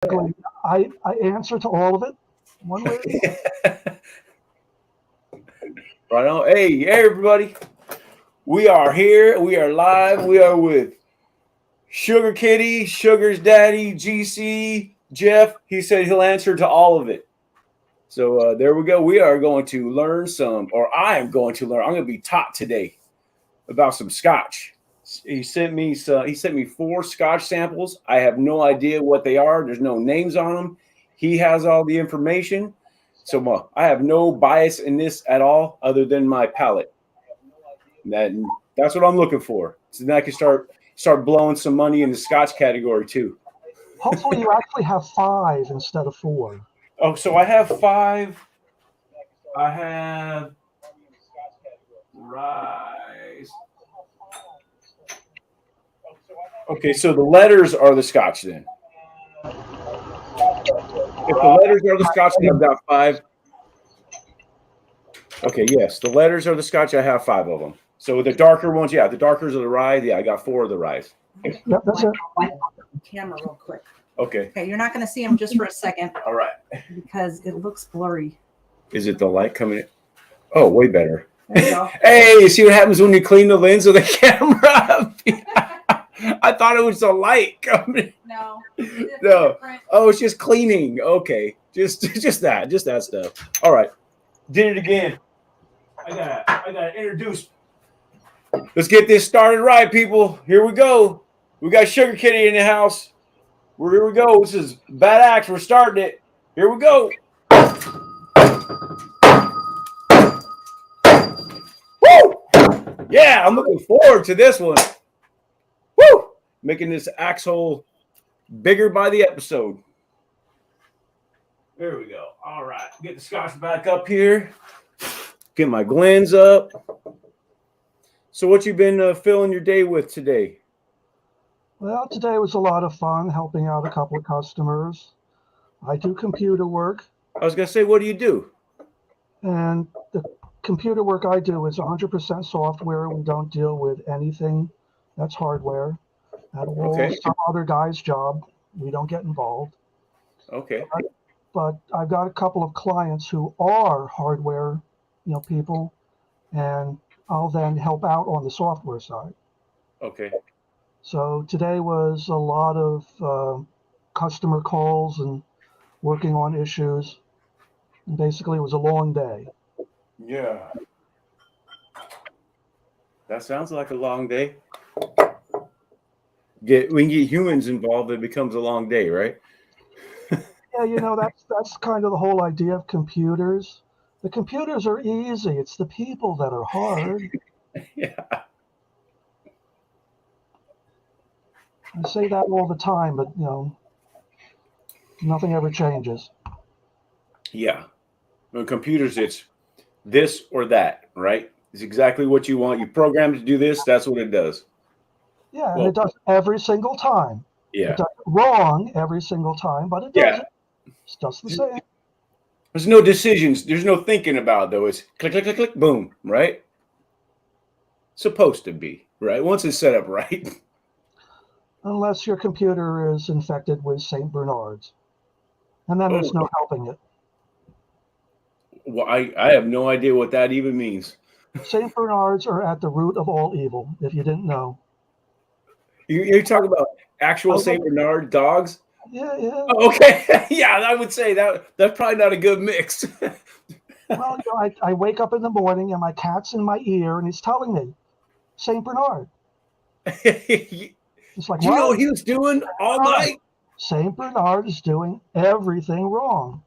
I answer to all of it, one way or the other. Right on. Hey, everybody. We are here. We are live. We are with Sugar Kitty, Sugar's Daddy, GC, Jeff. He said he'll answer to all of it. So there we go. We are going to learn some, or I am going to learn. I'm going to be taught today about some Scotch. He sent me 4 Scotch samples. I have no idea what they are. There's no names on them. He has all the information. So I have no bias in this at all, other than my palate. That's what I'm looking for. So then I can start blowing some money in the Scotch category too. Hopefully, you actually have 5 instead of 4. Oh, so I have 5. I have rice. Okay, so the letters are the Scotch then. If the letters are the Scotch, then I've got 5. Okay, yes, the letters are the Scotch. I have 5 of them. So the darker ones, the darkers are the rye. Yeah, I got 4 of the rye. Yep, that's it. Camera real quick. Okay. Okay, you're not going to see them just for a second. All right. Because it looks blurry. Is it the light coming in? Oh, way better. There you go. Hey, you see what happens when you clean the lens of the camera? I thought it was the light coming. No. No. Oh, it's just cleaning. Okay. Just that stuff. All right. Did it again. I gotta introduce. Let's get this started right, people. Here we go. We got Sugar Kitty in the house. Here we go. This is Bad Axe. We're starting it. Here we go. Woo! Yeah, I'm looking forward to this one. Woo! Making this axe hole bigger by the episode. There we go. All right. Get the Scotch back up here. Get my Glens up. So what you been filling your day with today? Well, today was a lot of fun helping out a couple of customers. I do computer work. I was going to say, what do you do? And the computer work I do is 100% software. We don't deal with anything that's hardware at all. Okay. Some other guy's job. We don't get involved. Okay. But I've got a couple of clients who are hardware, people, and I'll then help out on the software side. Okay. So today was a lot of customer calls and working on issues. And basically, it was a long day. Yeah. That sounds like a long day. We can get humans involved, it becomes a long day, right? Yeah, that's kind of the whole idea of computers. The computers are easy. It's the people that are hard. Yeah. I say that all the time, but nothing ever changes. Yeah. On computers, it's this or that, right? It's exactly what you want. You program to do this, that's what it does. Yeah, and it does every single time. Yeah. It does it wrong every single time, but it does it. It's just the same. There's no decisions. There's no thinking about it, though. It's click, click, click, click, boom, right? Supposed to be, right? Once it's set up right. Unless your computer is infected with St. Bernard's. And then there's no helping it. Well, I have no idea what that even means. St. Bernard's are at the root of all evil, if you didn't know. You're talking about actual St. Bernard dogs? Yeah. Oh, okay. Yeah, I would say that's probably not a good mix. Well, I wake up in the morning and my cat's in my ear and he's telling me, St. Bernard. It's like, do you know what he was doing all night? St. Bernard is doing everything wrong.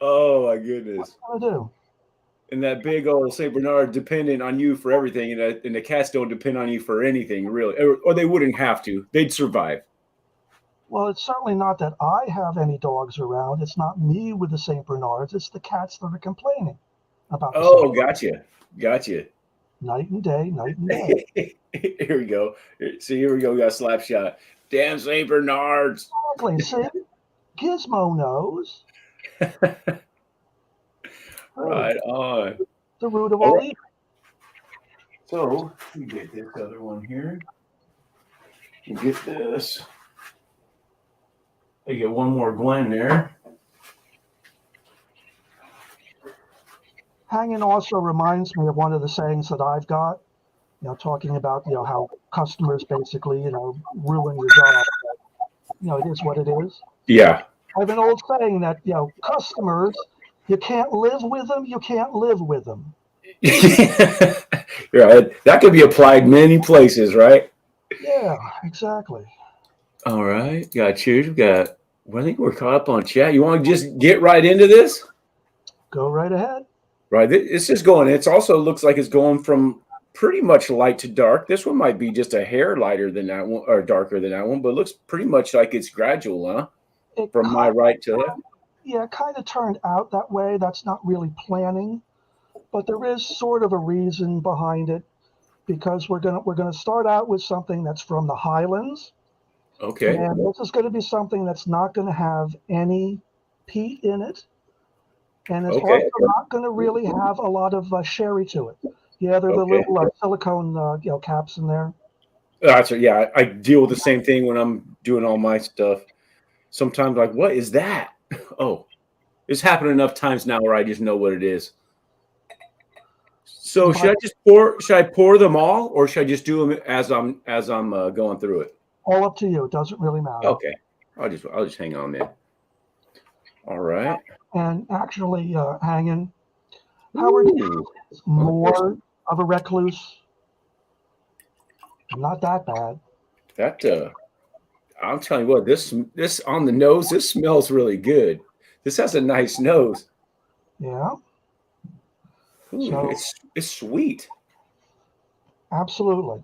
Oh, my goodness. What's he gonna do? And that big old St. Bernard dependent on you for everything, and the cats don't depend on you for anything, really. Or they wouldn't have to. They'd survive. Well, it's certainly not that I have any dogs around. It's not me with the St. Bernards. It's the cats that are complaining about the Oh, gotcha. Night and day. Here we go. See, here we go. We got a slap shot. Damn St. Bernards. Exactly. See? Gizmo knows. Right on. The root of all evil. So, we get this other one here. We get this. I get one more Glen there. Hanging also reminds me of one of the sayings that I've got, talking about, how customers basically, ruin your job. It is what it is. Yeah. I have an old saying that, customers, you can't live with them, you can't live with them. Right. That could be applied many places, right? Yeah, exactly. All right. Cheers. I think we're caught up on chat. You want to just get right into this? Go right ahead. Right. It's just going. It also looks like it's going from pretty much light to dark. This one might be just a hair lighter than that one or darker than that one, but it looks pretty much like it's gradual, huh? From my right to left. Yeah, it kind of turned out that way. That's not really planning, but there is sort of a reason behind it because we're gonna start out with something that's from the Highlands. Okay. And this is going to be something that's not going to have any peat in it. And it's also not going to really have a lot of sherry to it. Yeah, there are the little silicone caps in there. That's right. Yeah, I deal with the same thing when I'm doing all my stuff. Sometimes like, what is that? Oh, it's happened enough times now where I just know what it is. So should I pour them all, or should I just do them as I'm going through it? All up to you. It doesn't really matter. Okay, I'll just hang on there. All right. And actually, hanging, Howard is more of a recluse. Not that bad. I'm telling you what, this on the nose, this smells really good. This has a nice nose. Yeah. Ooh, so, it's sweet. Absolutely.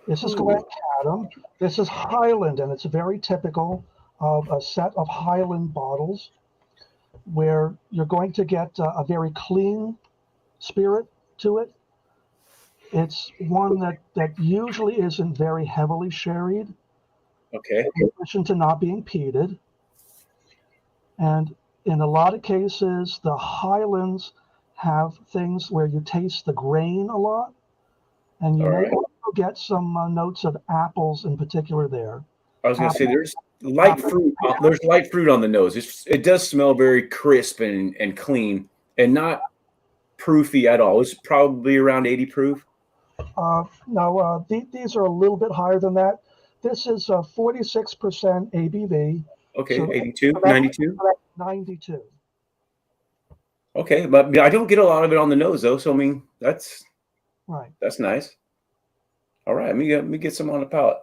This is Glen Cadam. This is Highland, and it's very typical of a set of Highland bottles where you're going to get a very clean spirit to it. It's one that usually isn't very heavily sherried. Okay. In addition to not being peated. And in a lot of cases, the Highlands have things where you taste the grain a lot. And you may also get some notes of apples in particular there. I was going to say there's light fruit. There's light fruit on the nose. It does smell very crisp and clean and not proofy at all. It's probably around 80 proof. No, these are a little bit higher than that. This is 46% ABV. Okay, so 82, 92? 92. Okay, but I don't get a lot of it on the nose though. So I mean, that's right. That's nice. All right, let me get some on the palate.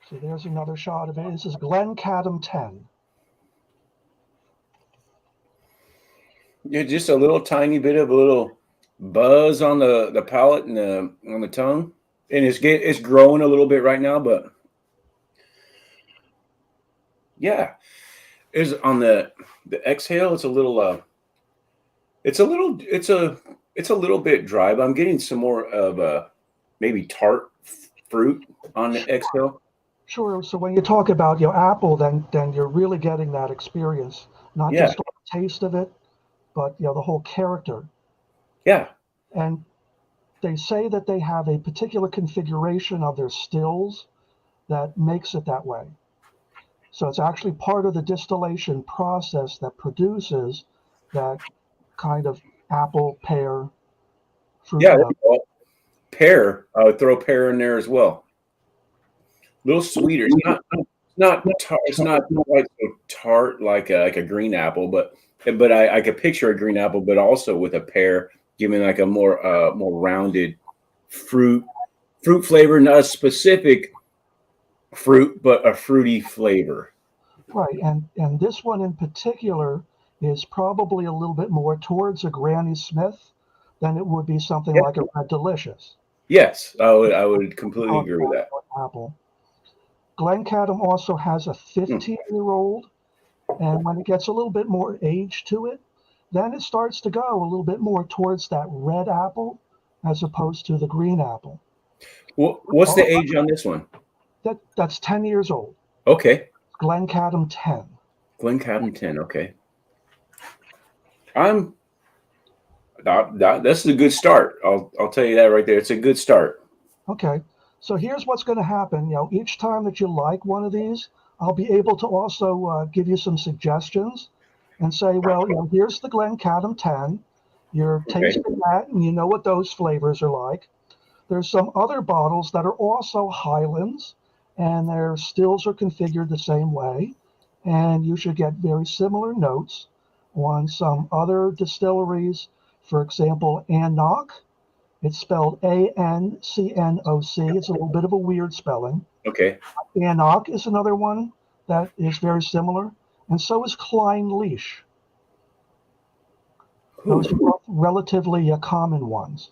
So there's another shot of it. This is Glen Cadam 10. Yeah, just a little tiny bit of a little buzz on the palate and on the tongue, and it's growing a little bit right now, but yeah, is on the exhale. It's a little bit dry, but I'm getting some more of maybe tart fruit on the exhale. Sure. So when you talk about apple, then you're really getting that experience, not just the taste of it, but the whole character. Yeah. And they say that they have a particular configuration of their stills that makes it that way. So it's actually part of the distillation process that produces that kind of apple pear fruit. Yeah, pear. I would throw pear in there as well. A little sweeter. It's not quite so tart like a green apple, but I could picture a green apple, but also with a pear, giving like a more rounded fruit flavor, not a specific fruit, but a fruity flavor. Right, and this one in particular is probably a little bit more towards a Granny Smith than it would be something like a Red Delicious. Yes, I would completely agree with that. Apple. Glen Cadam also has a 15-year-old, and when it gets a little bit more age to it, then it starts to go a little bit more towards that red apple as opposed to the green apple. What's the age on this one? That's 10 years old. Okay. Glen Cadam 10. Glen Cadam 10, okay. This is a good start. I'll tell you that right there. It's a good start. Okay. So here's what's going to happen. Each time that you like one of these, I'll be able to also give you some suggestions and say, well, here's the Glencaddam 10. You're Okay. tasting that, and you know what those flavors are like. There's some other bottles that are also Highlands, and their stills are configured the same way, and you should get very similar notes on some other distilleries. For example, Annoc. It's spelled A-N-C-N-O-C. It's a little bit of a weird spelling. Okay. Annoc is another one that is very similar, and so is Klein Leash. Those are both relatively common ones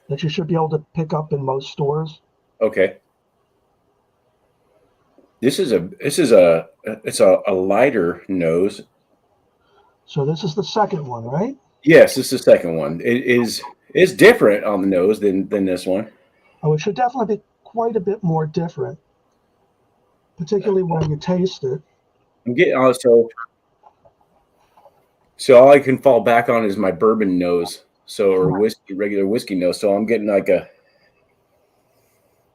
that you should be able to pick up in most stores. Okay. It's a lighter nose. So this is the second one, right? Yes, this is the second one. It's different on the nose than this one. Oh, it should definitely be quite a bit more different, particularly when you taste it. I'm getting so all I can fall back on is my bourbon nose, or regular whiskey nose. So I'm getting like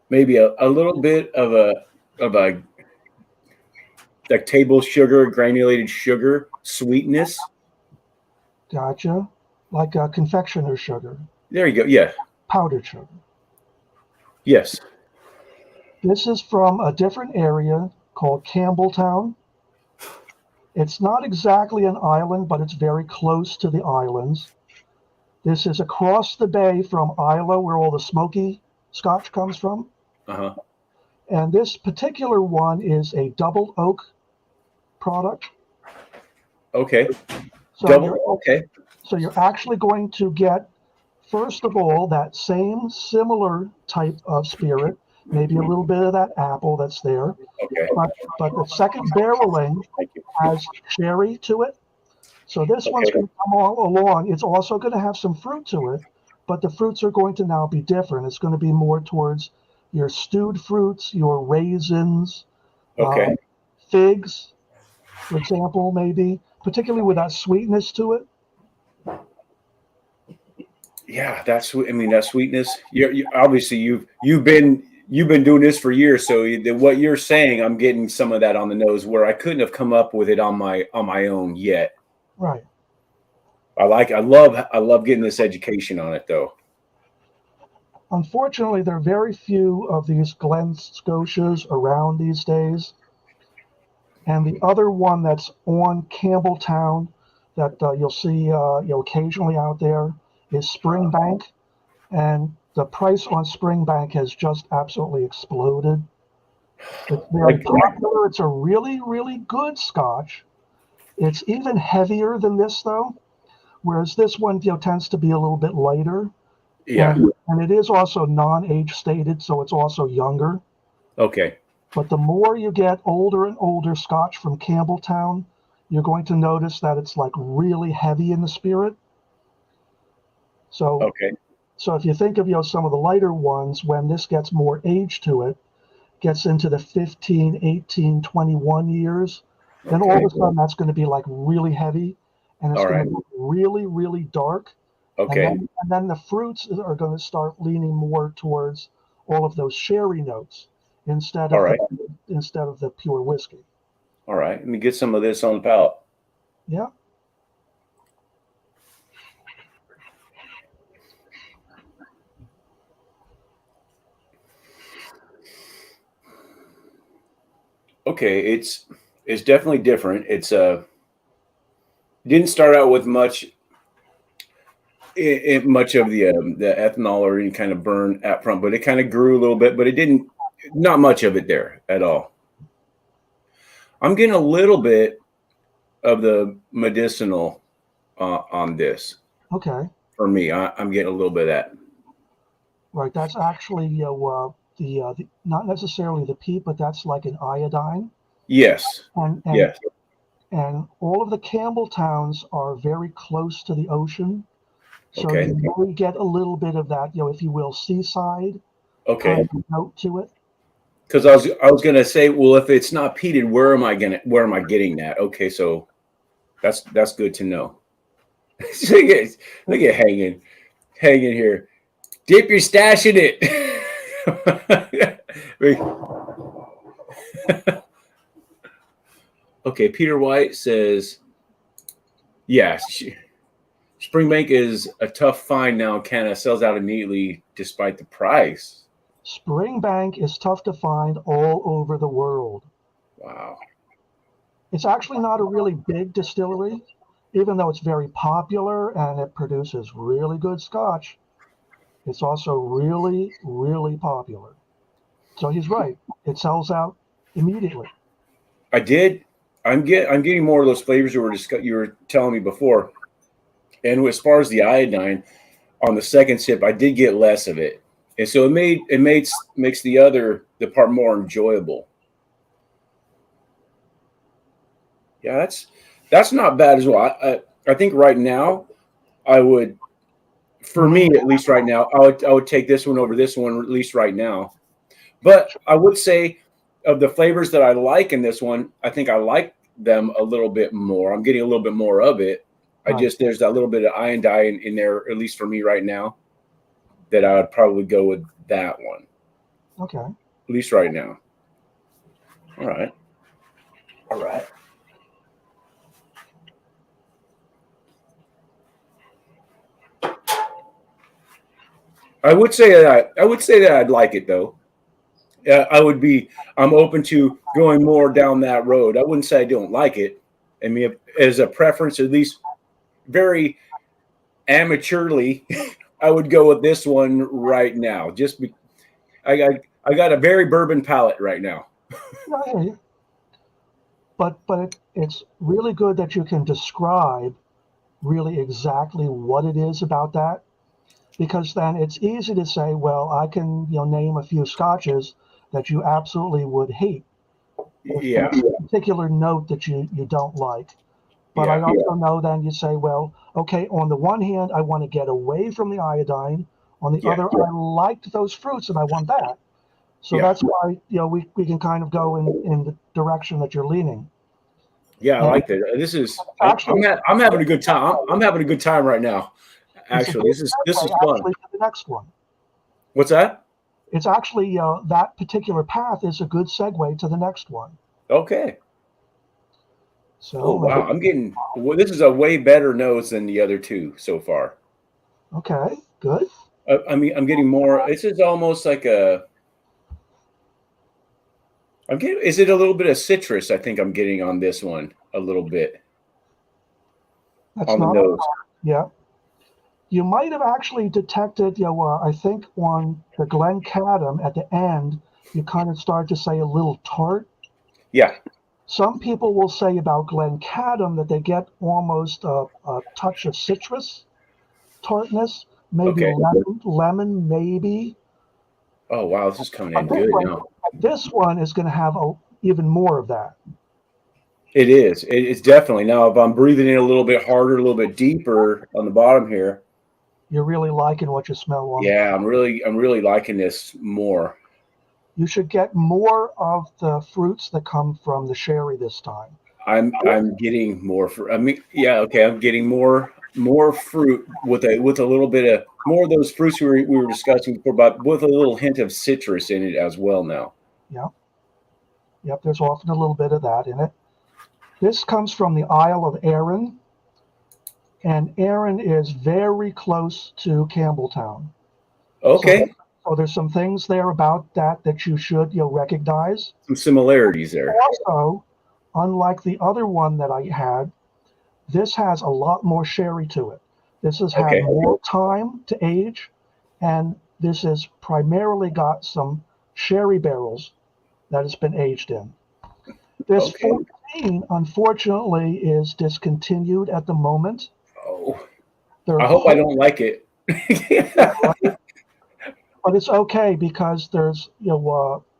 maybe a little bit of a like table sugar, granulated sugar sweetness. Gotcha. Like confectioner sugar. There you go. Yeah. Powdered sugar. Yes. This is from a different area called Campbelltown. It's not exactly an island, but it's very close to the islands. This is across the bay from Islay, where all the smoky Scotch comes from. Uh-huh. And this particular one is a double oak product. Okay. So So you're actually going to get, first of all, that same similar type of spirit, maybe a little bit of that apple that's there. Okay. But the second barreling has sherry to it. So this one's going to come all along. It's also going to have some fruit to it, but the fruits are going to now be different. It's going to be more towards your stewed fruits, your raisins, figs, for example, maybe, particularly with that sweetness to it. Yeah, that sweetness. You obviously you've been doing this for years, so what you're saying, I'm getting some of that on the nose where I couldn't have come up with it on my own yet. Right. I love getting this education on it though. Unfortunately, there are very few of these Glen Scotias around these days. And the other one that's on Campbelltown that you'll see occasionally out there is Springbank. And the price on Springbank has just absolutely exploded. It's very popular. It's a really, really good Scotch. It's even heavier than this, though, whereas this one tends to be a little bit lighter. Yeah. And it is also non-age stated, so it's also younger. Okay. But the more you get older and older Scotch from Campbelltown, you're going to notice that it's like really heavy in the spirit. So, so if you think of some of the lighter ones, when this gets more age to it, gets into the 15, 18, 21 years, then all of a sudden that's going to be like really heavy, and it's going to be really, really dark. Okay. And then the fruits are going to start leaning more towards all of those sherry notes instead of the pure whiskey. All right. Let me get some of this on the palate. Yeah. Okay, it's definitely different. It's didn't start out with much of the ethanol or any kind of burn up front, but it kind of grew a little bit, but it didn't, not much of it there at all. I'm getting a little bit of the medicinal on this. Okay. For me, I'm getting a little bit of that. Right. That's actually the not necessarily the peat, but that's like an iodine. Yes. Yes. And all of the Campbelltowns are very close to the ocean, so you may get a little bit of that, if you will, seaside kind of note to it. Because I was gonna say, well, if it's not peated, where am I getting that? Okay, so that's good to know. Look at hanging here. Dip your stash in it. Okay, Peter White says, yeah, Springbank is a tough find now in Canada. Sells out immediately despite the price. Springbank is tough to find all over the world. Wow. It's actually not a really big distillery, even though it's very popular and it produces really good scotch. It's also really, really popular. So he's right. It sells out immediately. I did. I'm getting more of those flavors you were telling me before. And as far as the iodine on the second sip, I did get less of it. And so makes the part more enjoyable. Yeah, that's not bad as well. I think right now I would, for me at least right now, I would take this one over this one at least right now. But I would say of the flavors that I like in this one, I think I like them a little bit more. I'm getting a little bit more of it. There's that little bit of iodine in there, at least for me right now, that I would probably go with that one. Okay. At least right now. All right. All right. I would say that I'd like it though. I'm open to going more down that road. I wouldn't say I don't like it. I mean, as a preference, at least very amateurly, I would go with this one right now. I got a very bourbon palate right now. Yeah, I hear you. But it's really good that you can describe really exactly what it is about that, because then it's easy to say, well, I can name a few scotches that you absolutely would hate. Yeah. A particular note that you don't like. But I also know then you say, well, okay, on the one hand, I want to get away from the iodine. On the other, I liked those fruits and I want that. So that's why we can kind of go in the direction that you're leaning. Yeah, I like that. This is actually, I'm having a good time. I'm having a good time right now. Actually, this is fun. To the next one. What's that? It's actually that particular path is a good segue to the next one. Okay. So wow, this is a way better nose than the other two so far. Okay, good. I mean, I'm getting more. This is almost like is it a little bit of citrus? I think I'm getting on this one a little bit. That's on not the nose. Yeah. You might have actually detected, I think on the Glencadam at the end, you kind of start to say a little tart. Yeah. Some people will say about Glencadam that they get almost a touch of citrus tartness, maybe lemon, maybe. Oh, wow. This is coming in good now. This one is going to have even more of that. It is. It's definitely. Now, if I'm breathing in a little bit harder, a little bit deeper on the bottom here. You're really liking what you smell on. Yeah, I'm really liking this more. You should get more of the fruits that come from the sherry this time. I'm getting more I'm getting more fruit with a little bit of more of those fruits we were discussing before, but with a little hint of citrus in it as well now. Yep, there's often a little bit of that in it. This comes from the Isle of Arran, and Arran is very close to Campbelltown. Okay. So there's some things there about that you should recognize. Some similarities there. Also, unlike the other one that I had, this has a lot more sherry to it. This has had more time to age, and this has primarily got some sherry barrels that has been aged in. This 14, unfortunately, is discontinued at the moment. Oh, I hope I don't like it. But it's okay because there's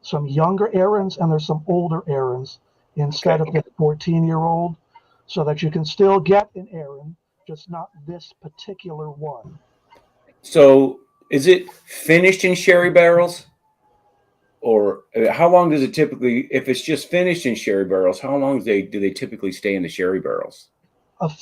some younger Arans and there's some older Arans instead of the 14-year-old, so that you can still get an Aran, just not this particular one. So is it finished in sherry barrels? Or how long does it typically, if it's just finished in sherry barrels, how long do they typically stay in the sherry barrels?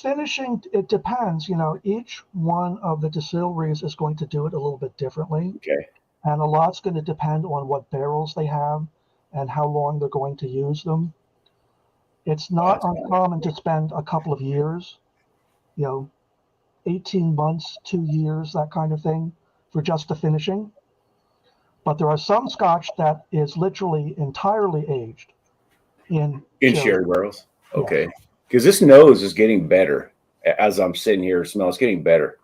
Finishing, it depends. Each one of the distilleries is going to do it a little bit differently. Okay. and a lot's going to depend on what barrels they have and how long they're going to use them. It's not uncommon to spend a couple of years, 18 months, 2 years, that kind of thing, for just the finishing. But there are some Scotch that is literally entirely aged in sherry barrels. Okay, because this nose is getting better as I'm sitting here. It's getting better.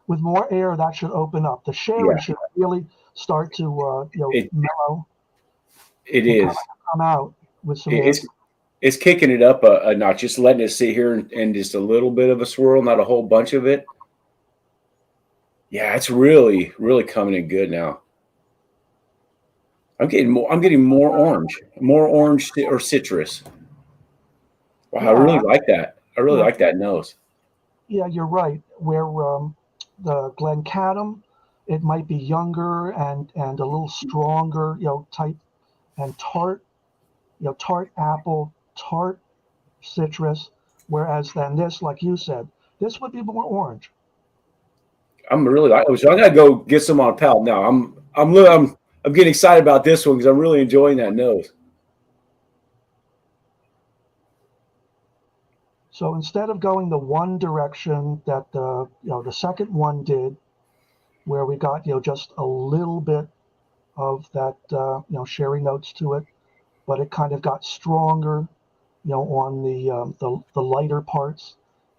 With more air, that should open up. The sherry should really start to mellow. It is. Come out with some air. It's kicking it up a notch, just letting it sit here and just a little bit of a swirl, not a whole bunch of it. Yeah, it's really, really coming in good now. I'm getting more orange or citrus. Wow, I really like that. I really like that nose. Yeah, you're right. Where the Glencadam, it might be younger and a little stronger, type, and tart, tart apple, tart citrus. Whereas then this, like you said, this would be more orange. I'm gonna go get some on palate now. I'm getting excited about this one because I'm really enjoying that nose. So instead of going the one direction that the second one did, where we got just a little bit of that sherry notes to it, but it kind of got stronger, on the lighter parts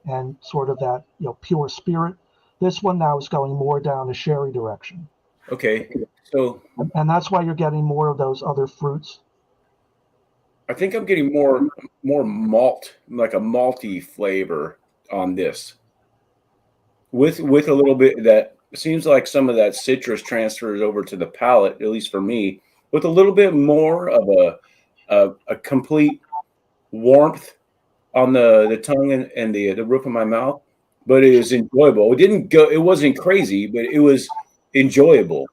and sort of that pure spirit. This one now is going more down the sherry direction. Okay, so and that's why you're getting more of those other fruits. I think I'm getting more malt, like a malty flavor on this. With a little bit that seems like some of that citrus transfers over to the palate, at least for me, with a little bit more of a complete warmth on the tongue and the roof of my mouth, but it is enjoyable. It wasn't crazy, but it was enjoyable.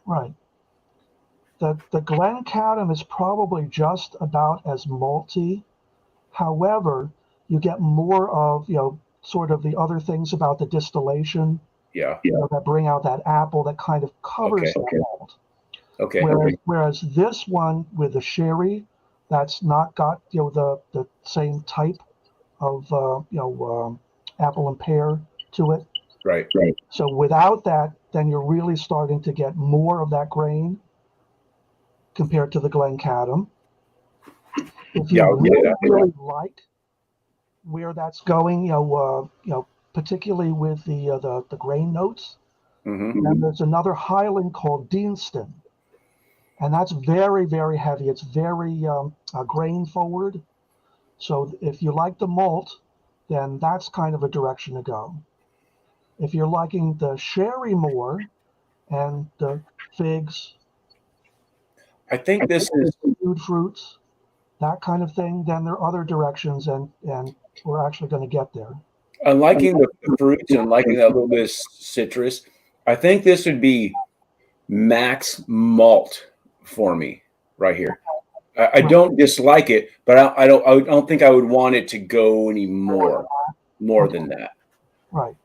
Right. The Glencadam is probably just about as malty. However, you get more of, sort of the other things about the distillation. Yeah. That bring out that apple that kind of covers the malt. Okay. Whereas this one with the sherry, that's not got the same type of apple and pear to it. Right. So without that, then you're really starting to get more of that grain compared to the Glencadam. If you really like where that's going, particularly with the grain notes, then there's another Highland called Deanston. And that's very, very heavy. It's very grain forward. So if you like the malt, then that's kind of a direction to go. If you're liking the sherry more and the figs, I think this is stewed fruits, that kind of thing, then there are other directions, and we're actually going to get there. I'm liking the fruits and liking that little bit of citrus. I think this would be max malt for me right here. I don't dislike it, but I don't think I would want it to go any more than that. Right.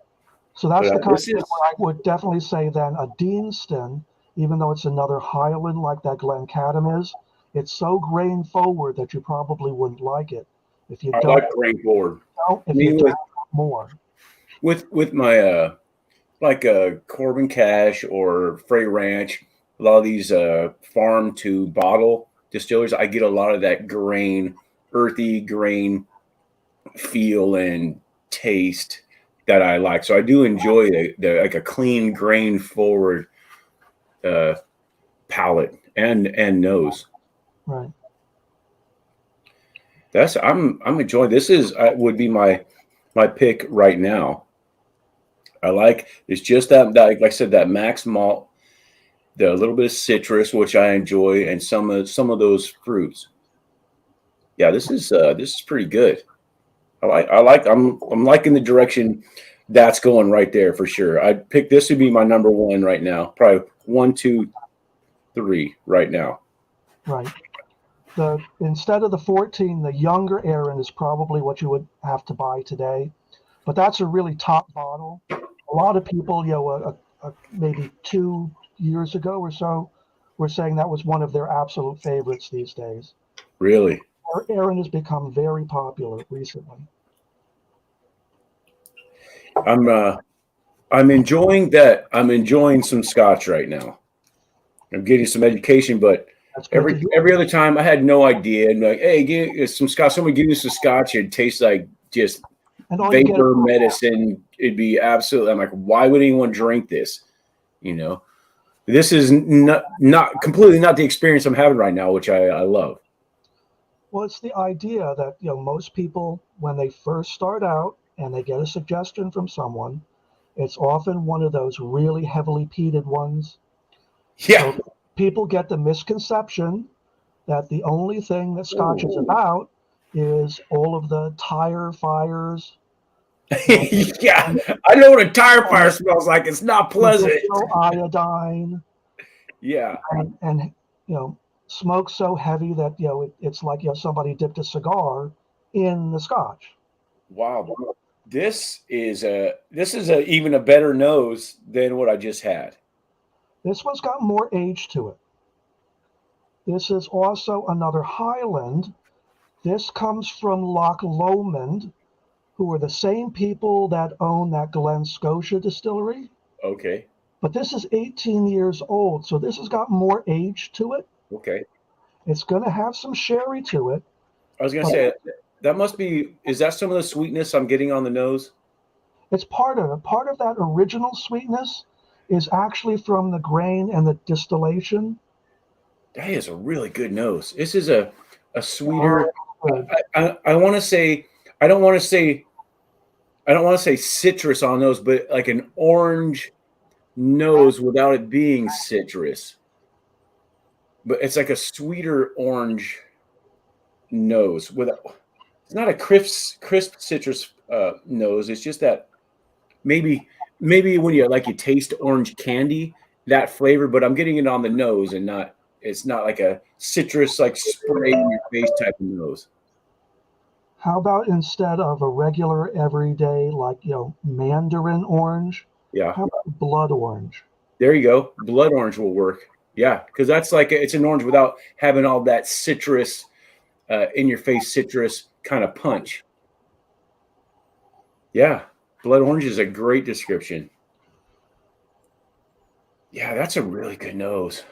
So that's the kind of thing where I would definitely say then a Deanston, even though it's another Highland like that Glencadam is, it's so grain forward that you probably wouldn't like it if you don't. I like grain forward. If you don't more. With my Corbin Cash or Frey Ranch, a lot of these farm to bottle distillers, I get a lot of that earthy grain feel and taste that I like. So I do enjoy the like a clean grain forward palate and nose. Right. I'm enjoying this. Would be my pick right now. I like it's just that like I said, that max malt, the little bit of citrus, which I enjoy, and some of those fruits. Yeah, this is pretty good. I'm liking the direction that's going right there for sure. I'd pick this would be my number one right now. Probably 1, 2, 3 right now. Right. Instead of the 14, the younger Aaron is probably what you would have to buy today, but that's a really top bottle. A lot of people, maybe 2 years ago or so were saying that was one of their absolute favorites these days. Really? Aaron has become very popular recently. I'm enjoying that. I'm enjoying some scotch right now. I'm getting some education, but That's good to hear. every other time I had no idea. And like, hey, give some scotch. Somebody give me some scotch. It tastes like just And all you get vapor medicine. It'd be absolutely. I'm like, why would anyone drink this? You know, this is not completely not the experience I'm having right now, which I love. Well, it's the idea that most people, when they first start out and they get a suggestion from someone, it's often one of those really heavily peated ones. Yeah. So people get the misconception that the only thing that Scotch is about is all of the tire fires. Yeah, I know what a tire fire smells like. It's not pleasant. Iodine. Yeah. And smoke so heavy that it's like somebody dipped a cigar in the Scotch. Wow. This is even a better nose than what I just had. This one's got more age to it. This is also another Highland. This comes from Loch Lomond, who are the same people that own that Glen Scotia distillery. Okay. But this is 18 years old, so this has got more age to it. Okay. It's going to have some sherry to it. I was going to say, that must be, is that some of the sweetness I'm getting on the nose? It's part of it. Part of that original sweetness is actually from the grain and the distillation. That is a really good nose. This is a sweeter, I want to say, I don't want to say citrus on nose, but like an orange nose without it being citrus. But it's like a sweeter orange nose it's not a crisp citrus nose. It's just that maybe when you taste orange candy, that flavor, but I'm getting it on the nose and it's not like a citrus like spray in your face type of nose. How about instead of a regular everyday mandarin orange? Yeah. How about blood orange? There you go. Blood orange will work. Yeah, because that's it's an orange without having all that citrus in your face citrus kind of punch. Yeah, blood orange is a great description. Yeah, that's a really good nose.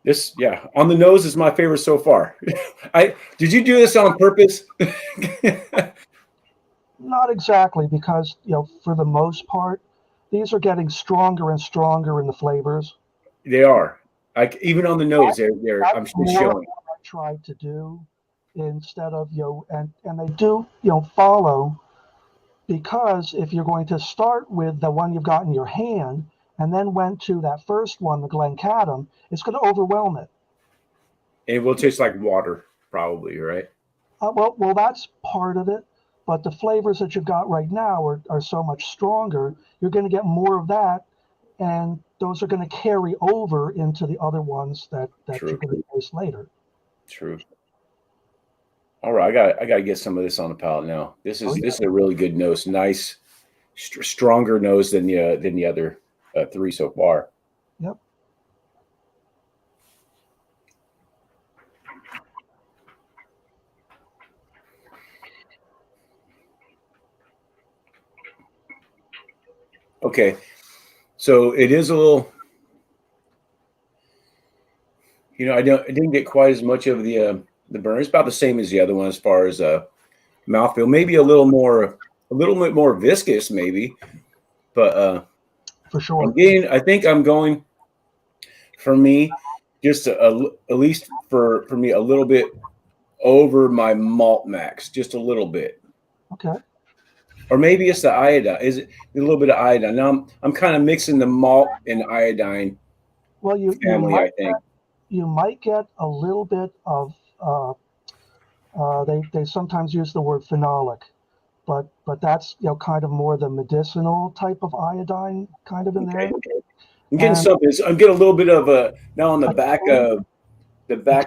This, yeah, on the nose is my favorite so far. Did you do this on purpose? Not exactly, because for the most part, these are getting stronger and stronger in the flavors. They are. Like even on the nose, I'm more showing. what I tried to do instead of and they do follow, because if you're going to start with the one you've got in your hand and then went to that first one, the Glencadam, it's going to overwhelm it. It will taste like water, probably, right? Well, that's part of it. But the flavors that you've got right now are so much stronger. You're going to get more of that, and those are going to carry over into the other ones that you're going to taste later. True. All right, I got to get some of this on the palate now. This is a really good nose. Nice, stronger nose than the other three so far. Yep. Okay, so it is a little. I didn't get quite as much of the burn. It's about the same as the other one as far as mouthfeel. Maybe a little bit more viscous, maybe. But for sure, I think I'm going. For me, just at least for me, a little bit over my malt max, just a little bit. Okay. Or maybe it's the iodine. Is it a little bit of iodine? Now I'm kind of mixing the malt and iodine. Well, I think you might get a little bit of. They sometimes use the word phenolic, but that's kind of more the medicinal type of iodine kind of in there. I'm getting something. I'm getting a little bit of a now on the back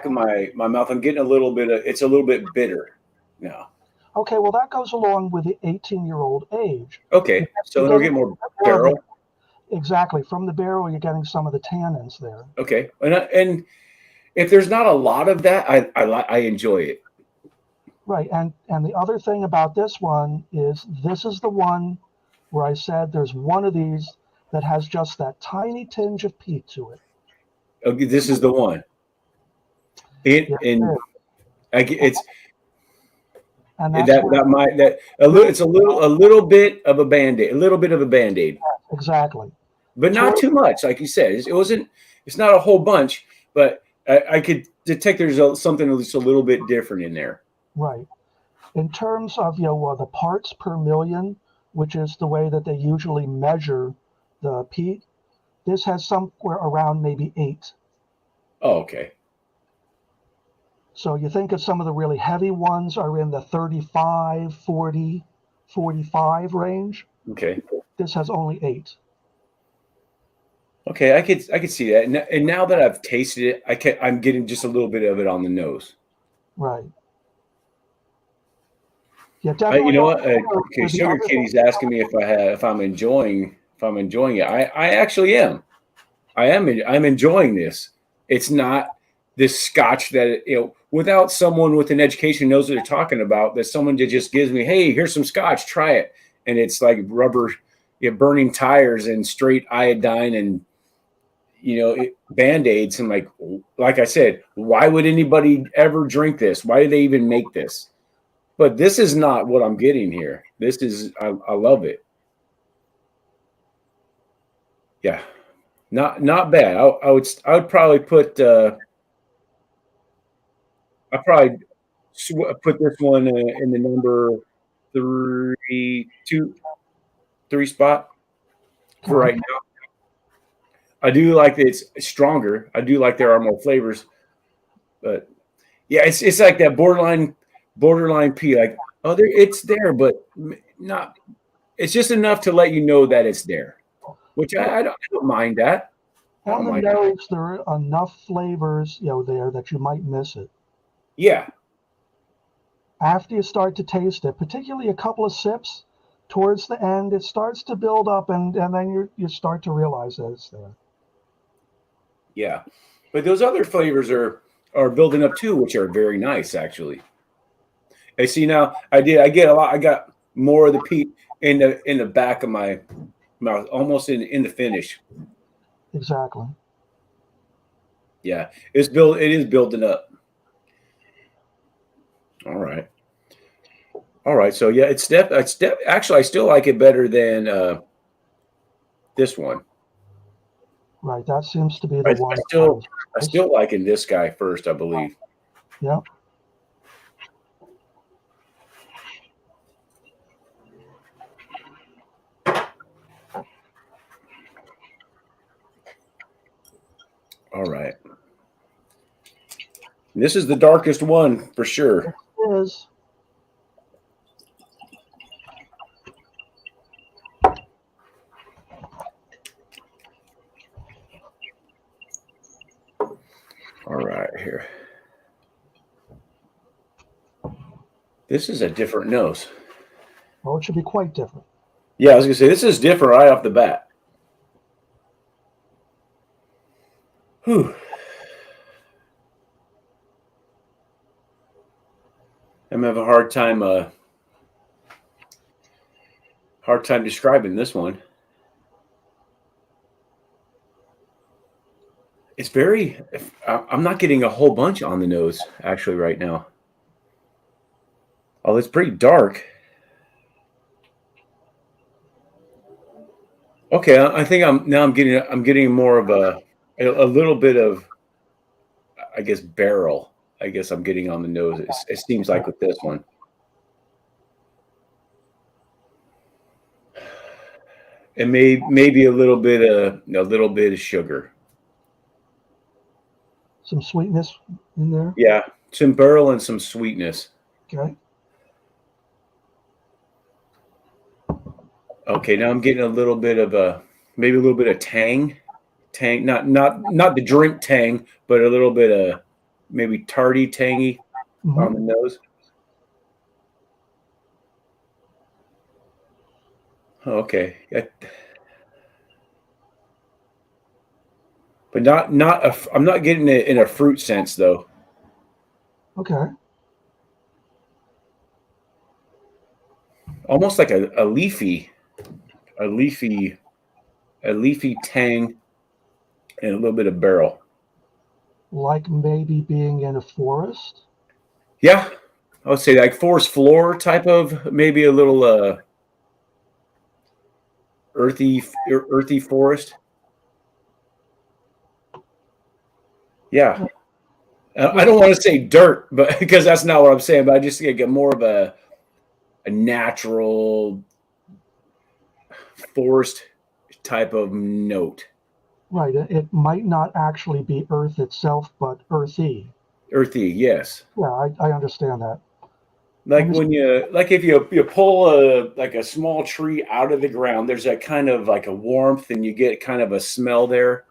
of my mouth. I'm getting a little bit of. It's a little bit bitter now. Okay, well that goes along with the 18-year-old age. Okay, so it'll get more barrel. Exactly. From the barrel, you're getting some of the tannins there. Okay, and if there's not a lot of that, I enjoy it. Right. And the other thing about this one is this is the one where I said there's one of these that has just that tiny tinge of peat to it. Okay, this is the one. Yeah, And it's and that's that where, that might that a little. It's a little bit of a band-aid, a little bit of a band-aid, exactly. but not Toward, too much. Like you said, it wasn't. It's not a whole bunch, but I could detect there's something that's a little bit different in there. right. In terms of the parts per million, which is the way that they usually measure the peat, this has somewhere around maybe 8. Oh, okay. So you think of some of the really heavy ones are in the 35, 40, 45 range. Okay. This has only 8. Okay, I could see that. And now that I've tasted it, I'm getting just a little bit of it on the nose. Right. Yeah, You definitely. know what? Okay, The Sugar other Kitty's asking me if I'm enjoying it. I actually am. I'm enjoying this. It's not this scotch that without someone with an education knows what they're talking about. That someone that just gives me, hey, here's some scotch, try it, and it's like rubber, burning tires and straight iodine and band-aids. And like I said, why would anybody ever drink this? Why do they even make this? But this is not what I'm getting here. This is I love it. Yeah, not bad. I would probably put I probably put this one in the number three spot for right now. I do like that it's stronger. I do like there are more flavors, but yeah, it's like that borderline P. Like, oh, it's there, but not. It's just enough to let you know that it's there, which I don't mind that. I On don't the mind that. nose, there are enough flavors, there that you might miss it. Yeah, After you start to taste it, particularly a couple of sips, towards the end, it starts to build up, and then you start to realize that it's there. yeah. But those other flavors are building up too, which are very nice actually. I see now. I get a lot. I got more of the peat in the back of my mouth, almost in the finish. Exactly. Yeah, it is building up. All right. So yeah, actually I still like it better than this one. Right. That seems to be the one. I still liking this guy first, I believe. Yeah. All right. This is the darkest one for sure. It is. All right, here. This is a different nose. Well, it should be quite different. Yeah, I was gonna say this is different right off the bat. Whew. I'm having a hard time describing this one. It's very. I'm not getting a whole bunch on the nose actually right now. Oh, it's pretty dark. Okay, I think I'm getting more of a little bit of, I guess, barrel. I guess I'm getting on the nose. It seems like with this one. And maybe a little bit of sugar. Some sweetness in there. Yeah, some barrel and some sweetness. Okay. Okay, now I'm getting a little bit of maybe a little bit of tang, not the drink tang, but a little bit of maybe tarty tangy on the nose. Okay. but I'm not getting it in a fruit sense though. Okay. Almost like a leafy tang and a little bit of barrel. Like maybe being in a forest. Yeah, I would say like forest floor type of, maybe a little earthy forest. Yeah. I don't want to say dirt, but because that's not what I'm saying, but I just get more of a natural forest type of note. Right. It might not actually be earth itself, but earthy. Earthy, yes. Yeah, I understand that. Like And this, when if you pull a small tree out of the ground, there's that kind of like a warmth, and you get kind of a smell there.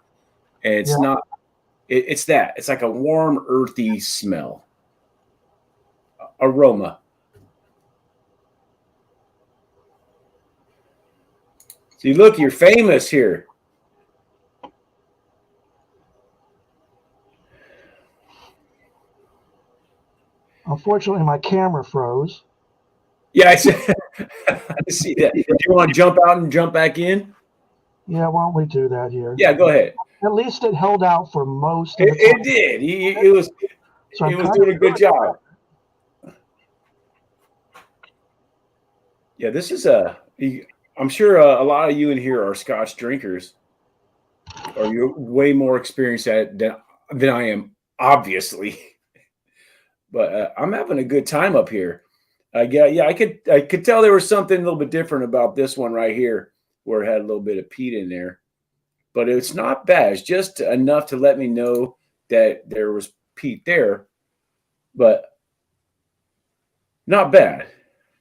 And it's yeah, not it's like a warm, earthy smell. Aroma. See, look, you're famous here. unfortunately, my camera froze. Yeah, I see that. Do you want to jump out and jump back in? Yeah, why don't we do that here? Yeah, go ahead. At least it held out for most of the It time. did. So It I'm was kind doing of a good job. Yeah, this is I'm sure a lot of you in here are Scotch drinkers, or you're way more experienced at it than I am, obviously. But I'm having a good time up here. Yeah, I could tell there was something a little bit different about this one right here, where it had a little bit of peat in there. But it's not bad. It's just enough to let me know that there was peat there, but not bad,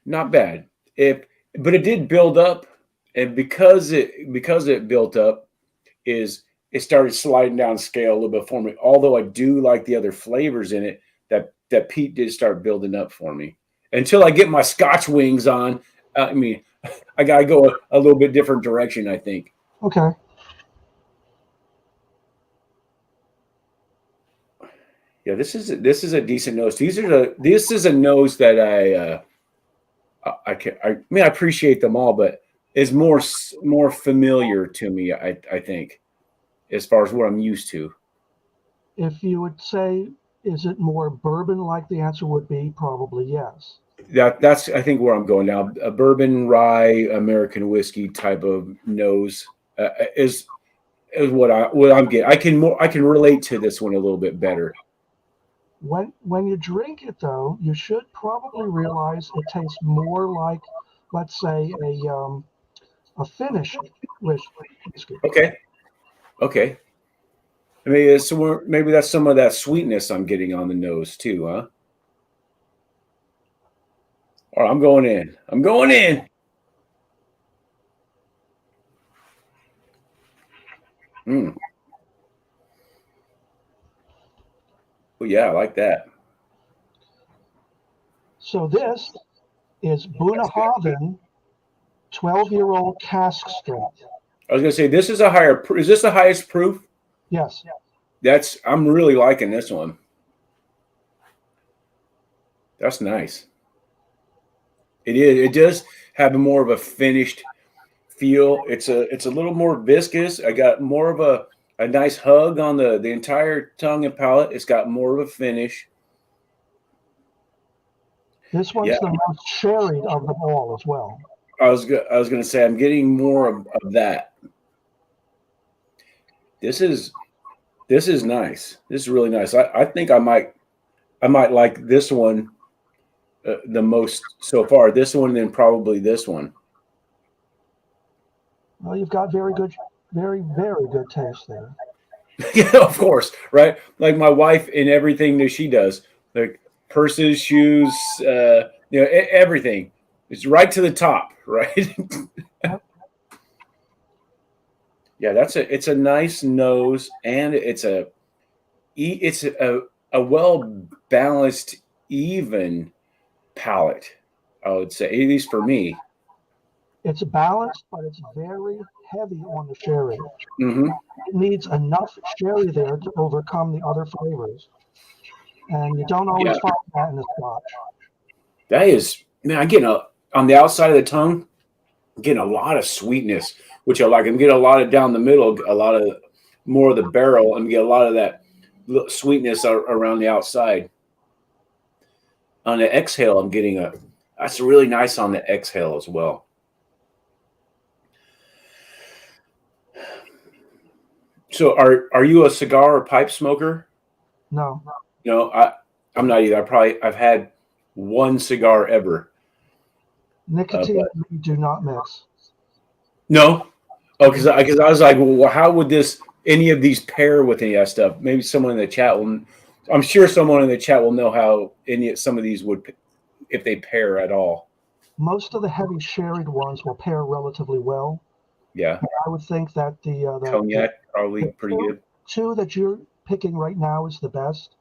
not bad. But it did build up, and because it built up, is it started sliding down scale a little bit for me. Although I do like the other flavors in it, that peat did start building up for me. Until I get my Scotch wings on, I mean, I gotta go a little bit different direction, I think. okay. Yeah, this is a decent nose. This is a nose that I mean, I appreciate them all, but is more familiar to me. I think, as far as what I'm used to. If you would say, is it more bourbon like, the answer would be probably yes. That's I think where I'm going now. A bourbon rye American whiskey type of nose is what I'm getting. I can relate to this one a little bit better. When you drink it, though, you should probably realize it tastes more like, let's say, a Finnish whiskey. Okay, okay. I mean, so maybe that's some of that sweetness I'm getting on the nose too, huh? All right, I'm going in. I'm going in. Mm. Oh yeah, I like that. So this is Bunnahabhain 12-year-old cask strength. I was gonna say this is a higher. Is this the highest proof? Yes. I'm really liking this one. That's nice. It is. It does have more of a finished feel. It's a little more viscous. I got more of a nice hug on the entire tongue and palate. It's got more of a finish. This one's Yeah, the most sherried of them all as well. I was gonna say I'm getting more of that. This is nice. This is really nice. I think I might like this one the most so far. This one, then probably this one. Well, you've got very good, very, very good taste there. Yeah, of course, right? Like my wife in everything that she does, like purses, shoes, everything. It's right to the top, right? Yep. Yeah, it's a nice nose, and it's a well balanced, even palate. I would say, at least for me. It's balanced, but it's very heavy on the sherry. Mm-hmm. It needs enough sherry there to overcome the other flavors. And you don't always find that in the Scotch. That is, man, I'm getting on the outside of the tongue, I'm getting a lot of sweetness, which I like. I'm getting a lot of down the middle, a lot of more of the barrel, and get a lot of that sweetness around the outside. On the exhale, I'm getting that's really nice on the exhale as well. So are you a cigar or pipe smoker? No. No, I'm not either. I've had one cigar ever. Nicotine and me do not mix. No. Oh, because I was like, well, how would any of these pair with any of that stuff? Maybe someone in the chat will. I'm sure someone in the chat will know how some of these would, if they pair at all. Most of the heavy sherried ones will pair relatively well. Yeah. I would think that the Cognac probably pretty good. Two that you're picking right now is the best.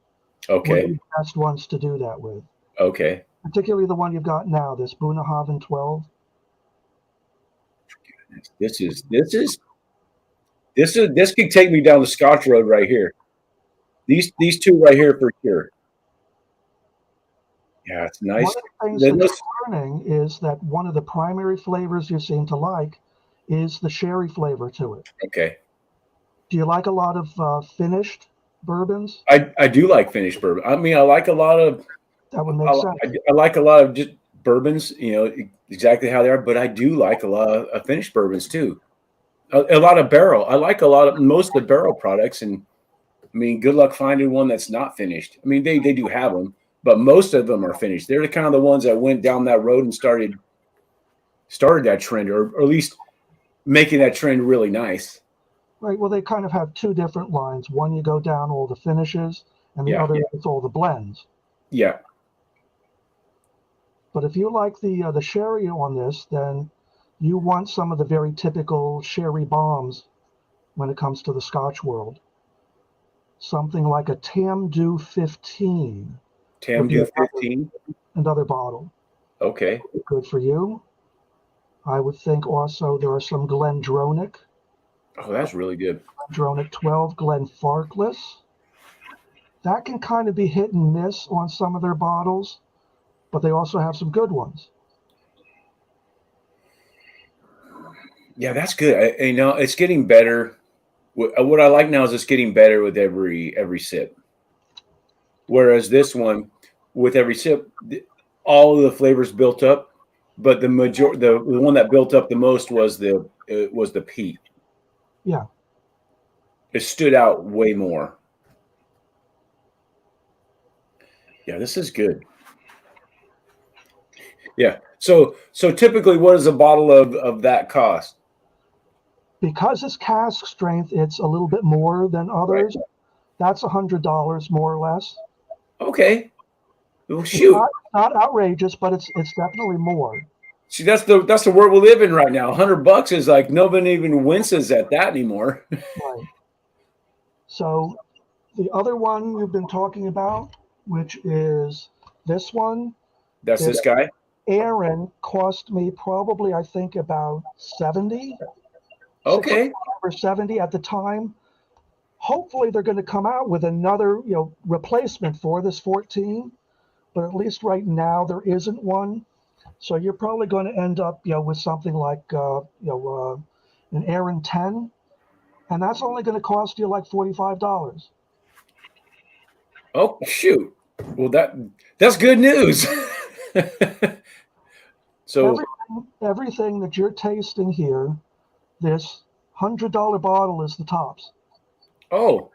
Okay. One of the best ones to do that with. Okay. Particularly the one you've got now, this Bunnahabhain 12. This could take me down the Scotch road right here. These two right here for sure. Yeah, it's nice. One of the things that you're learning is that one of the primary flavors you seem to like is the sherry flavor to it. Okay. Do you like a lot of finished bourbons? I do like finished bourbon. I mean, I like a lot of. That would make sense. I like a lot of just bourbons, exactly how they are, but I do like a lot of finished bourbons too. A lot of barrel. I like most of the barrel products, and I mean, good luck finding one that's not finished. I mean, they do have them, but most of them are finished. They're the kind of the ones that went down that road and started that trend, or at least making that trend really nice. Right. Well, they kind of have two different lines. One, you go down all the finishes, and the other, it's all the blends. Yeah. But if you like the sherry on this, then you want some of the very typical sherry bombs when it comes to the Scotch world. Something like a Tamdu 15. Tamdu 15? Another bottle. Okay. Good for you. I would think also there are some Glendronach. Oh, that's really good. Glendronach 12, Glenfarclas. That can kind of be hit and miss on some of their bottles, but they also have some good ones. Yeah, that's good. It's getting better. What I like now is it's getting better with every sip. Whereas this one, with every sip, all of the flavors built up, but the one that built up the most was the peat. Yeah. It stood out way more. Yeah, this is good. Yeah. So typically, what does a bottle of that cost? Because it's cask strength, it's a little bit more than others. Right. That's $100 more or less. Okay. Well, shoot. It's not outrageous, but it's definitely more. See, that's the world we live in right now. $100 is like nobody even winces at that anymore. Right. So the other one you've been talking about, which is this one. That's this guy? Aaron cost me probably, I think, about 70. Okay. Or 70 at the time. Hopefully they're going to come out with another, replacement for this 14, but at least right now there isn't one. So you're probably going to end up, with something like, an Aaron 10, and that's only going to cost you like $45. Oh, shoot. Well, that's good news. So everything that you're tasting here, this $100 bottle is the tops. Oh.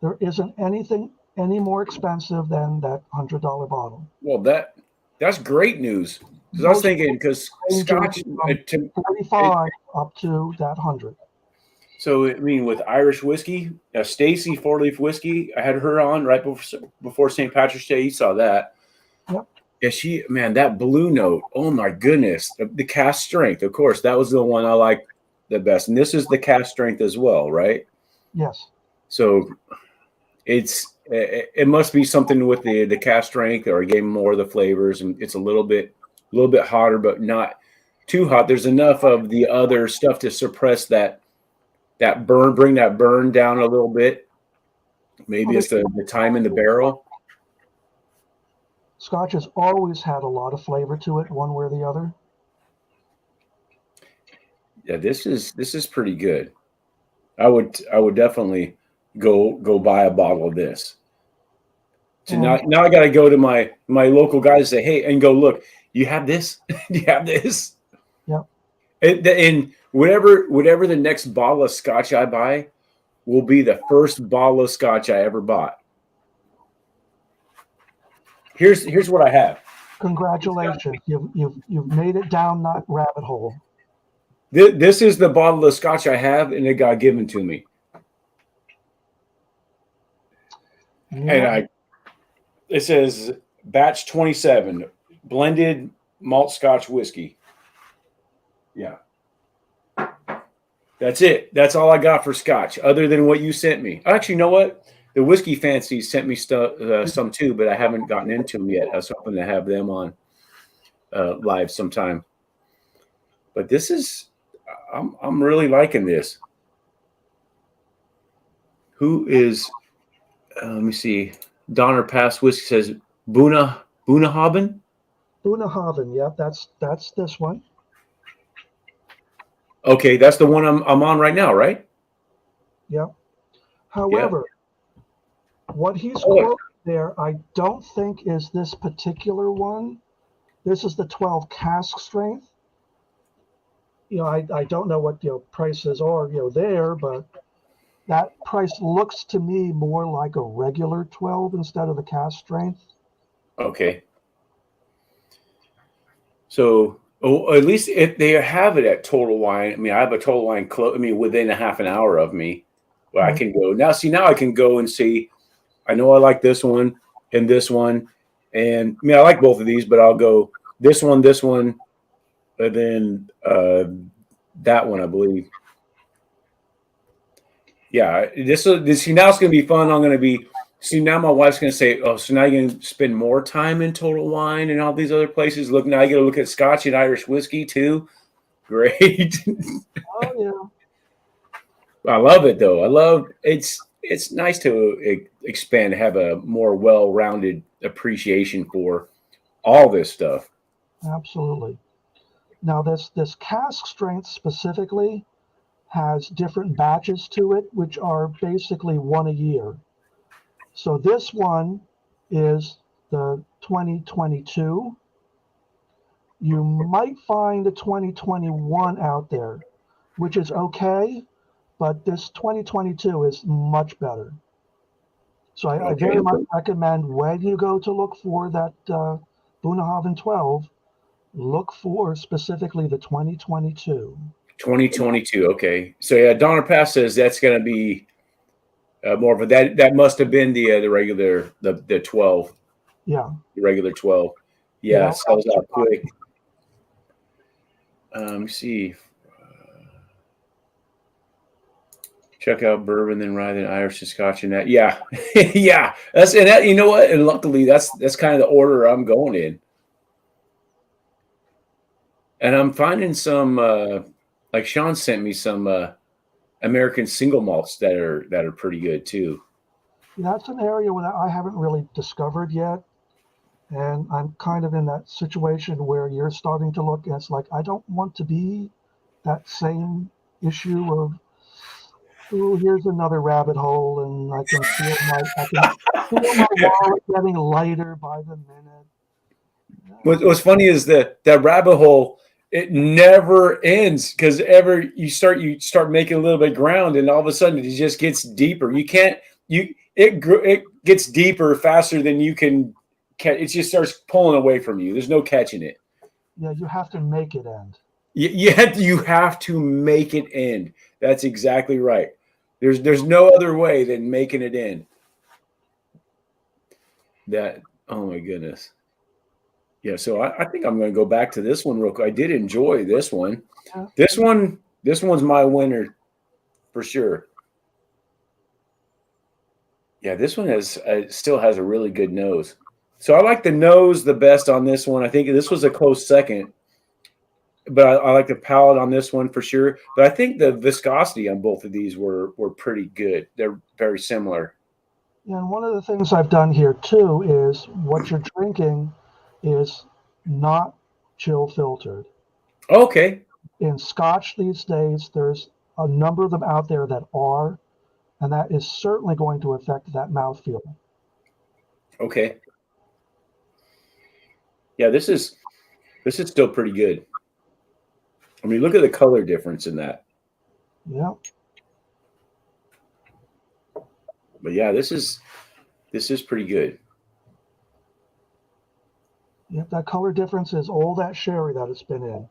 There isn't anything any more expensive than that $100 bottle. Well, that's great news. Because I was thinking, because Scotch 45 up to that 100. So I mean, with Irish whiskey, Stacy 4-leaf whiskey, I had her on right before St. Patrick's Day. You saw that. Yep. Yeah, that blue note. Oh my goodness, the cast strength. Of course, that was the one I liked the best, and this is the cast strength as well, right? Yes. So it must be something with the cast strength, or it gave more of the flavors, and it's a little bit hotter, but not too hot. There's enough of the other stuff to suppress that burn, bring that burn down a little bit. Maybe it's the time in the barrel. Scotch has always had a lot of flavor to it, one way or the other. Yeah, this is pretty good. I would definitely go buy a bottle of this. So now I got to go to my local guys and say, hey, and go, look, you have this, you have this. Yep. And whatever the next bottle of Scotch I buy will be the first bottle of Scotch I ever bought. Here's what I have. Congratulations, you've made it down that rabbit hole. This is the bottle of Scotch I have, and it got given to me. Yeah. And it says batch 27, blended malt Scotch whiskey. Yeah. That's it. That's all I got for Scotch, other than what you sent me. Actually, you know what? The Whiskey Fancies sent me some too, but I haven't gotten into them yet. I was hoping to have them on live sometime. But this is, I'm really liking this. Who is? Let me see. Donner Pass Whiskey says Bunnahabhain. Bunnahabhain, yep, that's this one. Okay, that's the one I'm on right now, right? Yep. However, what he's quoting there, I don't think is this particular one. This is the 12 cask strength. I don't know what prices are there, but that price looks to me more like a regular 12 instead of the cask strength. Okay. So, at least if they have it at Total Wine, I mean, I have a Total Wine within a half an hour of me, where I can go now. See, now I can go and see. I know I like this one, and I mean, I like both of these, but I'll go this one, and then that one, I believe. Yeah, see, now it's going to be fun. I'm going to be. See, now my wife's going to say, oh, so now you're going to spend more time in Total Wine and all these other places. Look, now you got to look at Scotch and Irish whiskey too. Great. Oh, yeah. I love it, though. It's nice to expand, have a more well-rounded appreciation for all this stuff. Absolutely. Now, this cask strength specifically has different batches to it, which are basically one a year. So this one is the 2022. You might find a 2021 out there, which is okay, but this 2022 is much better. So I very much recommend when you go to look for that Bunnahabhain 12, look for specifically the 2022. 2022, okay. So yeah, Donner Pass says that's going to be more of a that must have been the regular the 12. Yeah. The regular 12. Yeah, sells out quick. Let me see. Check out bourbon, then rye, then Irish and Scotch, and that. Yeah, yeah. You know what? And luckily, that's kind of the order I'm going in. And I'm finding some like Sean sent me some American single malts that are pretty good too. That's an area that I haven't really discovered yet. And I'm kind of in that situation where you're starting to look, and it's like, I don't want to be that same issue of, oh, here's another rabbit hole, and I can feel my wallet getting lighter by the minute. What's funny is that rabbit hole, it never ends, because you start making a little bit of ground, and all of a sudden it just gets deeper. It gets deeper faster than you can catch. It just starts pulling away from you. There's no catching it. Yeah, you have to make it end. You have to make it end. That's exactly right. There's no other way than making it end. Oh my goodness. Yeah, so I think I'm going to go back to this one real quick. I did enjoy this one. Yeah. This one's my winner for sure. Yeah, this one still has a really good nose. So I like the nose the best on this one. I think this was a close second. but I like the palate on this one for sure. But I think the viscosity on both of these were pretty good. They're very similar. And one of the things I've done here too is what you're drinking is not chill filtered. Okay. In Scotch these days, there's a number of them out there that are, and that is certainly going to affect that mouthfeel. Okay. Yeah, this is still pretty good. I mean, look at the color difference in that. Yeah. But yeah, this is pretty good. Yep, that color difference is all that sherry that it's been in.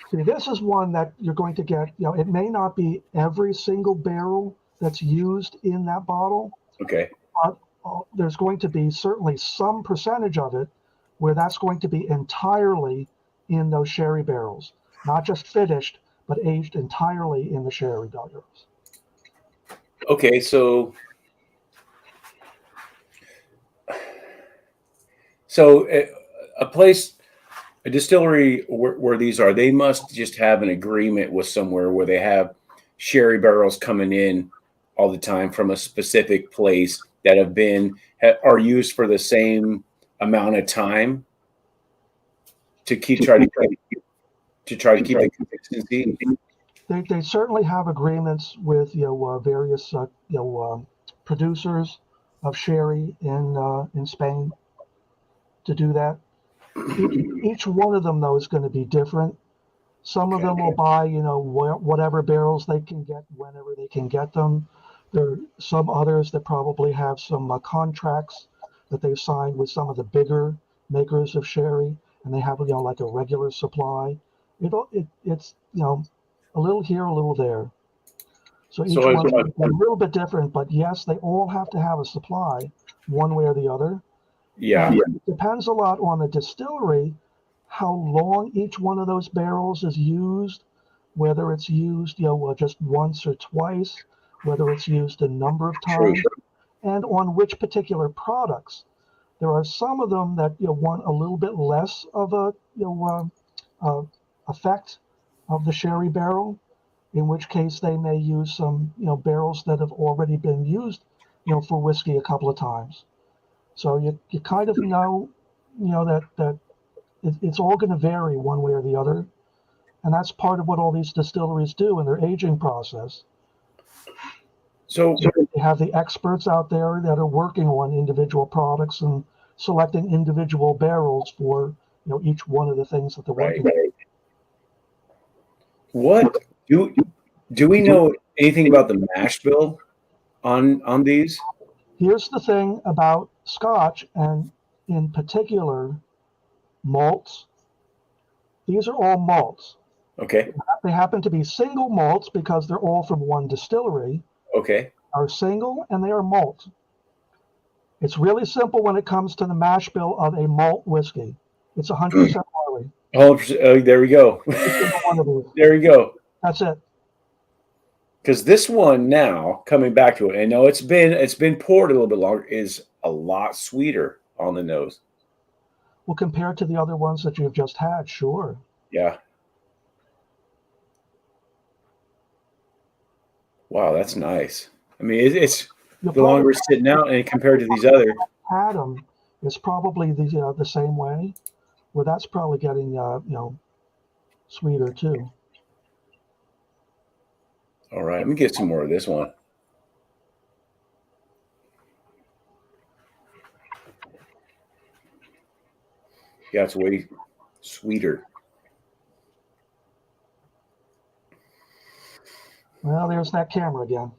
See, this is one that you're going to get, it may not be every single barrel that's used in that bottle, Okay. but there's going to be certainly some percentage of it where that's going to be entirely in those sherry barrels, not just finished, but aged entirely in the sherry barrels. Okay, so a distillery where these are, they must just have an agreement with somewhere where they have sherry barrels coming in all the time from a specific place that are used for the same amount of time to try to keep the consistency. They certainly have agreements with various producers of sherry in Spain to do that. Each one of them though is going to be different. Some of them will buy whatever barrels they can get whenever they can get them. There are some others that probably have some contracts that they've signed with some of the bigger makers of sherry, and they have like a regular supply. It's a little here, a little there. So each one is a little bit different, but yes, they all have to have a supply one way or the other. Yeah. It depends a lot on the distillery, how long each one of those barrels is used, whether it's used just once or twice, whether it's used a number of times, and on which particular products. There are some of them that want a little bit less of a effect of the sherry barrel, in which case they may use some barrels that have already been used for whiskey a couple of times. So you kind of know that it's all going to vary one way or the other, and that's part of what all these distilleries do in their aging process. So they have the experts out there that are working on individual products and selecting individual barrels for each one of the things that they're working on. What do we know anything about the mash bill on these? Here's the thing about Scotch, and in particular malts. These are all malts. Okay. They happen to be single malts because they're all from one distillery. Okay. Are single and they are malt. It's really simple when it comes to the mash bill of a malt whiskey. It's 100% barley. Oh, there we go. There we go. That's it. Because this one now, coming back to it, I know it's been poured a little bit longer, is a lot sweeter on the nose. Well, compared to the other ones that you've just had, sure. Yeah. Wow, that's nice. I mean, it's the longer it's sitting out, and compared to these other. Had them, it's probably the same way, where that's probably getting sweeter too. All right, let me get some more of this one. Yeah, it's way sweeter. Well, there's that camera again.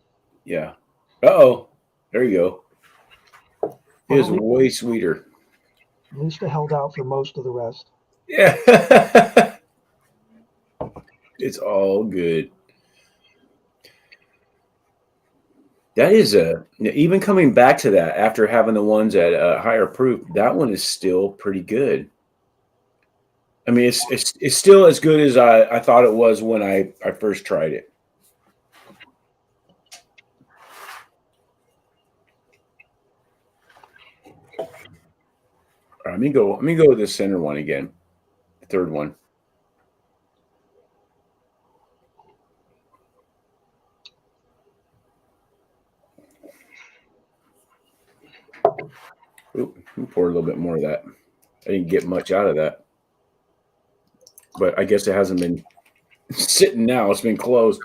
Yeah. Uh-oh. There you go. It is way sweeter. At least it held out for most of the rest. Yeah. It's all good. That is even coming back to that after having the ones at higher proof, that one is still pretty good. I mean, it's still as good as I thought it was when I first tried it. All right, let me go with the center one again, the third one. Oop, pour a little bit more of that. I didn't get much out of that. But I guess it hasn't been sitting now. It's been closed.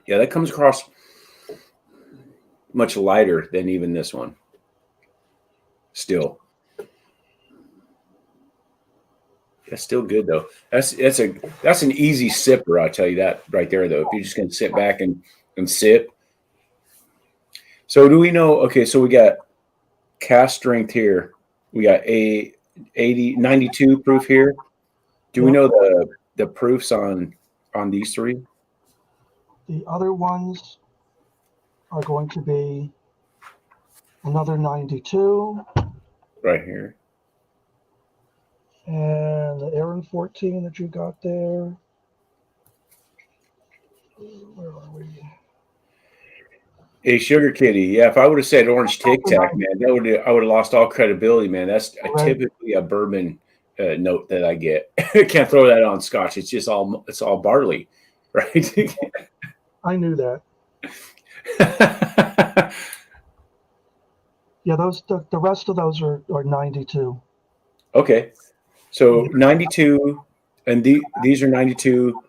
Yeah, that comes across much lighter than even this one. Still. That's still good though. That's an easy sipper, I'll tell you that right there though. If you're just gonna sit back and sip. So do we know? Okay, so we got cast strength here. We got 92 proof here. Do we know the proofs on these three? The other ones are going to be another 92. Right here. And the Aaron 14 that you got there. Where are we? Hey, Sugar Kitty. Yeah, if I would have said orange Tic Tac, man, I would have lost all credibility, man. That's typically a bourbon note that I get. I can't throw that on Scotch. It's all barley, right? I knew that. Yeah, the rest of those are 92. Okay, so 92, and these are 92,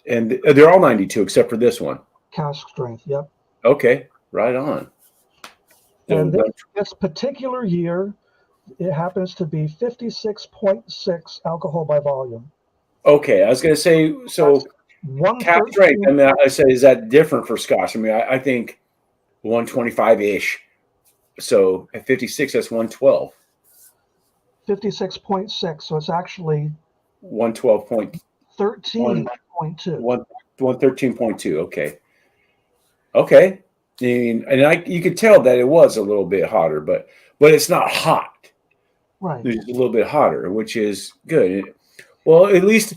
and they're all 92 except for this one. Cask strength, yep. Okay, right on. And this particular year, it happens to be 56.6 alcohol by volume. Okay, I was going to say, so cask strength, I mean, I said, is that different for Scotch? I mean, I think 125-ish. So at 56, that's 112. 56.6, so it's actually 112.13.2. 113.2. Okay. I mean, and you could tell that it was a little bit hotter, but it's not hot. Right. It's a little bit hotter, which is good. Well, at least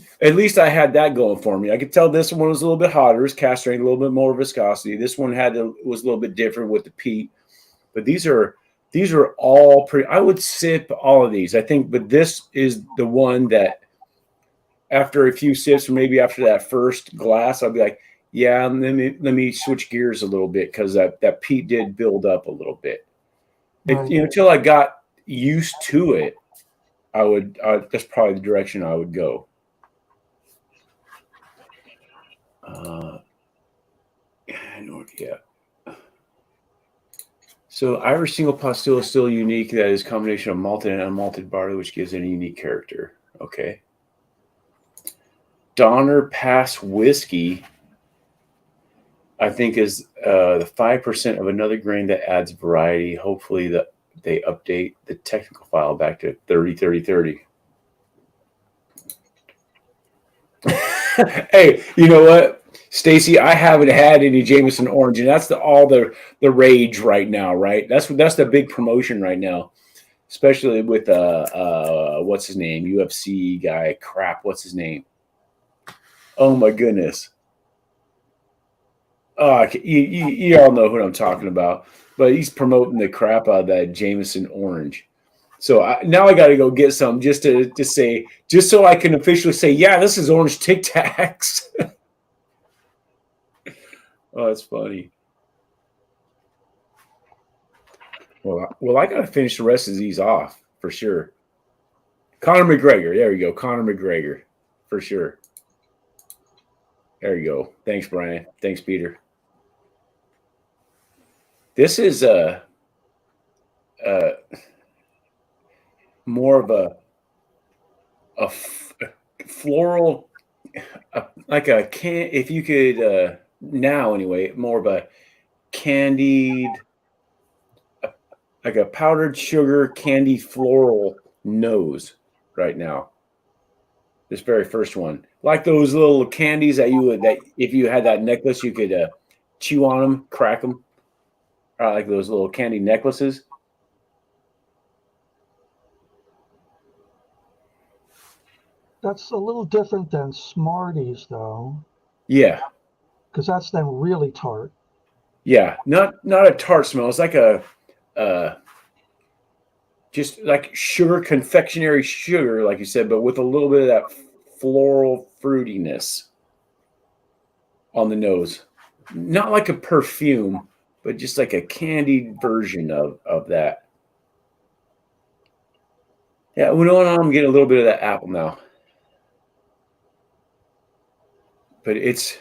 I had that going for me. I could tell this one was a little bit hotter. It's cast strength, a little bit more viscosity. This one was a little bit different with the peat. But these are all pretty. I would sip all of these, I think, but this is the one that after a few sips, or maybe after that first glass, I'll be like, yeah, let me switch gears a little bit, because that peat did build up a little bit. Right. Until I got used to it, that's probably the direction I would go. Yeah. So Irish single pot still is still unique. That is a combination of malted and unmalted barley, which gives it a unique character. Okay. Donner Pass whiskey, I think, is the 5% of another grain that adds variety. Hopefully they update the technical file back to 30-30-30. Hey, you know what, Stacy? I haven't had any Jameson Orange, and that's all the rage right now, right? That's the big promotion right now, especially with what's his name, UFC guy. Crap, what's his name? Oh my goodness. You all know who I'm talking about, but he's promoting the crap out of that Jameson Orange. So now I got to go get some just to say, just so I can officially say, yeah, this is orange Tic Tacs. Oh, that's funny. Well, I got to finish the rest of these off for sure. Conor McGregor. There we go. Conor McGregor for sure. There you go. Thanks, Brian. Thanks, Peter. This is more of a floral, like a can. If you could now, anyway, more of a candied, like a powdered sugar candy floral nose right now. This very first one, like those little candies that if you had that necklace, you could chew on them, crack them, like those little candy necklaces. That's a little different than Smarties, though. Yeah, because that's then really tart. Yeah, not a tart smell. It's like a just like sugar, confectionery sugar, like you said, but with a little bit of that floral fruitiness on the nose. Not like a perfume, but just like a candied version of that. Yeah, you know what? I'm getting a little bit of that apple now. But it's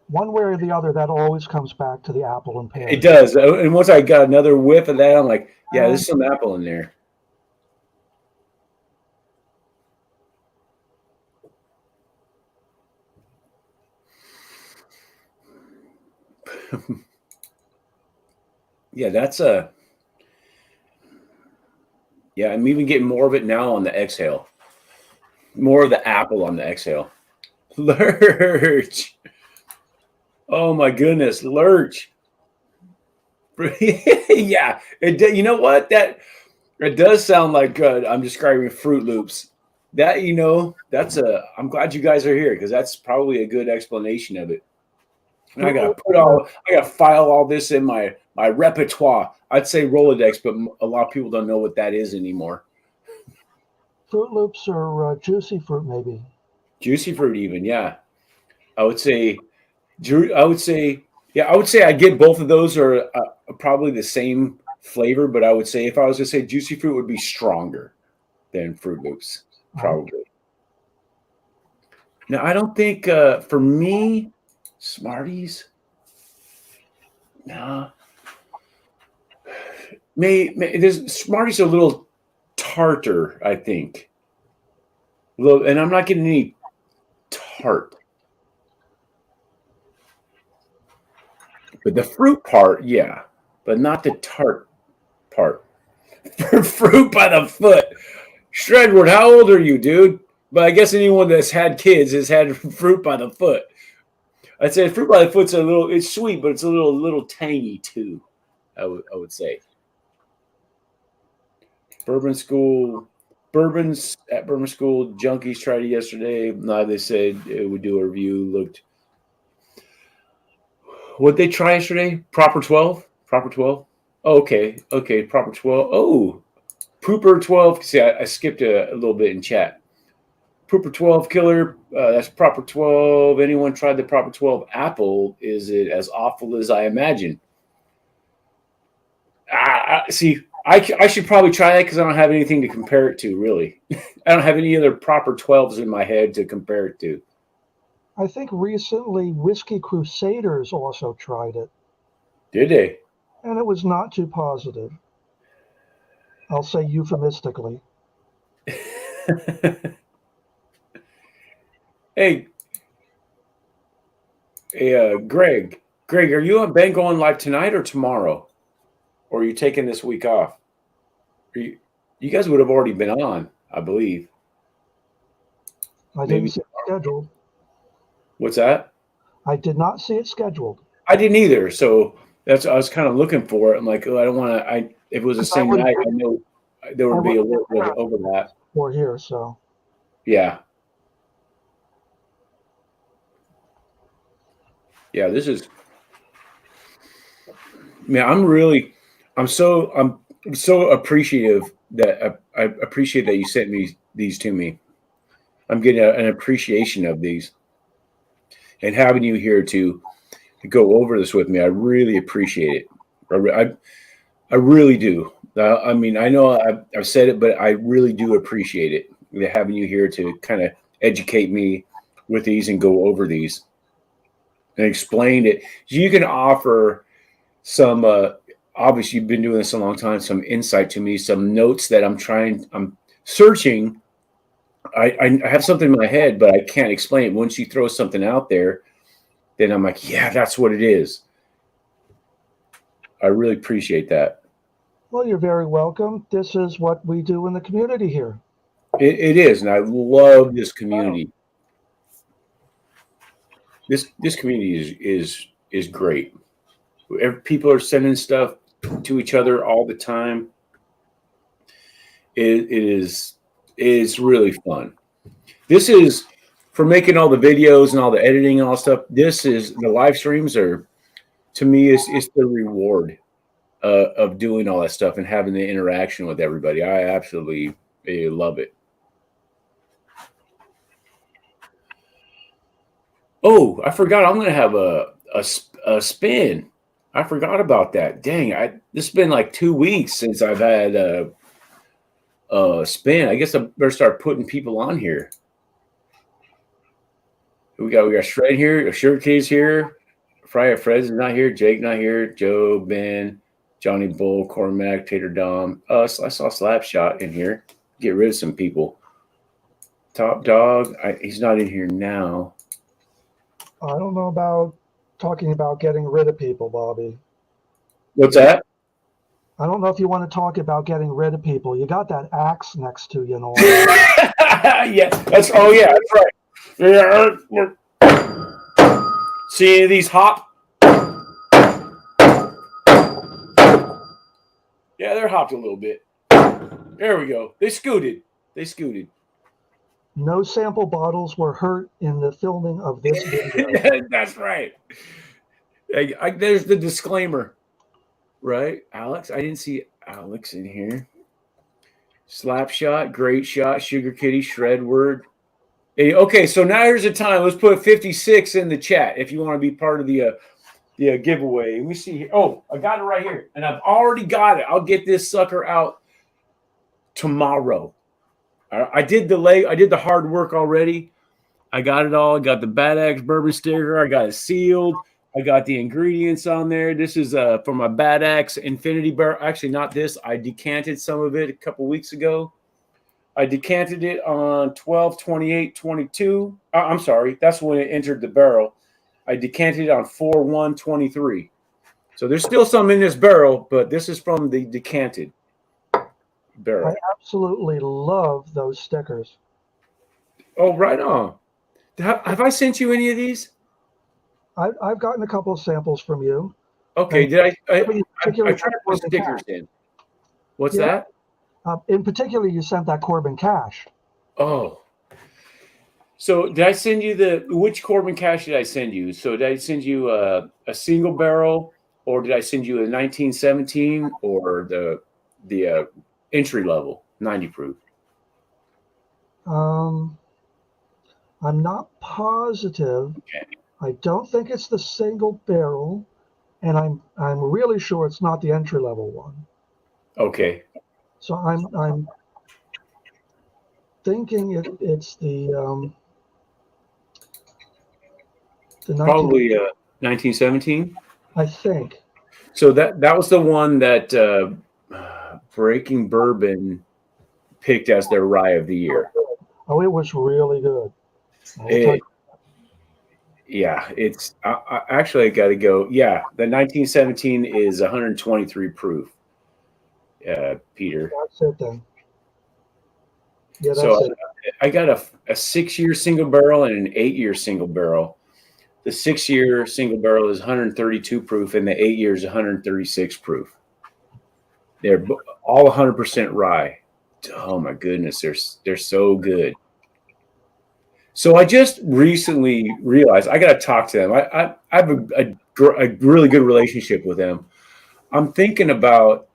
One way or the other, that always comes back to the apple and pear. it does. And once I got another whiff of that, I'm like, yeah, there's some apple in there. Yeah, that's a yeah, I'm even getting more of it now on the exhale. More of the apple on the exhale. Lurch. Oh my goodness, lurch. Yeah, you know what? That it does sound like I'm describing Fruit Loops. That that's a. I'm glad you guys are here because that's probably a good explanation of it. And I gotta file all this in my repertoire. I'd say Rolodex, but a lot of people don't know what that is anymore. Fruit Loops or juicy fruit, maybe. Juicy fruit, even, yeah. I would say, I get both of those are probably the same flavor, but I would say if I was to say juicy fruit would be stronger than Fruit Loops, probably. Now, I don't think for me, Smarties, nah. Smarties are a little tartar, I think. And I'm not getting any tart. But the fruit part, yeah, but not the tart part. Fruit by the foot. Shredward, how old are you, dude? But I guess anyone that's had kids has had fruit by the foot. I'd say fruit by the foot's it's sweet, but it's a little tangy too, I would say. Bourbons at Bourbon School. Junkies tried it yesterday. They said it would do a review. What'd they try yesterday? Proper 12? Proper 12? Oh, okay. Proper 12. Oh, Pooper 12. See, I skipped a little bit in chat. Pooper 12 killer. That's Proper 12. Anyone tried the Proper 12 apple? Is it as awful as I imagine? See, I should probably try that because I don't have anything to compare it to, really. I don't have any other Proper 12s in my head to compare it to. I think recently Whiskey Crusaders also tried it. Did they? And it was not too positive. I'll say euphemistically. Hey, Greg. Greg, are you on Ben going live tonight or tomorrow? Or are you taking this week off? You guys would have already been on, I believe. I didn't see it scheduled. What's that? I did not see it scheduled. I didn't either. So I was kind of looking for it. I'm like, oh, I don't want to. If it was the same night, I know there would be a little bit of overlap. We're here, so. Yeah. Yeah, this is. Man, I'm so appreciative that I appreciate that you sent me these to me. I'm getting an appreciation of these. And having you here to go over this with me, I really appreciate it. I really do. I mean, I know I've said it, but I really do appreciate it. Having you here to kind of educate me with these and go over these and explain it. You can offer some, obviously you've been doing this a long time, some insight to me, some notes that I'm searching. I have something in my head, but I can't explain it. Once you throw something out there, then I'm like, yeah, that's what it is. I really appreciate that. Well, you're very welcome. This is what we do in the community here. It is, and I love this community. This community is great. People are sending stuff to each other all the time. It's really fun. This is for making all the videos and all the editing and all stuff. This is the live streams are, to me, is the reward of doing all that stuff and having the interaction with everybody. I absolutely love it. Oh, I forgot. I'm going to have a spin. I forgot about that. Dang, this has been like 2 weeks since I've had a spin. I guess I better start putting people on here. We got Shred here, Sugar Kitty's here, Fred's is not here, Jake not here, Joe, Ben, Johnny Bull, Cormac, Tater Dom. I saw Slapshot in here. Get rid of some people. Top Dog, he's not in here now. I don't know about talking about getting rid of people, Bobby. What's that? I don't know if you want to talk about getting rid of people. You got that axe next to you and all. Yeah, that's right. Yeah. See any of these hop? Yeah, they're hopped a little bit. There we go. They scooted. No sample bottles were hurt in the filming of this video. That's right. There's the disclaimer. Right, Alex? I didn't see Alex in here. Slapshot, Great Shot, Sugar Kitty, Shredword. Hey, okay, so now here's the time. Let's put 56 in the chat if you want to be part of the giveaway. Let me see here. Oh, I got it right here, and I've already got it. I'll get this sucker out tomorrow. I did the hard work already. I got it all. I got the Bad Axe bourbon sticker. I got it sealed. I got the ingredients on there. This is for my Bad Axe Infinity Barrel. Actually, not this. I decanted some of it a couple weeks ago. I decanted it on 12/28/22. I'm sorry. That's when it entered the barrel. I decanted it on 4/1/23. So there's still some in this barrel, but this is from the decanted barrel. I absolutely love those stickers. Oh, right on. Have I sent you any of these? I've gotten a couple of samples from you. Okay, And did I particularly tried to put stickers in. What's Yeah. that? In particular, you sent that Corbin Cash. Oh. So did I send you which Corbin Cash did I send you? So did I send you a single barrel, or did I send you a 1917 or the entry level 90 proof? I'm not positive. Okay. I don't think it's the single barrel, and I'm really sure it's not the entry level one. Okay. So I'm thinking it's the Probably 1917. I think. So that was the one that Breaking Bourbon picked as their rye of the year. Oh, it was really good. Yeah, it's actually I got to go. Yeah, the 1917 is 123 proof. Peter. That's it then. Yeah, that's So it. I got a 6-year single barrel and an 8-year single barrel. The 6-year single barrel is 132 proof, and the 8-year is 136 proof. They're all 100% rye. Oh my goodness, they're so good. So I just recently realized I got to talk to them. I have a really good relationship with them. I'm thinking about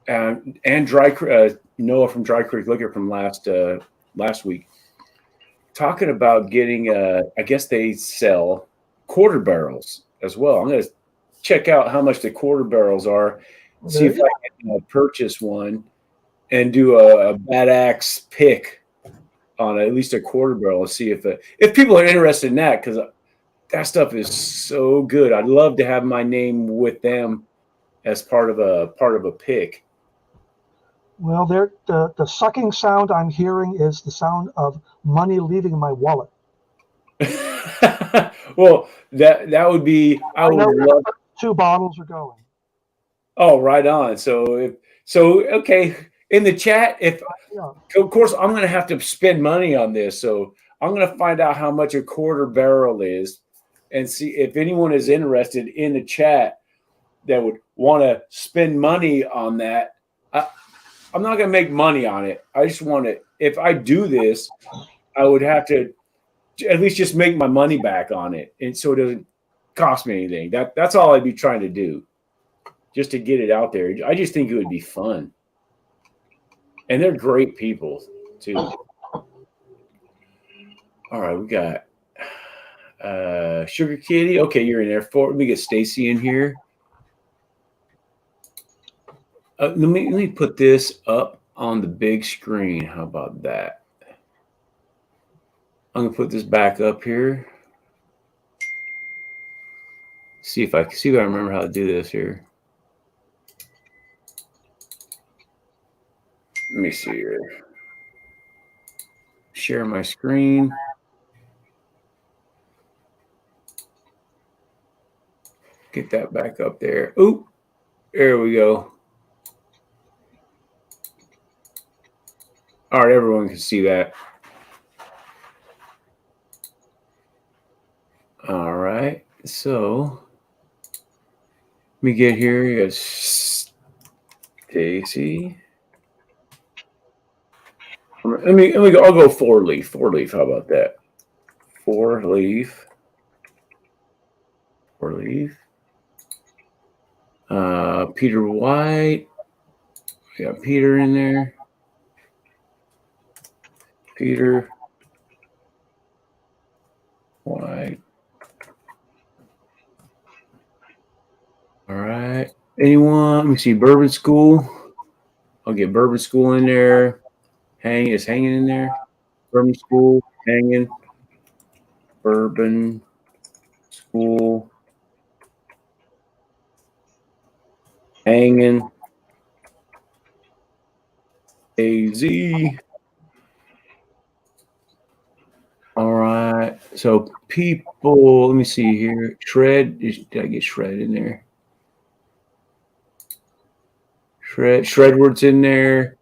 and Noah from Dry Creek Liquor from last week, talking about getting I guess they sell quarter barrels as well. I'm going to check out how much the quarter barrels are, see if I can purchase one and do a Bad Axe pick on at least a quarter barrel and see if people are interested in that, because that stuff is so good. I'd love to have my name with them as part of a pick. Well, the sucking sound I'm hearing is the sound of money leaving my wallet. Well, that would be. I would love. 2 bottles are going. Oh, right on. So okay. In the chat, of course, I'm going to have to spend money on this. So I'm going to find out how much a quarter barrel is and see if anyone is interested in the chat that would want to spend money on that. I'm not going to make money on it. I just want to, if I do this, I would have to at least just make my money back on it. And so it doesn't cost me anything. That's all I'd be trying to do. just to get it out there. I just think it would be fun. And they're great people too. All right, we got Sugar Kitty. Okay, you're in there. Let me get Stacy in here. Let me put this up on the big screen. How about that? I'm gonna put this back up here. See if I remember how to do this here. Let me see here. Share my screen. Get that back up there. Oop, there we go. All right, everyone can see that. All right, so let me get here. You got Stacy. Let me go. I'll go 4-leaf. 4-leaf. How about that? 4-leaf. 4-leaf. Peter White. We got Peter in there. Peter White. All right. Anyone? Let me see. Bourbon School. I'll get Bourbon School in there. Hanging in there. Bourbon School hanging. Bourbon School hanging. AZ. All right. So people, let me see here. Shred. Did I get Shred in there? Shredward's in there.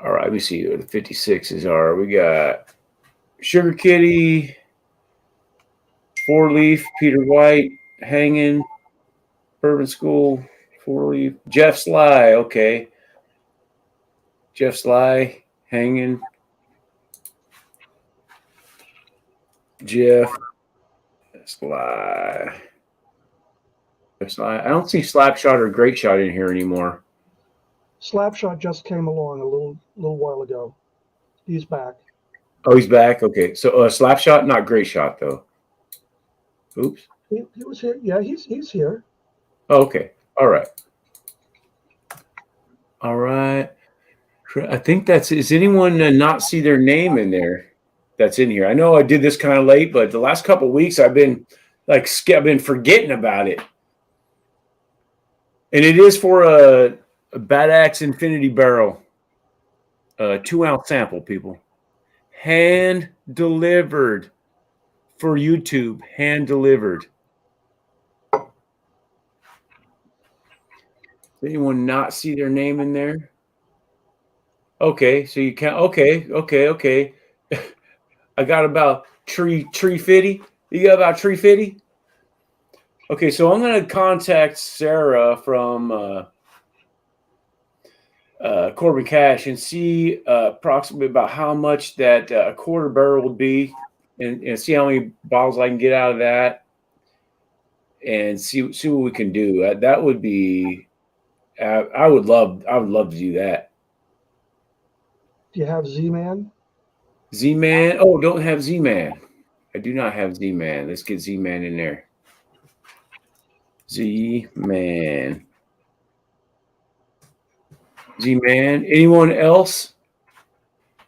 All right, let me see what the 56s are. We got Sugar Kitty, 4-leaf, Peter White, hanging, Bourbon School, 4-leaf, Jeff Sly, okay. Jeff Sly, hanging. Jeff Sly. I don't see Slapshot or Great Shot in here anymore. Slapshot just came along a little while ago. He's back. Oh, he's back. Okay, so Slapshot, not Great Shot though. Oops. He was here. Yeah, he's here. Oh, okay. All right. All right. I think that's. Is anyone not see their name in there? That's in here. I know I did this kind of late, but the last couple of weeks I've been forgetting about it. And it is for a Bad Axe Infinity Barrel, 2-ounce sample, people. Hand delivered for YouTube. Hand delivered. Does anyone not see their name in there? Okay, so you can't. Okay. I got about tree fitty. You got about tree fitty? Okay, so I'm going to contact Sarah from Corbin Cash and see approximately about how much that a quarter barrel would be, and see how many bottles I can get out of that, and see what we can do. That would be. I would love to do that. Do you have Z-Man? Z-Man. Oh, don't have Z-Man. I do not have Z-Man. Let's get Z-Man in there. Z-Man. Z-Man. Anyone else?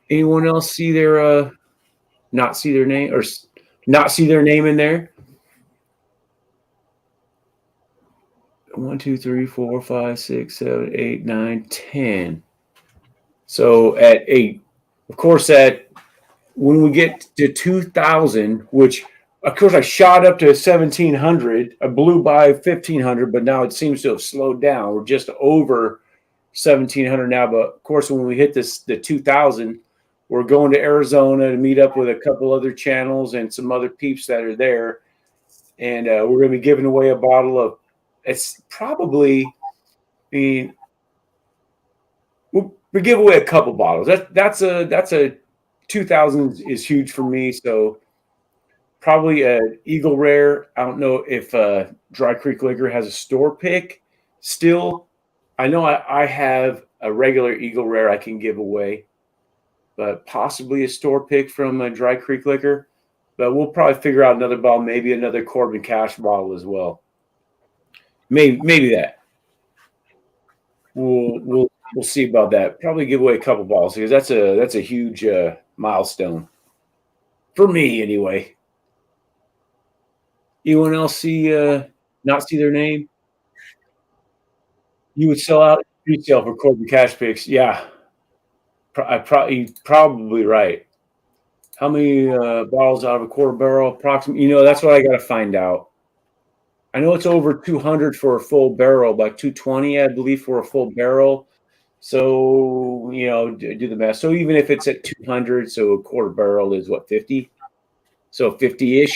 Anyone else see their not see their name or not see their name in there? 1, 2, 3, 4, 5, 6, 7, 8, 9, 10. So at 8, of course, when we get to 2,000, which of course I shot up to 1,700, I blew by 1,500, but now it seems to have slowed down. We're just over 1,700 now. But of course, when we hit the 2,000, we're going to Arizona to meet up with a couple other channels and some other peeps that are there, and we're going to be giving away a bottle of. It's probably, we'll give away a couple bottles. That's a 2,000 is huge for me. So probably a Eagle Rare. I don't know if Dry Creek Liquor has a store pick still. I know I have a regular Eagle Rare I can give away, but possibly a store pick from Dry Creek Liquor. But we'll probably figure out another bottle, maybe another Corbin Cash bottle as well. Maybe that. We'll see about that. Probably give away a couple bottles because that's a huge milestone for me anyway. Anyone else not see their name? You would sell out retail for Corbin Cash picks. Yeah, probably right. How many bottles out of a quarter barrel approximately? That's what I got to find out. I know it's over 200 for a full barrel, like 220, I believe, for a full barrel. So, do the math. So even if it's at 200, so a quarter barrel is what, 50? So 50-ish,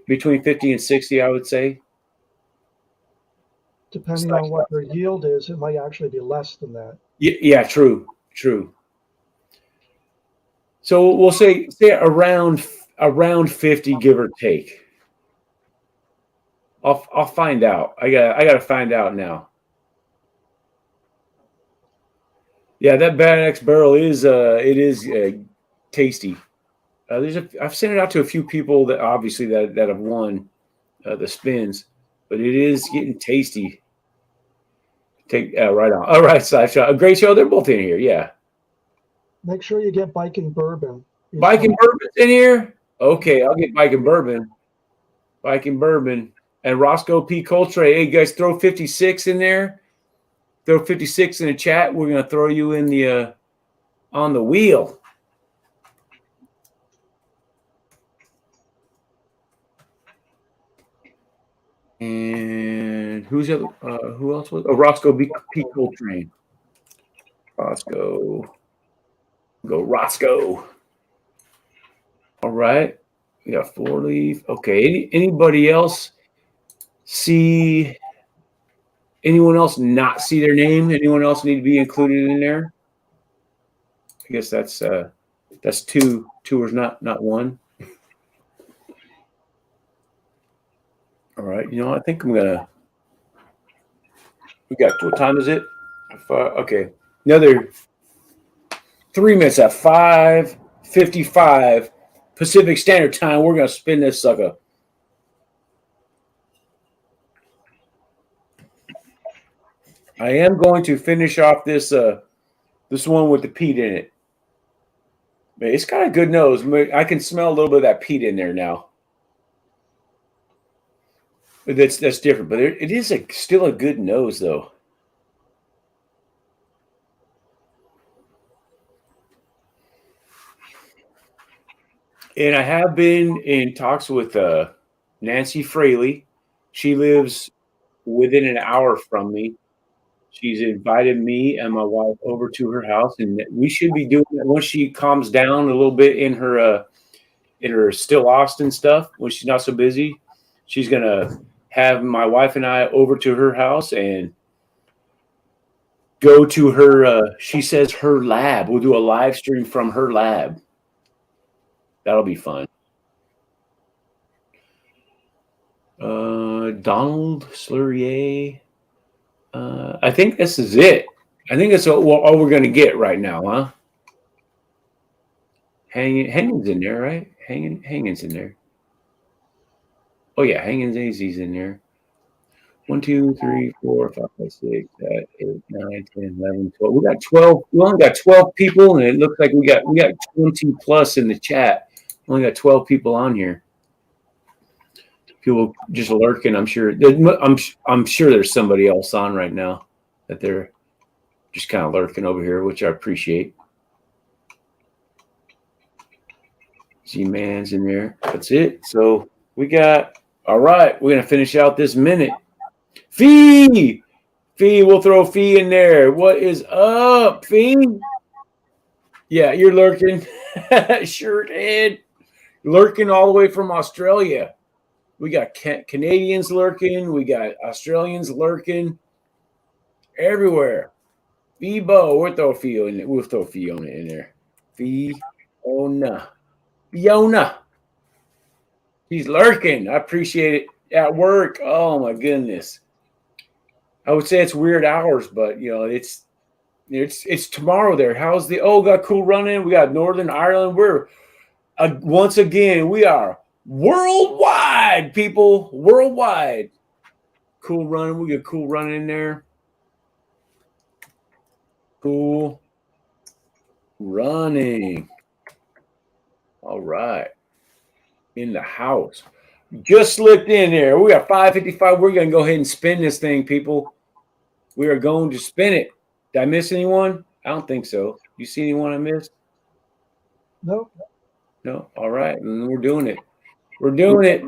between 50 and 60, I would say. Depending on what your yield is, it might actually be less than that. Yeah, true. So we'll say around 50, give or take. I'll find out. I got to find out now. Yeah, that Bad X barrel is tasty. I've sent it out to a few people that obviously that have won the spins, but it is getting tasty. Right on. All right, Sideshot. A great show. They're both in here. Yeah. Make sure you get Bike and Bourbon. Bike and Bourbon's in here. Okay, I'll get Bike and Bourbon. Bike and Bourbon and Roscoe P. Coltrane. Hey, guys, throw 56 in there. Throw 56 in the chat. We're gonna throw you in the on the wheel. And who else was? Oh, Roscoe P. Coltrane. Roscoe. Go Roscoe. All right. We got 4-leaf. Okay. Anybody else see? Anyone else not see their name? Anyone else need to be included in there? I guess that's two. Two is not one. All right. I think I'm gonna. We got, what time is it? Okay. Another 3 minutes at 5:55 Pacific Standard Time. We're gonna spin this sucker. I am going to finish off this one with the peat in it. But it's got a good nose. I can smell a little bit of that peat in there now. That's different, but it is still a good nose though. And I have been in talks with Nancy Fraley. She lives within an hour from me. She's invited me and my wife over to her house, and we should be doing it once she calms down a little bit in her Still Austin stuff. When she's not so busy, she's gonna have my wife and I over to her house and go to her. She says her lab. We'll do a live stream from her lab. That'll be fun. Donald Slurrier. I think this is it. I think that's all we're going to get right now, huh? Hanging's in there, right? Hanging's in there. Oh, yeah, Hanging's AZ's in there. 1, 2, 3, 4, 5, 6, 7, 8, 9, 10, 11, 12. We got 12. We only got 12 people, and it looks like we got 20 plus in the chat. We only got 12 people on here. People just lurking. I'm sure there's somebody else on right now that they're just kind of lurking over here, which I appreciate. G-Man's in there. That's it. So we got, all right, we're going to finish out this minute. Fee, we'll throw Fee in there. What is up, Fee? Yeah, you're lurking. Sure did. Lurking all the way from Australia. We got Canadians lurking. We got Australians lurking. Everywhere. Bebo, we'll throw Fee in there. We'll throw Fee on it in there. Fiona. Fiona. She's lurking. I appreciate it at work. Oh my goodness. I would say it's weird hours, but you know, it's tomorrow there. How's the got cool running? We got Northern Ireland. We're once again, we are worldwide, people. Worldwide. Cool running. We got cool running in there. Cool running. All right. In the house. Just slipped in there. We got 5:55. We're going to go ahead and spin this thing, people. We are going to spin it. Did I miss anyone? I don't think so. You see anyone I missed? No. No. All right. And we're doing it. We're doing it.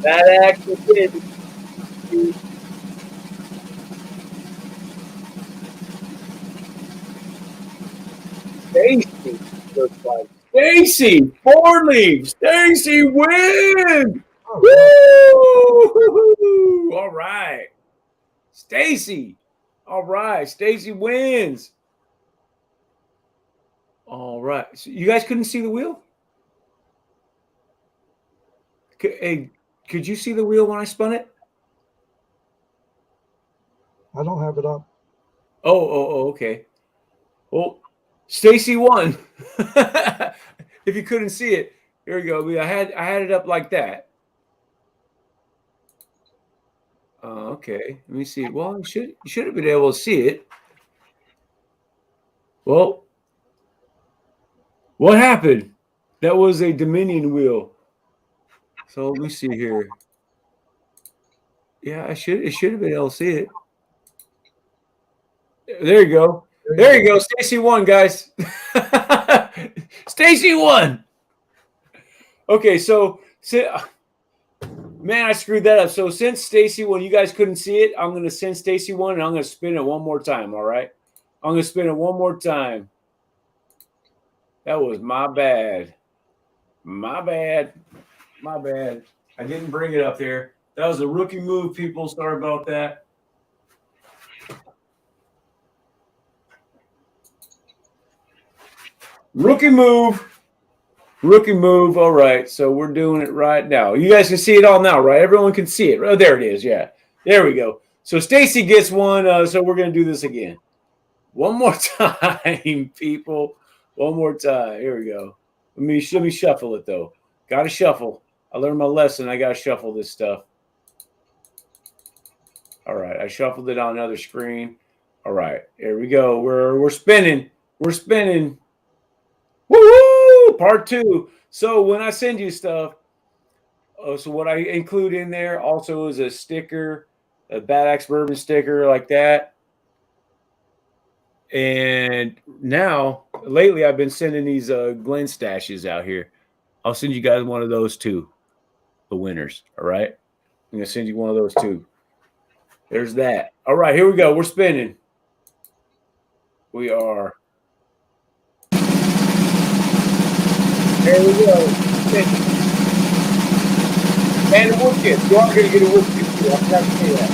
That actually did. Stacy looks like Stacy 4 leaves. Stacy wins. Woo! All right. Stacy. All right. Stacy wins. All right. So you guys couldn't see the wheel? Hey, could you see the wheel when I spun it? I don't have it up. Oh, okay. Well, Stacy won. If you couldn't see it, here we go. I had it up like that. Okay. Let me see. Well, you should have been able to see it. Well, what happened? That was a Dominion wheel. So let me see here. Yeah, it should have been able to see it. There you go. There you go. Stacy won, guys. Stacy won. Okay, so man, I screwed that up. So since Stacy won, you guys couldn't see it, I'm gonna send Stacy one and I'm gonna spin it one more time. All right. I'm gonna spin it one more time. That was my bad. My bad. My bad. I didn't bring it up there. That was a rookie move, people. Sorry about that. Rookie move. Rookie move. All right. So we're doing it right now. You guys can see it all now, right? Everyone can see it. Oh, there it is. Yeah. There we go. So Stacy gets one. So we're going to do this again. One more time, people. One more time. Here we go. Let me shuffle it, though. Got to shuffle. I learned my lesson. I got to shuffle this stuff. All right. I shuffled it on another screen. All right. Here we go. We're spinning. We're spinning. Woo! Part 2. So when I send you stuff, so what I include in there also is a sticker, a Bad Axe Bourbon sticker like that. And now, lately, I've been sending these Glen stashes out here. I'll send you guys one of those too, the winners. All right, I'm gonna send you one of those too. There's that. All right, here we go. We're spinning. We are. There we go. And a wood chip. You are going to get a wood chip. I forgot to say that.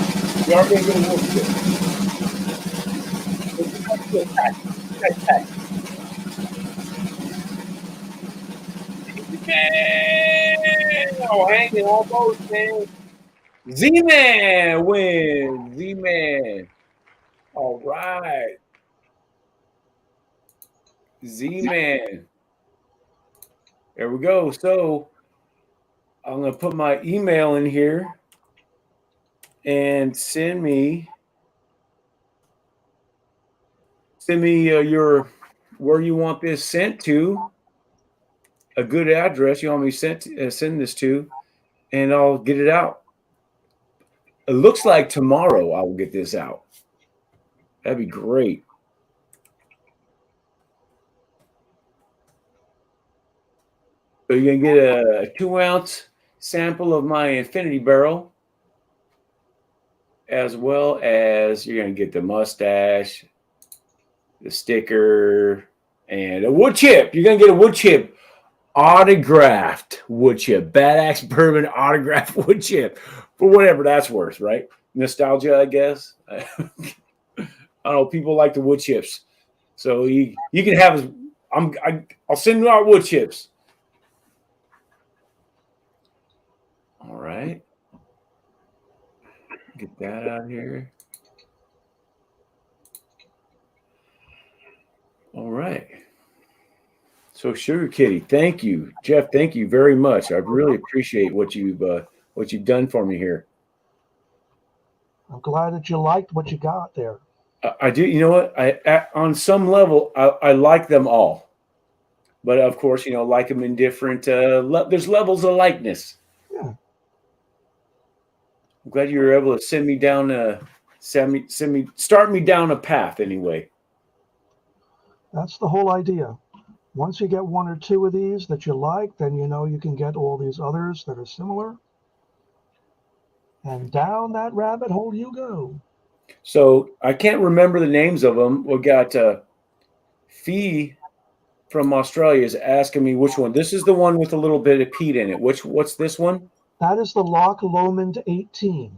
You are going to get a wood chip. Oh, hanging almost, man. Z-Man wins. Z-Man. All right. Z-Man. There we go. So I'm going to put my email in here and send me your where you want this sent to, a good address you want me to send this to, and I'll get it out. It looks like tomorrow I will get this out. That'd be great. So you're going to get a 2-ounce sample of my Infinity Barrel, as well as you're going to get the mustache, the sticker, and a wood chip. You're going to get a wood chip. autographed wood chip, Bad Axe Bourbon autographed wood chip, for whatever that's worth, right? Nostalgia, I guess. I don't know. People like the wood chips, so you can have. I'll send you out wood chips. All right, get that out here. All right. So Sugar Kitty, thank you, Jeff. Thank you very much. I really appreciate what you've done for me here. I'm glad that you liked what you got there. I do. You know what? On some level, I like them all, but of course, like them in different. There's levels of likeness. Yeah. I'm glad you were able to send me down. Start me down a path anyway. That's the whole idea. Once you get one or two of these that you like, then you can get all these others that are similar. And down that rabbit hole you go. So I can't remember the names of them. We got Fee from Australia is asking me which one. This is the one with a little bit of peat in it. What's this one? That is the Loch Lomond 18.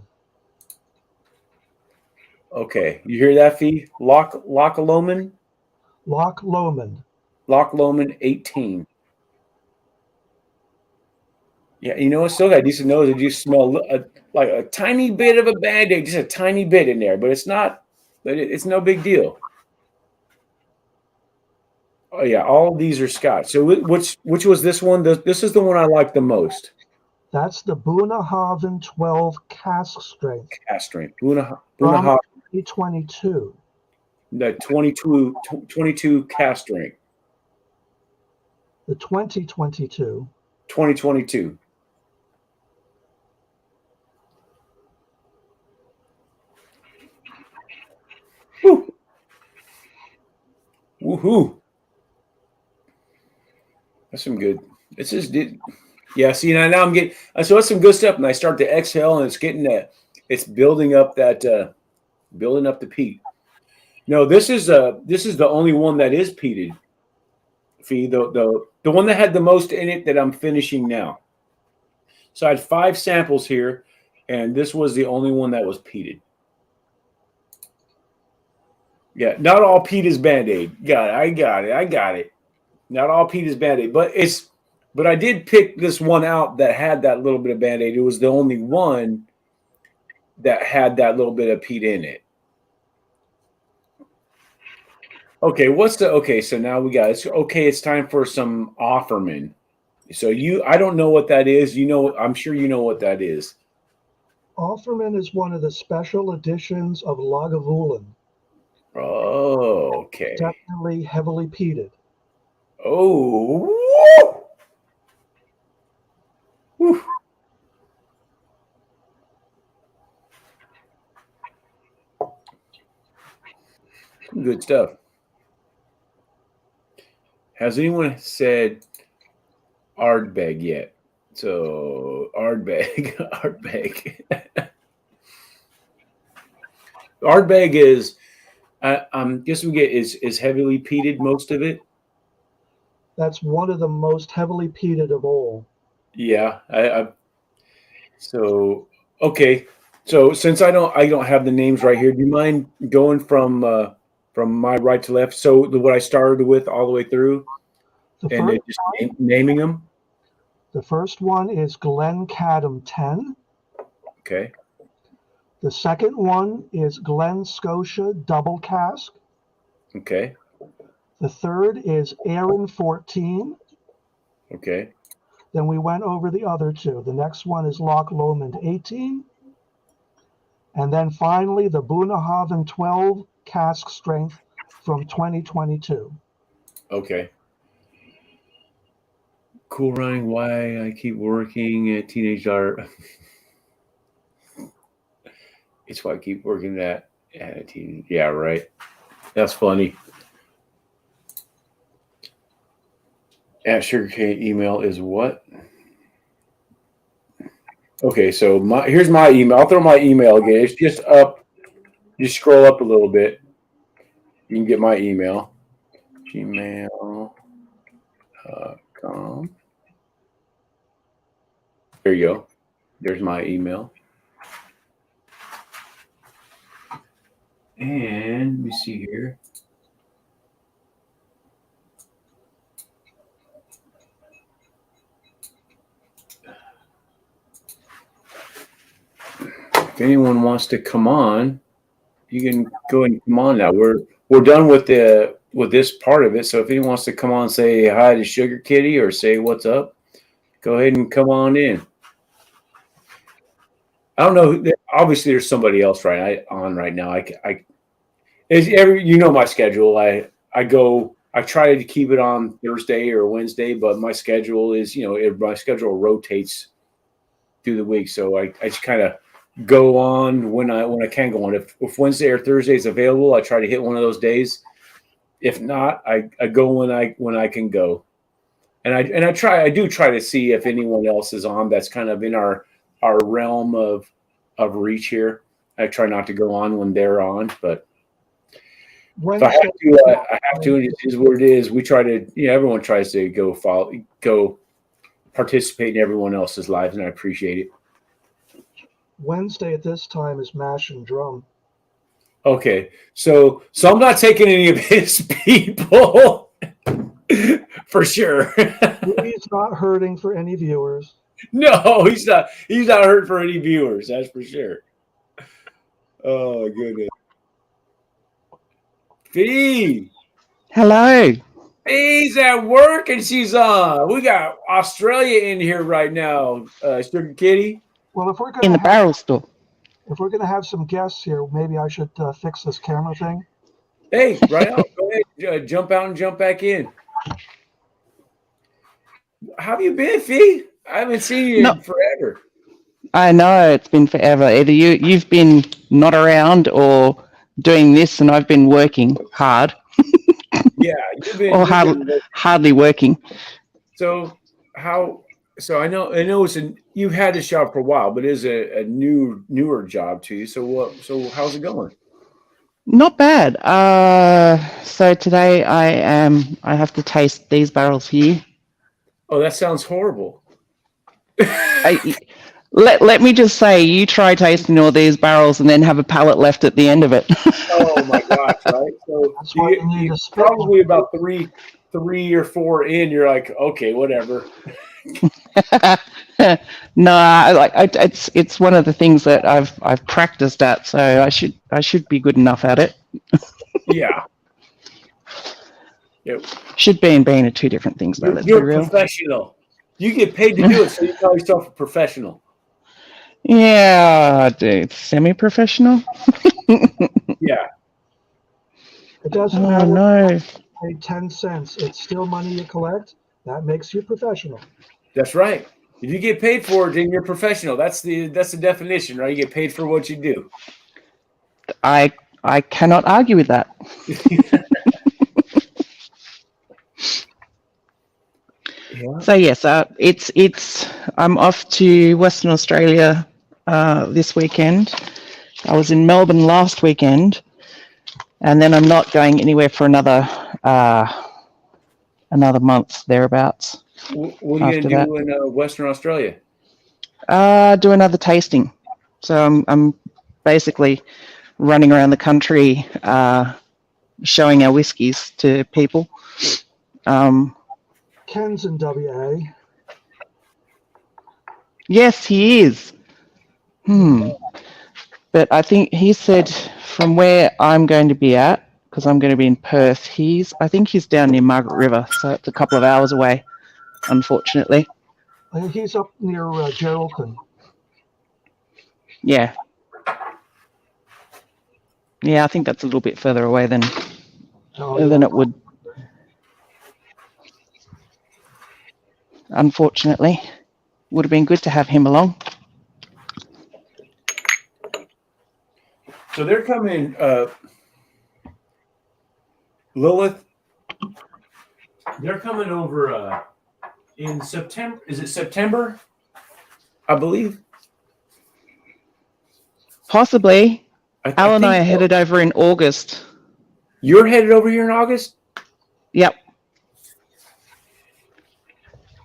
Okay, you hear that, Fee? Loch Lomond? Loch Lomond. Loch Lomond 18. Yeah, it's still got a decent nose. It just smell like a tiny bit of a Band-Aid, just a tiny bit in there, but it's not. But it's no big deal. Oh yeah, all of these are Scotch. So which was this one? This is the one I like the most. That's the Bunnahabhain 12 cask strength. Cask strength. From Bunnahabhain. 2022. The 22 cask strength. The 2022. 2022. Woo. Woohoo. That's some good. It's just yeah. See now I'm getting so that's some good stuff. And I start to exhale, and it's getting that. It's building up that building up the peat. No, this is the only one that is peated. Fee, the one that had the most in it that I'm finishing now. So I had 5 samples here, and this was the only one that was peated. Yeah, not all peat is Band-Aid. Got it. I got it. Not all peat is Band-Aid, but I did pick this one out that had that little bit of Band-Aid. It was the only one that had that little bit of peat in it. Okay, so now we got it. Okay, it's time for some Offerman. So I don't know what that is. I'm sure you know what that is. Offerman is one of the special editions of Lagavulin. Oh, okay. Definitely heavily peated. Oh, woo. Good stuff. Has anyone said Ardbeg yet? So Ardbeg, Ardbeg is. Guess we get is heavily peated, most of it. That's one of the most heavily peated of all. Yeah, so okay. So since I don't have the names right here, do you mind going from my right to left? So what I started with all the way through, and then just naming them. The first one is Glen Cadam 10. Okay. The second one is Glen Scotia Double Cask. Okay. The third is Aaron 14. Okay. Then we went over the other two. The next one is Loch Lomond 18. And then finally, the Bunnahabhain 12 cask strength from 2022. Okay. Cool Running, why I keep working at teenage daughter. It's why I keep working at a teen. Yeah, right. That's funny. At Sugarcane email is what? Okay, so here's my email. I'll throw my email again. It's just up. Just scroll up a little bit. You can get my email. gmail.com. There you go. There's my email. And let me see here. If anyone wants to come on, you can go and come on now. We're done with this part of it. So if anyone wants to come on and say hi to Sugar Kitty or say what's up, go ahead and come on in. I don't know. Obviously, there's somebody else on right now. My schedule. I try to keep it on Thursday or Wednesday, but my schedule is, my schedule rotates through the week. So I just kind of go on when I can go on. If Wednesday or Thursday is available, I try to hit one of those days. If not, I go when I can go. And I do try to see if anyone else is on that's kind of in our realm of reach here. I try not to go on when they're on, but if I have to, and it is what it is. We try to, everyone tries to go participate in everyone else's lives, and I appreciate it. Wednesday at this time is Mash and Drum. Okay, so I'm not taking any of his people for sure. He's not hurting for any viewers. No, he's not. He's not hurting for any viewers. That's for sure. Oh goodness. Fee. Hello. Fee's at work and she's on. We got Australia in here right now. Sugar Kitty. Well, if we're In the going barrel store. if we're going to have some guests here, maybe I should fix this camera thing. Hey, right out. Go ahead. Jump out and jump back in. How have you been, Fee? I haven't seen you in forever. I know, it's been forever. Either you've been not around or doing this, and I've been working hard. Yeah, you've been or hardly working. So So I know you've had this job for a while, but it is a newer job to you. So how's it going? Not bad. So today I have to taste these barrels here. Oh, that sounds horrible. Let me just say, you try tasting all these barrels and then have a pallet left at the end of it. Oh my gosh! Right. So you probably about three or four in, you're like, okay, whatever. No, it's one of the things that I've practiced at, so I should be good enough at it. Yeah. Yep. Should be and being are two different things, though. You're a professional. You get paid to do it, so you call yourself a professional. Yeah, dude, semi-professional. Yeah. It doesn't Oh matter. no. Pay 10 cents. It's still money you collect. That makes you professional. That's right. If you get paid for it, then you're professional. That's the definition, right? You get paid for what you do. I cannot argue with that. Yeah. So yes, it's I'm off to Western Australia this weekend. I was in Melbourne last weekend, and then I'm not going anywhere for another month thereabouts. What are you going to do in Western Australia? Do another tasting. So I'm basically running around the country showing our whiskies to people. Ken's in WA. Yes, he is. But I think he said from where I'm going to be at, because I'm going to be in Perth, I think he's down near Margaret River, so it's a couple of hours away, unfortunately. He's up near Geraldton. Yeah. Yeah, I think that's a little bit further away than it would. Unfortunately, would have been good to have him along. So they're coming, Lilith. They're coming over in September. Is it September? I believe. Possibly. Al and I are headed over in August. You're headed over here in August? Yep.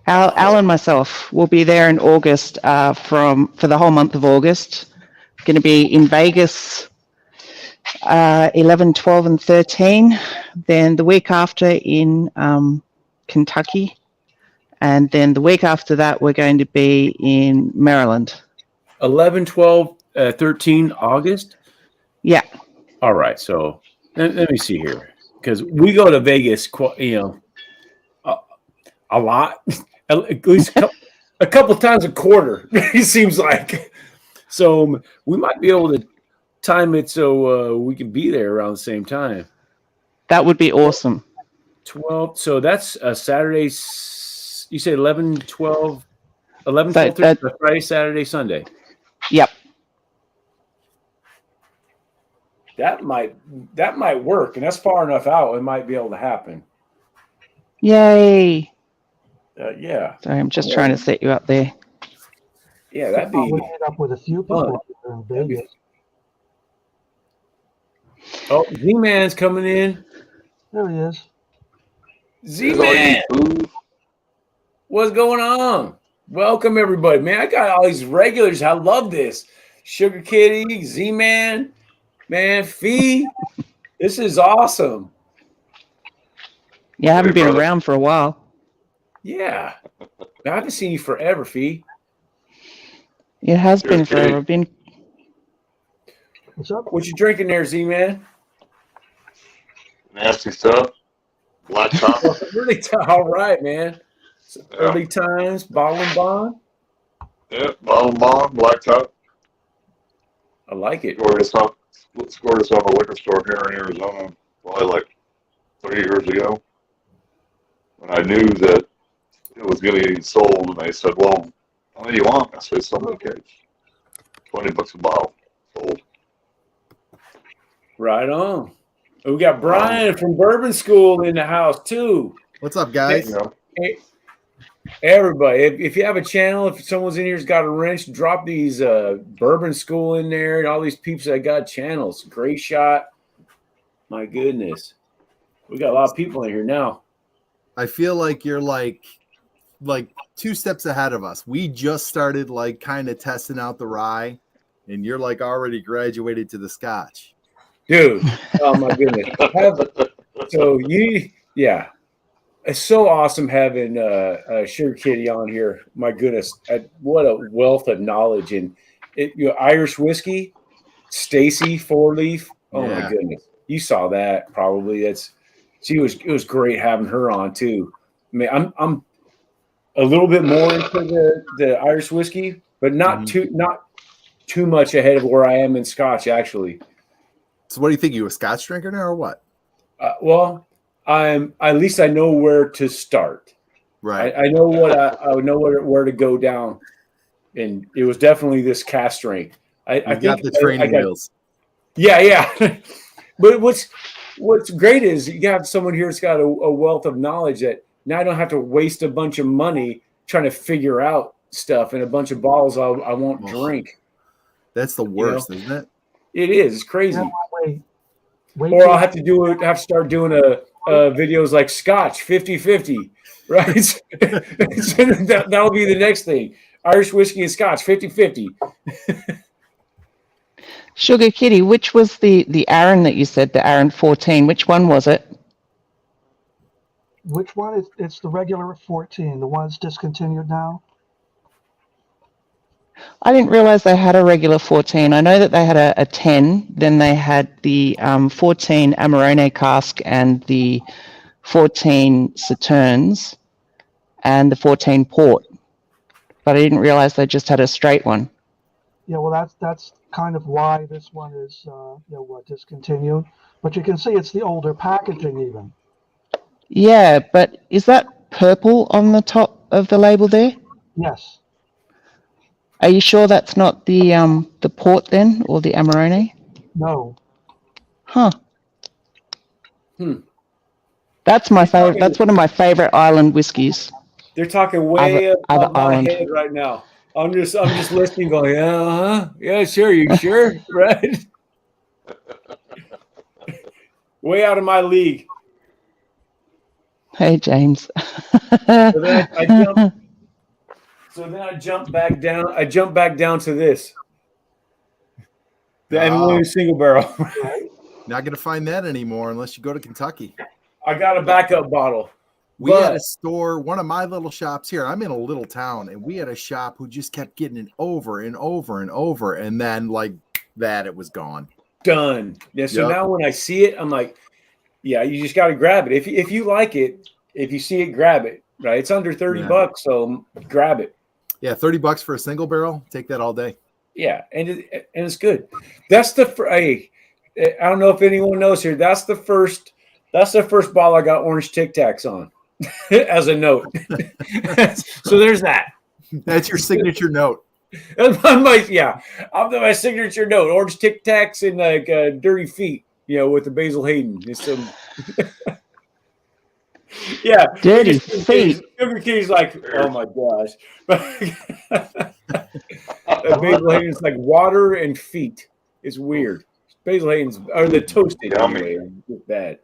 Al and myself will be there in August for the whole month of August. Going to be in Vegas 11, 12, and 13. Then the week after in Kentucky. And then the week after that, we're going to be in Maryland. 11, 12, 13 August? Yeah. All right. So let me see here. Because we go to Vegas, a lot, at least a couple times a quarter, it seems like. So we might be able to time it so we can be there around the same time. That would be awesome. 12. So that's a Saturday. You say 11, 12, 11, So 12, 13, Friday, Saturday, Sunday. Yep. That might work, and that's far enough out. It might be able to happen. Yay. Yeah. Sorry, I'm just trying to set you up there. Yeah, that'd be. We ended up with a few people here in Vegas. Oh, Z-Man's coming in. There he is. Z-Man, what's going on? Welcome, everybody. Man, I got all these regulars. I love this. Sugar Kitty, Z-Man, man, Fee. This is awesome. Yeah, I haven't been around for a while. Yeah. I haven't seen you forever, Fee. It has been forever. I've been. What's up? What you drinking there, Z-Man? Nasty stuff. Black top. Really all right, man. Early times, bottle and bond. Yep, bottle bond, black top. I like it. Scored us off a liquor store here in Arizona probably like 30 years ago. When I knew that it was going to get sold, and they said, well, how many do you want? I said, so many cases. $20 a bottle. Sold. Right on. We got Brian from Bourbon School in the house, too. What's up, guys? You know, Hey, everybody, if you have a channel, if someone's in here's got a wrench, drop these Bourbon School in there and all these peeps that got channels. Great shot. My goodness. We got a lot of people in here now. I feel like you're like 2 steps ahead of us. We just started like kind of testing out the rye, and you're like already graduated to the Scotch. Dude, oh my goodness. Yeah. It's so awesome having Sugar Kitty on here. My goodness, what a wealth of knowledge. And Irish whiskey, Stacy 4-leaf. Oh Yeah. my goodness, you saw that probably. It was great having her on too. I mean, I'm a little bit more into the Irish whiskey, but not too much ahead of where I am in Scotch actually. So, what do you think? You a Scotch drinker now, or what? Well, at least I know where to start. Right. I know what I know where to go down, and it was definitely this cast strength. I You think got the training wheels. Yeah. But what's great is you have someone here that's got a wealth of knowledge that now I don't have to waste a bunch of money trying to figure out stuff and a bunch of bottles I won't drink. That's the worst, isn't it? It is. It's crazy. Wait Or I'll have to start doing videos like Scotch 50-50, right? So that'll be the next thing. Irish whiskey and Scotch 50-50. Sugar Kitty, which was the Aaron that you said, the Aaron 14? Which one was it? Which one? It's the regular 14. The one that's discontinued now. I didn't realize they had a regular 14. I know that they had a 10. Then they had the 14 Amarone cask and the 14 Sauternes and the 14 port. But I didn't realize they just had a straight one. Yeah, well, that's kind of why this one is discontinued. But you can see it's the older packaging even. Yeah, but is that purple on the top of the label there? Yes. Are you sure that's not the port then, or the Amarone? No. Huh. That's my favorite. That's one of my favorite island whiskies. They're talking way Other above my island. head right now. I'm just listening, going, yeah, sure, you sure, right? Way out of my league. Hey, James. So then I jump back down. I jump back down to this. The Evan Oh. Williams single barrel. Not going to find that anymore unless you go to Kentucky. I got a backup bottle. We had But a store, one of my little shops here. I'm in a little town, and we had a shop who just kept getting it over and over and over. And then, like that, it was gone. done. Yeah. So Yep. now when I see it, I'm like, yeah, you just got to grab it. If you like it, if you see it, grab it. Right? It's under $30, so grab it. Yeah, $30 for a single barrel. Take that all day. Yeah, and it's good. That's the hey, I don't know if anyone knows here. That's the first bottle I got orange Tic Tacs on as a note. So there's that. That's your signature note. That's my signature note: orange Tic Tacs and like dirty feet. With the Basil Hayden. It's some. Yeah, Dirty feet. Sugar Kitty's like, oh my gosh. Basil Hayden's like water and feet. It's weird. Basil Hayden's are the toasted anyway. It's bad.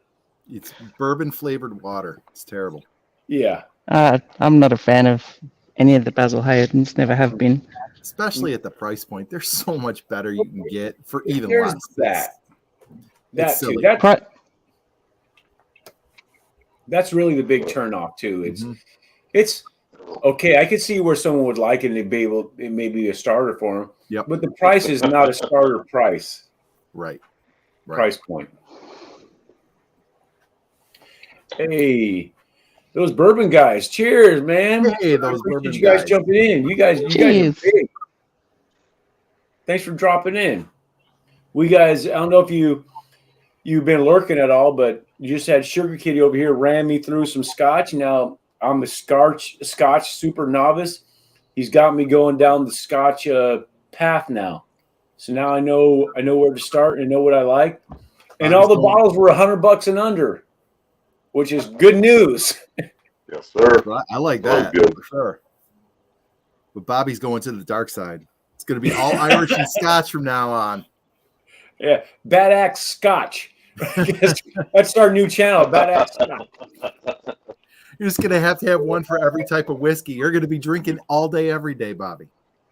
It's bourbon flavored water. It's terrible. Yeah. I'm not a fan of any of the Basil Haydens. Never have been. Especially at the price point. There's so much better you can get for even There's less. That It's too. silly. That's really the big turnoff too. It's okay. I could see where someone would like it and it may be a starter for them. Yep. But the price is not a starter price. Right. Price point. Hey, those bourbon guys! Cheers, man! Hey, those bourbon you guys guys. jumping in. You guys are Cheers. big. Thanks for dropping in. We guys, I don't know if you've been lurking at all, but you just had Sugar Kitty over here ran me through some scotch. Now I'm a scotch super novice. He's got me going down the scotch path now. So now I know where to start and I know what I like. And all the bottles were $100 and under, which is good news. Yes, sir. I like that for sure. But Bobby's going to the dark side. It's going to be all Irish and Scotch from now on. Yeah, Bad Axe Scotch. That's our new channel, Bad Axe Scotch. You're just going to have one for every type of whiskey. You're going to be drinking all day, every day, Bobby.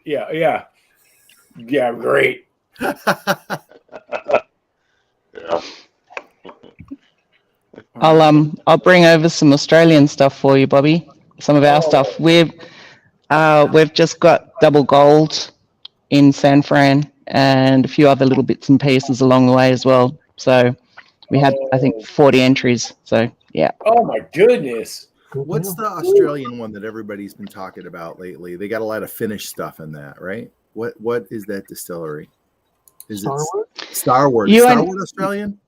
Yeah, great. Yeah. I'll bring over some Australian stuff for you, Bobby. Some of our stuff. We've just got double gold in San Fran and a few other little bits and pieces along the way as well. So we had, I think, 40 entries. So yeah. Oh my goodness. What's the Australian one that everybody's been talking about lately? They got a lot of Finnish stuff in that, right? What is that distillery? Is Starward? it Starward? You Starward Australian?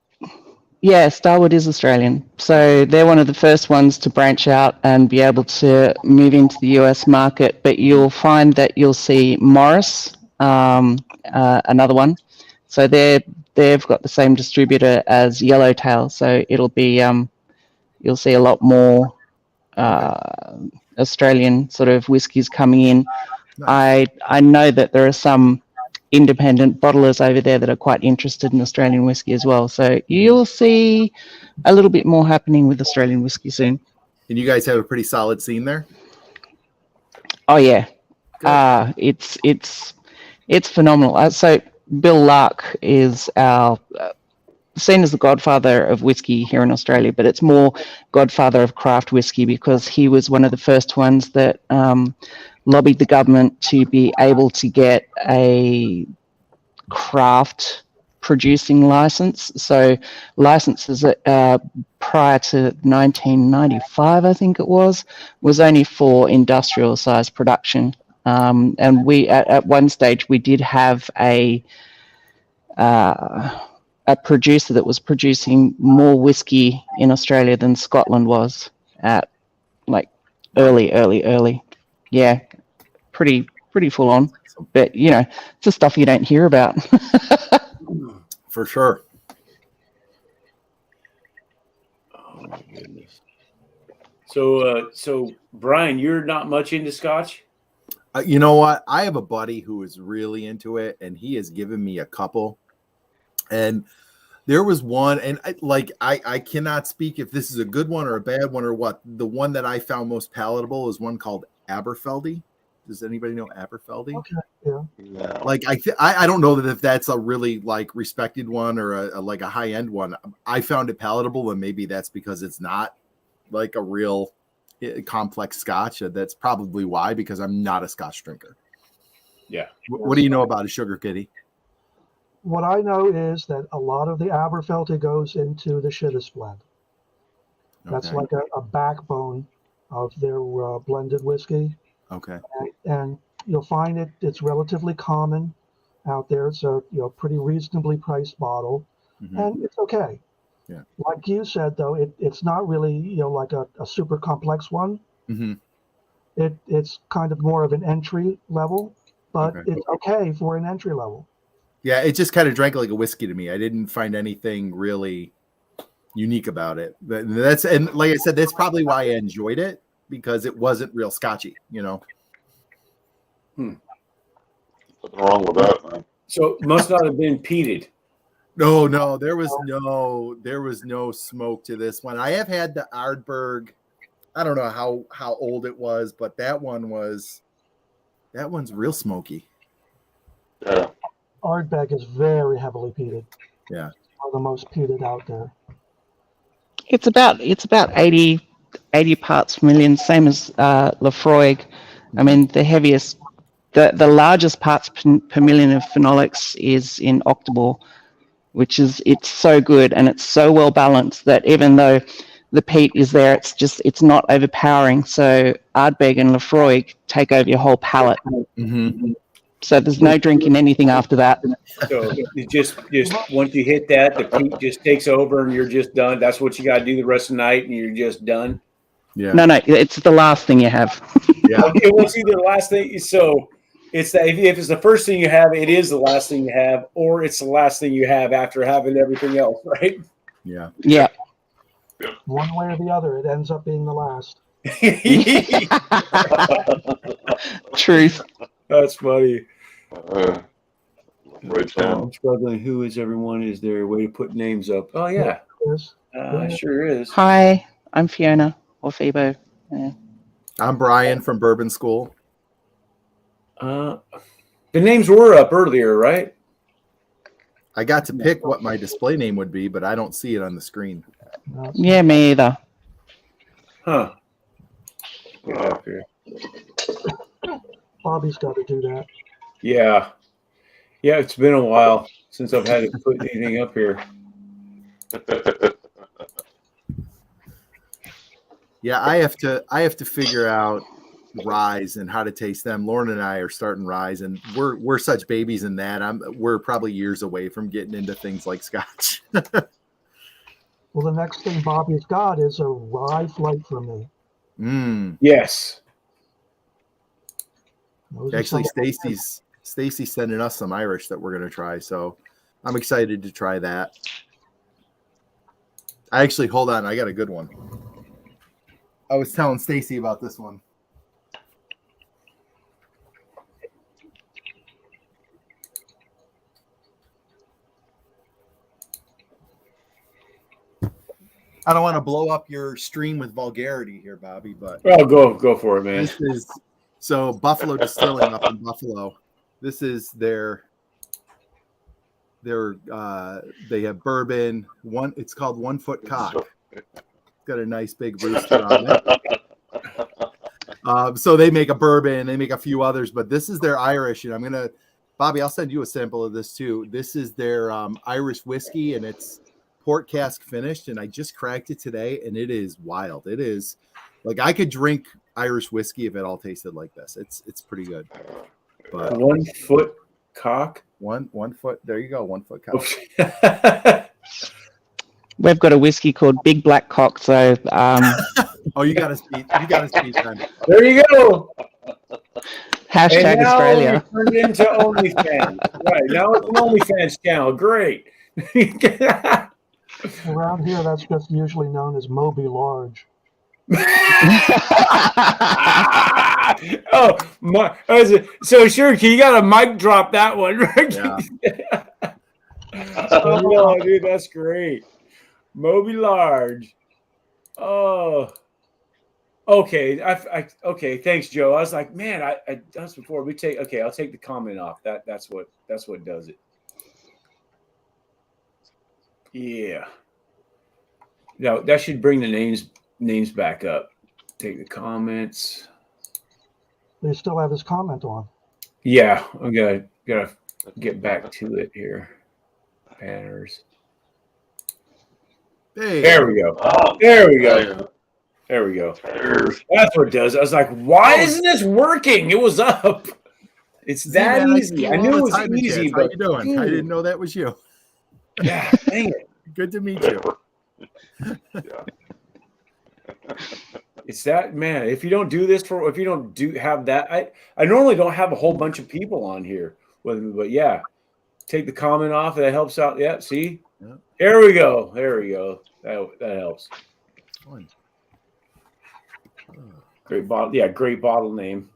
Yeah, Starwood is Australian. So they're one of the first ones to branch out and be able to move into the US market. But you'll find that you'll see Morris, another one. So they've got the same distributor as Yellowtail. So it'll be you'll see a lot more Australian sort of whiskies coming in. Nice. I know that there are some independent bottlers over there that are quite interested in Australian whiskey as well. So you'll see a little bit more happening with Australian whiskey soon. And you guys have a pretty solid scene there? Oh yeah. It's phenomenal. So Bill Lark is our seen as the godfather of whiskey here in Australia, but it's more godfather of craft whiskey because he was one of the first ones that lobbied the government to be able to get a craft producing license. So licenses prior to 1995, I think it was only for industrial size production. And we at one stage we did have a producer that was producing more whiskey in Australia than Scotland was at like early. Yeah, pretty full on. But you know, it's the stuff you don't hear about. For sure. Oh my goodness. So Brian, you're not much into Scotch? You know what? I have a buddy who is really into it, and he has given me a couple. And There was one, and I cannot speak if this is a good one or a bad one or what. The one that I found most palatable is one called Aberfeldy. Does anybody know Aberfeldy? Okay, yeah. No. Like I don't know that if that's a really like respected one or a like a high end one. I found it palatable, and maybe that's because it's not like a real complex Scotch. That's probably why, because I'm not a Scotch drinker. Yeah. What do you know about a Sugar Kitty? What I know is that a lot of the Aberfeldy goes into the Shittest blend. That's Okay. like a backbone of their blended whiskey. Okay. And you'll find it's relatively common out there. It's a pretty reasonably priced bottle, Mhm. and it's okay. Yeah. Like you said, though, it's not really like a super complex one. Mm-hmm. It's kind of more of an entry level, but Okay. it's okay for an entry level. Yeah, it just kind of drank like a whiskey to me. I didn't find anything really unique about it. And like I said, that's probably why I enjoyed it, because it wasn't real Scotchy, Nothing wrong with that, man. So it must not have been peated. No, there was no smoke to this one. I have had the Ardbeg. I don't know how old it was, but that one's real smoky. Yeah. Ardbeg is very heavily peated. Yeah. One of the most peated out there. It's about 80 parts per million, same as Lafroig. I mean, the heaviest, the largest parts per million of phenolics is in Octobor, which is, it's so good and it's so well balanced that even though the peat is there, it's not overpowering. So Ardbeg and Lafroig take over your whole palate. Mm-hmm. So there's no drinking anything after that. So it just once you hit that, the peat just takes over and you're just done. That's what you got to do the rest of the night, and you're just done. Yeah. No, it's the last thing you have. Yeah. Okay, well, it's either the last thing. So it's that if it's the first thing you have, it is the last thing you have, or it's the last thing you have after having everything else, right? Yeah. Yeah. One way or the other, it ends up being the last. Truth. That's funny. Right down. I'm struggling. Who is everyone? Is there a way to put names up? Oh yeah, Yes. sure is. Hi, I'm Fiona or Phoebo. Yeah. I'm Brian from Bourbon School. The names were up earlier, right? I got to pick what my display name would be, but I don't see it on the screen. Yeah, me either. Huh. Bobby's got to do that. Yeah. Yeah, it's been a while since I've had to put anything up here. Yeah, I have to figure out ryes and how to taste them. Lauren and I are starting ryes, and we're such babies in that. We're probably years away from getting into things like Scotch. Well, the next thing Bobby's got is a rye flight for me. Yes. Those are Actually, some of my Stacy's sending us some Irish that we're gonna try, so I'm excited to try that. Hold on, I got a good one. I was telling Stacy about this one. I don't want to blow up your stream with vulgarity here, Bobby, but Well, go for it, man. this is so Buffalo Distilling up in Buffalo. This is their they have bourbon. It's called 1 Foot Cock. It's got a nice big rooster on it. So they make a bourbon, they make a few others, but this is their Irish, and Bobby, I'll send you a sample of this too. This is their Irish whiskey, and it's port cask finished, and I just cracked it today, and it is wild. It is like I could drink Irish whiskey if it all tasted like this. It's pretty good. But 1 foot cock. one foot. There you go. 1 foot cock. We've got a whiskey called Big Black Cock. So Oh, you got to speak. Then. There you go. hashtag And now Australia. we turned into OnlyFans. Right now it's an OnlyFans channel. Great. Around here, that's just usually known as Moby Large. Oh my! So sure, you got to mic drop that one, right? Yeah. Oh, dude, that's great. Moby Large. Oh, okay. Okay. Thanks, Joe. I was like, man, I that's before we take. Okay, I'll take the comment off. That's what does it. Yeah. No, that should bring the names back up. Take the comments. They still have his comment on. Yeah, I'm gotta get back to it here. Banners. Hey, There we go. Oh, There we go. There we go. there's That's what it does. I was like, why isn't this working? It was up. It's that Z-Man, easy. see you I all knew the it was time in easy, chats. but How you doing? I didn't know that was you. yeah, dang it. Good to meet you. yeah. It's that, man. If you don't do this if you don't have that, I normally don't have a whole bunch of people on here with me, but yeah, take the comment off. That helps out. Yeah, see, Yeah. There we go. There we go. That helps. Fun. Great bottle. Yeah, great bottle name.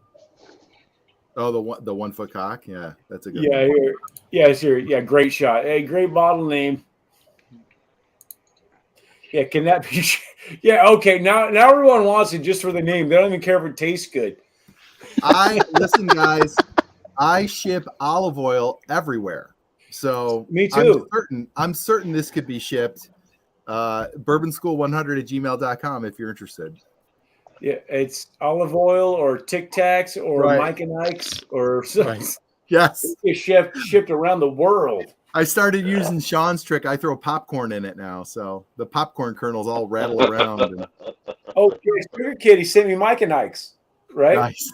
Oh, the 1 foot cock. Yeah, that's a good Yeah, one. here. Yeah, it's here. Yeah, great shot. Hey, great bottle name. Yeah, can that be? Yeah, okay. Now everyone wants it just for the name. They don't even care if it tastes good. Listen, guys. I ship olive oil everywhere, so Me too. I'm certain this could be shipped. Bourbonschool100@gmail.com if you're interested. Yeah, it's olive oil or Tic Tacs or Right. Mike and Ike's or something. Right. Yes, It's shipped around the world. I started using Sean's trick. I throw popcorn in it now, so the popcorn kernels all rattle around. And, Oh, Sugar Kitty sent me Mike and Ike's, right? nice.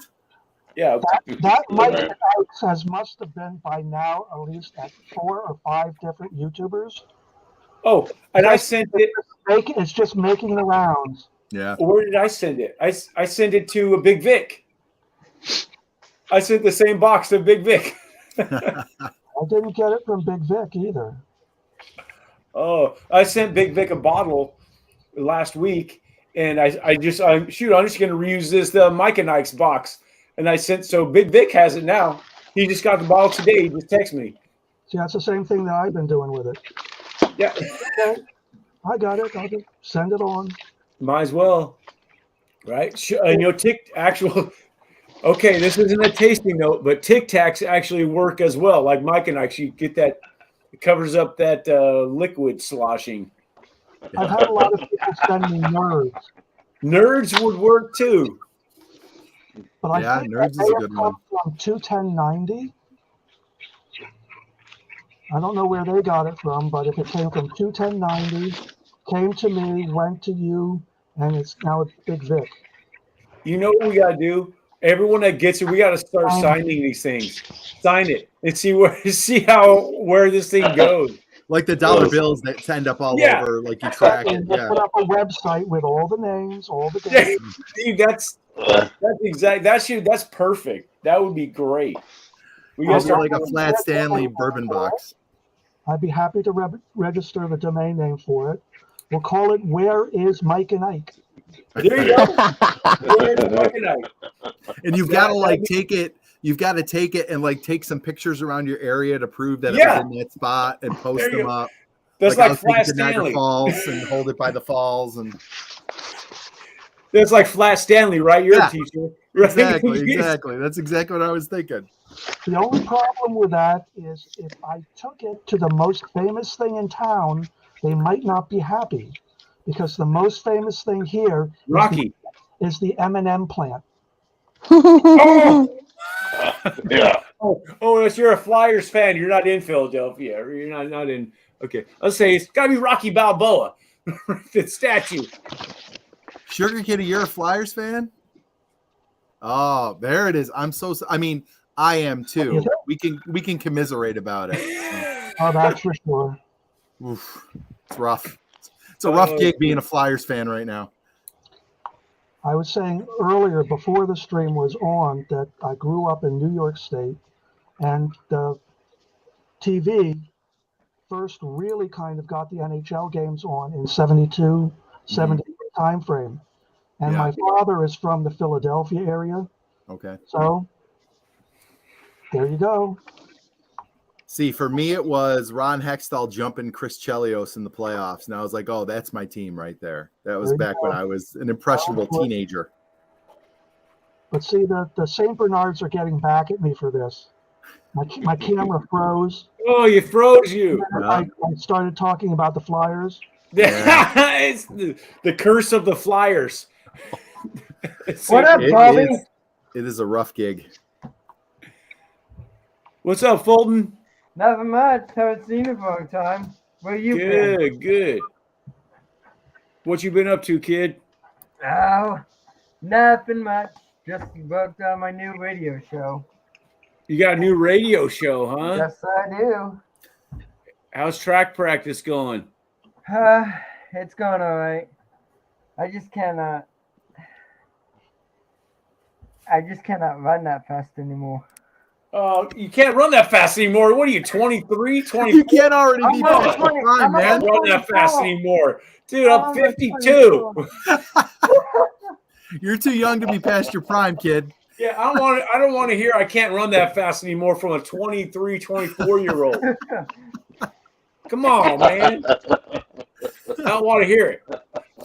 Yeah. That Mike and Ike's must have been by now at least at 4 or 5 different YouTubers. Oh, and I sent it. It's just making the rounds. Yeah. Where did I send it? I sent it to Big Vic. I sent the same box to Big Vic. I didn't get it from Big Vic either. Oh, I sent Big Vic a bottle last week, and I'm just going to reuse this Mike and Ike's box, and I sent so Big Vic has it now. He just got the bottle today. He just texted me. See, that's the same thing that I've been doing with it. Yeah, Okay, I got it. I'll just send it on. might as well, right? Actual. Okay, this isn't a tasting note, but Tic Tacs actually work as well. Like Mike and Ike's, you get that. It covers up that liquid sloshing. I've had a lot of people send me nerds, Nerds would work too. but I Yeah, think Nerds that is a may good have come from 21090. I don't know where they got it from, but if it came from 21090, came to me, went to you, and it's now at Big Vic. You know what we got to do? Everyone that gets it, we got to start signing these things. Sign it and see where this thing goes. Like the dollar bills that end up all Yeah. over, like you track it. And we'll Yeah. put up a website with all the names, all the Yeah, dates. see, that's perfect. That would be great. We got I'll to do start like a flat Stanley bourbon box. I'd be happy to register the domain name for it. We'll call it Where is Mike and Ike? There you go. Where's Mike and Ike? And you've got to like take it. You've got to take it and like take some pictures around your area to prove that it Yeah. was in that spot and post There you them go. up. That's I'll like take Flat it to Niagara Stanley. Falls and hold it by the falls and That's like Flat Stanley, right? You're Yeah. a teacher. Right? exactly. That's exactly what I was thinking. The only problem with that is if I took it to the most famous thing in town, they might not be happy because the most famous thing here Rocky. is the M&M plant. Oh! Yeah. Oh, if you're a Flyers fan, you're not in Philadelphia. You're not in. Okay, let's say it's got to be Rocky Balboa, the statue. Sugar Kitty, you're a Flyers fan? Oh, there it is. I mean, I am too. We can commiserate about it. Oh, that's for sure. Oof, it's rough. It's a rough gig being a Flyers fan right now. I was saying earlier before the stream was on that I grew up in New York State, and the TV first really kind of got the NHL games on in 72, 73 time frame. And Yeah. my father is from the Philadelphia area, Okay. so there you go. See, for me, it was Ron Hextall jumping Chris Chelios in the playoffs. And I was like, oh, that's my team right there. That was There you back when go. I was an impressionable teenager. But see, the St. Bernards are getting back at me for this. My camera froze. Oh, you froze you. I started talking about the Flyers. It's the curse of the Flyers. What up, Bobby? It is a rough gig. What's up, Fulton? Nothing much. Haven't seen you for a long time. Where you been? Good. What you been up to, kid? Oh, nothing much. Just worked on my new radio show. You got a new radio show, huh? Yes, I do. How's track practice going? It's going all right. I just cannot run that fast anymore. Oh, you can't run that fast anymore. What are you, 23, 24? You can't already be I'm past not the prime, I'm man. not- Run that fast 24. anymore. Dude, I'm I'm 52. 24. You're too young to be past your prime, kid. Yeah, I don't want to hear I can't run that fast anymore from a 23, 24-year-old. Come on, man. I don't want to hear it.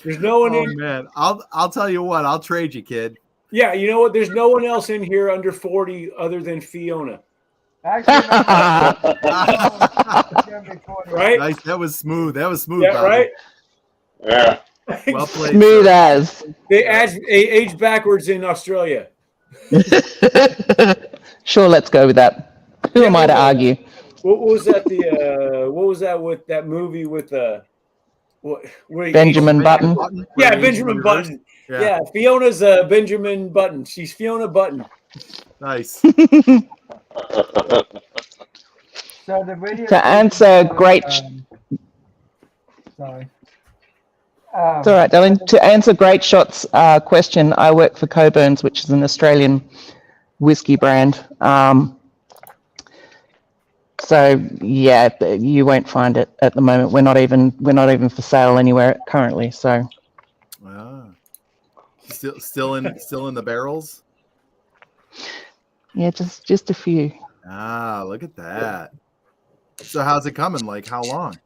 There's no one Oh in. man, I'll tell you what. I'll trade you, kid. Yeah, you know what? There's no one else in here under 40 other than Fiona. Actually, Right? Nice. That was smooth. That was smooth. Yeah, Bobby. right? Yeah. Well played. Smooth sir. as. They age backwards in Australia. Sure, let's go with that. Who am I to argue? What was that? What was that with that movie with Benjamin Button. Yeah, Benjamin Button. Yeah, Fiona's Benjamin Button. She's Fiona Button. Nice. So the radio To answer great. sorry. It's all right, darling. To answer Great Shot's question, I work for Coburn's, which is an Australian whiskey brand. So yeah, you won't find it at the moment. We're not even for sale anywhere currently. So Still in the barrels. yeah, just a few. Look at that. So how's it coming? Like how long?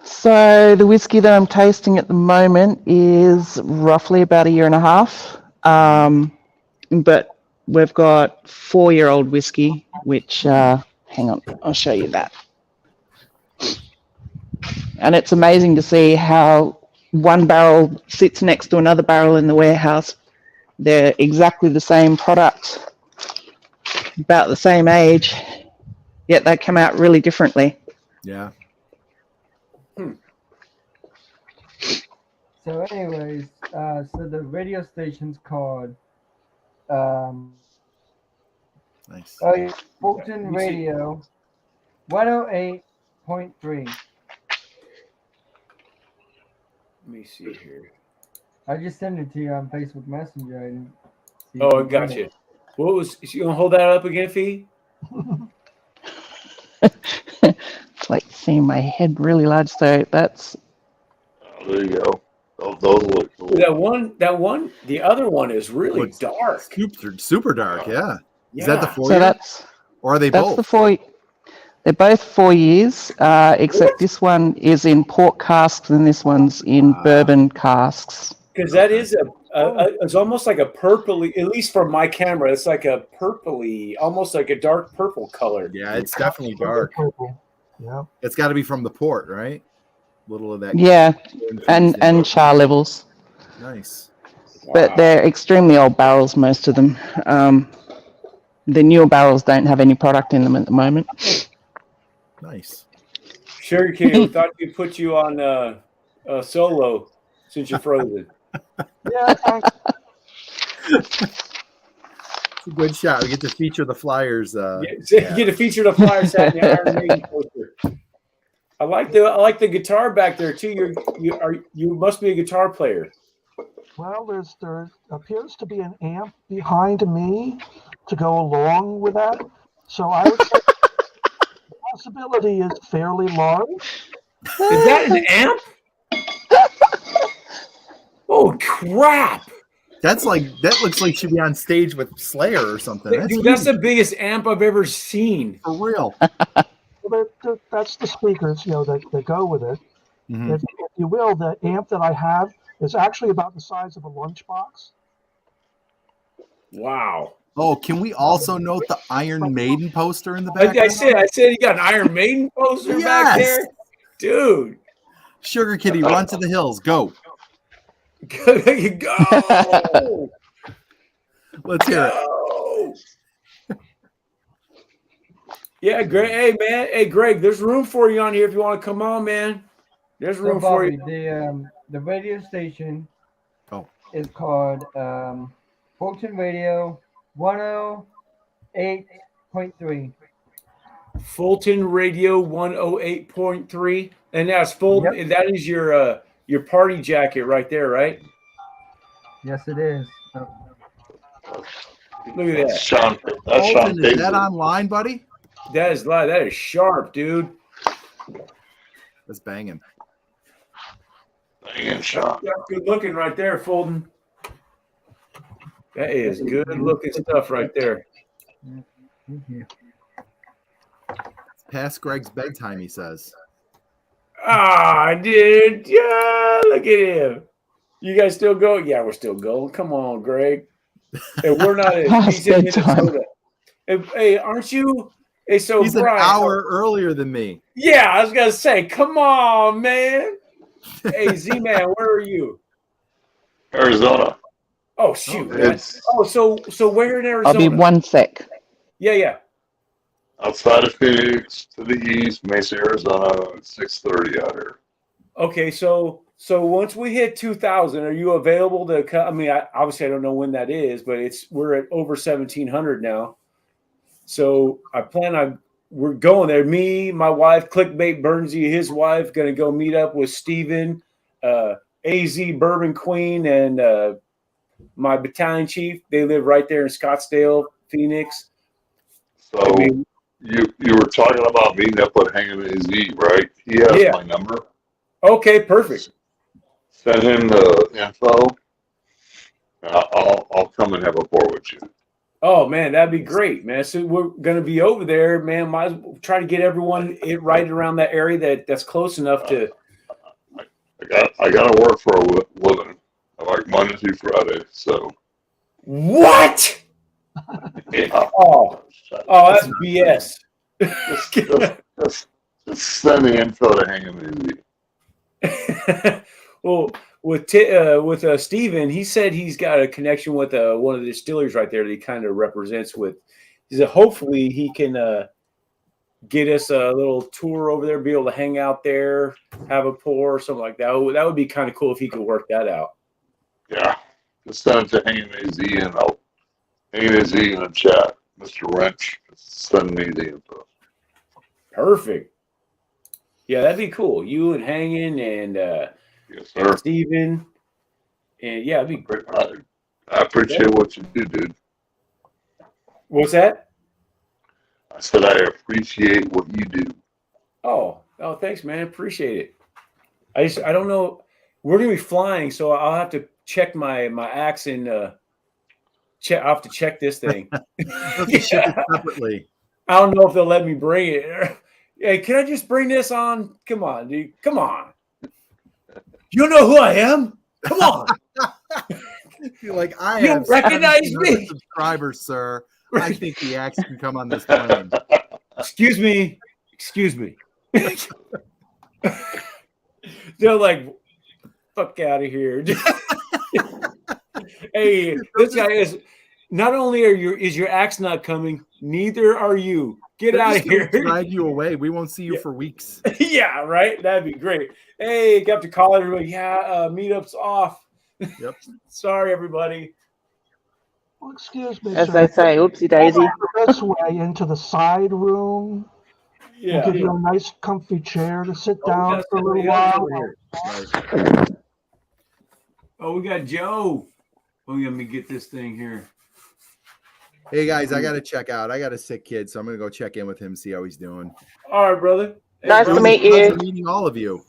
So the whiskey that I'm tasting at the moment is roughly about 1.5 years. But we've got 4-year-old whiskey, which, hang on, I'll show you that. And it's amazing to see how one barrel sits next to another barrel in the warehouse. They're exactly the same product, about the same age, yet they come out really differently. Yeah. So anyways, so the radio station's called Nice. Fulton Radio 108.3. Let me see here. I just sent it to you on Facebook Messenger. I didn't see Oh, I it. got you. What was you gonna hold that up again, Fee? It's like seeing my head really large. So that's Oh, there you go. Those look cool. That one, the other one is really Looks dark. super dark. Yeah. Is that the Yeah. 4 so year? that's Or are they that's both? the 4. They're both 4 years, except this one is in port casks and this one's in bourbon casks. Because that is it's almost like a purpley, at least from my camera, it's like a purpley, almost like a dark purple color. Yeah, it's definitely dark. Purple. Yeah. It's got to be from the port, right? Little of that. Yeah, and char levels. Nice. But they're extremely old barrels, most of them. The newer barrels don't have any product in them at the moment. Nice. Sugar King, we thought we'd put you on solo since you're frozen. Yeah. It's a good shot. We get to feature the Flyers. You get to feature the Flyers hat and the Iron Maiden poster. I like the guitar back there too. You must be a guitar player. Well, there appears to be an amp behind me to go along with that. So I would say the possibility is fairly large. Is that an amp? Oh crap! That looks like she'd be on stage with Slayer or something. Dude, that's the biggest amp I've ever seen. for real. Well, that's the speakers, that go with it. Mhm. If you will, the amp that I have is actually about the size of a lunchbox. Wow. Oh, can we also note the Iron Maiden poster in the I background? said you got an Iron Maiden poster back Yes! there? Dude. Sugar Kitty, run to the hills. Go. Go. Let's hear it. Go. Yeah, Greg. Hey, man. Hey, Greg, there's room for you on here if you want to come on, man. There's So room for Bobby, you. the radio station Oh. is called Fulton Radio 108.3. Fulton Radio 108.3. And that's Fulton. Yep. That is your party jacket right there, right? Yes, it is. Look at that. Sean, that's Sean Fulton, is Paisley. that online, buddy? That is sharp, dude. That's banging. Dang it, Sean. That's good looking right there, Fulton. That is good looking stuff right there. Thank you. Past Greg's bedtime, he says. Ah, dude. Yeah, look at him. You guys still go? Yeah, we're still going. Come on, Greg. And we're not Past he's in bedtime. Minnesota. Hey, aren't you? Hey, so He's an Brian, hour earlier than me. Yeah, I was gonna say, come on, man. Hey, Z-Man, where are you? Arizona. Oh shoot. It's So where in Arizona? I'll be one sec. Yeah. outside of Phoenix to the east, Mesa, Arizona. It's 6:30 out here. Okay, so once we hit 2,000, are you available to come? I mean, obviously I don't know when that is, but we're at over 1,700 now. So I plan on we're going there. Me, my wife, Clickbait Bernsey, his wife, going to go meet up with Steven, AZ Bourbon Queen, and my battalion chief. They live right there in Scottsdale, Phoenix. So I mean, you were talking about meeting up with Hanging AZ, right? He has Yeah. my number. Okay, perfect. Send him the info. I'll come and have a pour with you. Oh man, that'd be great, man. So we're gonna be over there, man. Might as well try to get everyone right around that area that's close enough to. I got to work for a living. I work Monday through Friday, so What? yeah. Oh, that's BS. Just send the info to Hanging AZ. Well, with Steven, he said he's got a connection with one of the distilleries right there that he kind of represents with. He said hopefully he can get us a little tour over there, be able to hang out there, have a pour or something like that. That would be kind of cool if he could work that out. Yeah, just send it to Hanging AZ and I'll Hanging AZ in the chat. Mr. Wrench, send me the info. Perfect. Yeah, that'd be cool. You and Hanging and Yes, sir. Steven. And yeah, it'd be great. I appreciate what you do, dude. What's that? I said I appreciate what you do. Oh, thanks, man. Appreciate it. I don't know. We're gonna be flying, so I'll have to check my axe and I'll have to check this thing. Ship it separately. I don't know if they'll let me bring it. Hey, can I just bring this on? Come on, dude. Come on. You know who I am? Come on. You're like, I You have recognize 1,700 me? subscribers, sir. I think the axe can come on this plane. Excuse me. They're like, fuck out of here. Hey, this guy is not only is your axe not coming, neither are you. Get They're out of just gonna here. Drag you away. We won't see you for weeks. Yeah, right. That'd be great. Hey, got to call everybody. Yeah, meetup's off. Yep. Sorry, everybody. Well, excuse me, As sir. I say, oopsie daisy. This way into the side room. Yeah. We'll give you a nice, comfy chair to sit Oh, we down got for a little somebody else while. over here. Oh, we got Joe. Oh, let me get this thing here. Hey guys, I gotta check out. I got a sick kid, so I'm gonna go check in with him, see how he's doing. All right, brother. Hey, Nice to brother. meet Pleasure you. meeting all of you.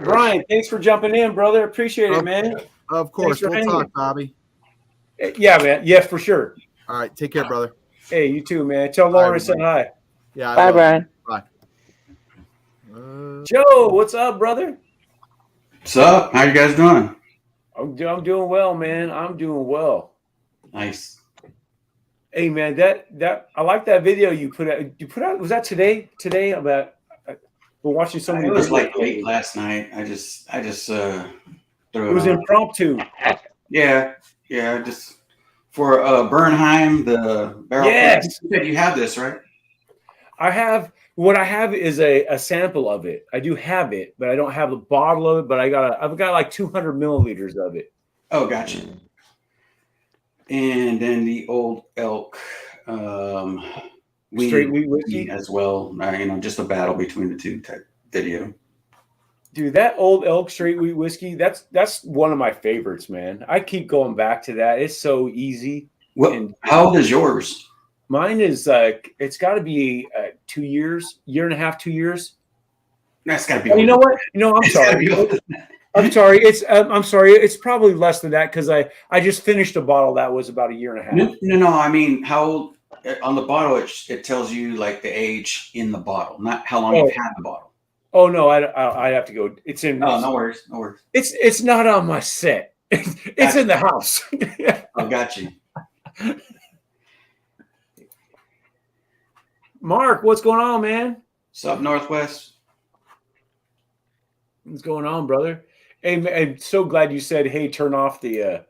Brian, thanks for jumping in, brother. Appreciate it, man. Of course, for we'll hanging. talk, Bobby. Yeah, man. Yes, for sure. All right, take care, brother. Hey, you too, man. Tell Lauren I said everybody. hi. Yeah. I Bye, will. Brian. Bye. Joe, what's up, brother? What's up? How you guys doing? I'm doing well, man. I'm doing well. Nice. Hey, man, that I like that video you put out. You put out, was that today? Today about we're watching so many. It was videos like lately. late last night. I just threw It was on. impromptu. Yeah, just for Bernheim, the barrel. Yes. You said you have this, right? I have what I have is a sample of it. I do have it, but I don't have the bottle of it. But I've got like 200 milliliters of it. Oh, gotcha. And then the Old Elk Straight wheat whiskey as well. Just a battle between the two type video. Dude, that Old Elk straight wheat whiskey, that's one of my favorites, man. I keep going back to that. It's so easy. How old is yours? Mine is it's got to be 2 years, year and a half, 2 years. That's got to be. You know what? I'm sorry. I'm sorry. I'm sorry. It's probably less than that because I just finished a bottle that was about a year and a half. No. I mean, how old on the bottle? It tells you like the age in the bottle, not how long you've had the bottle. Oh no, I have to go. It's in. Oh, no worries. It's not on my set. It's in the house. I got you. Mark, what's going on, man? What's up, Northwest? What's going on, brother? Hey, I'm so glad you said, "Hey, turn off the."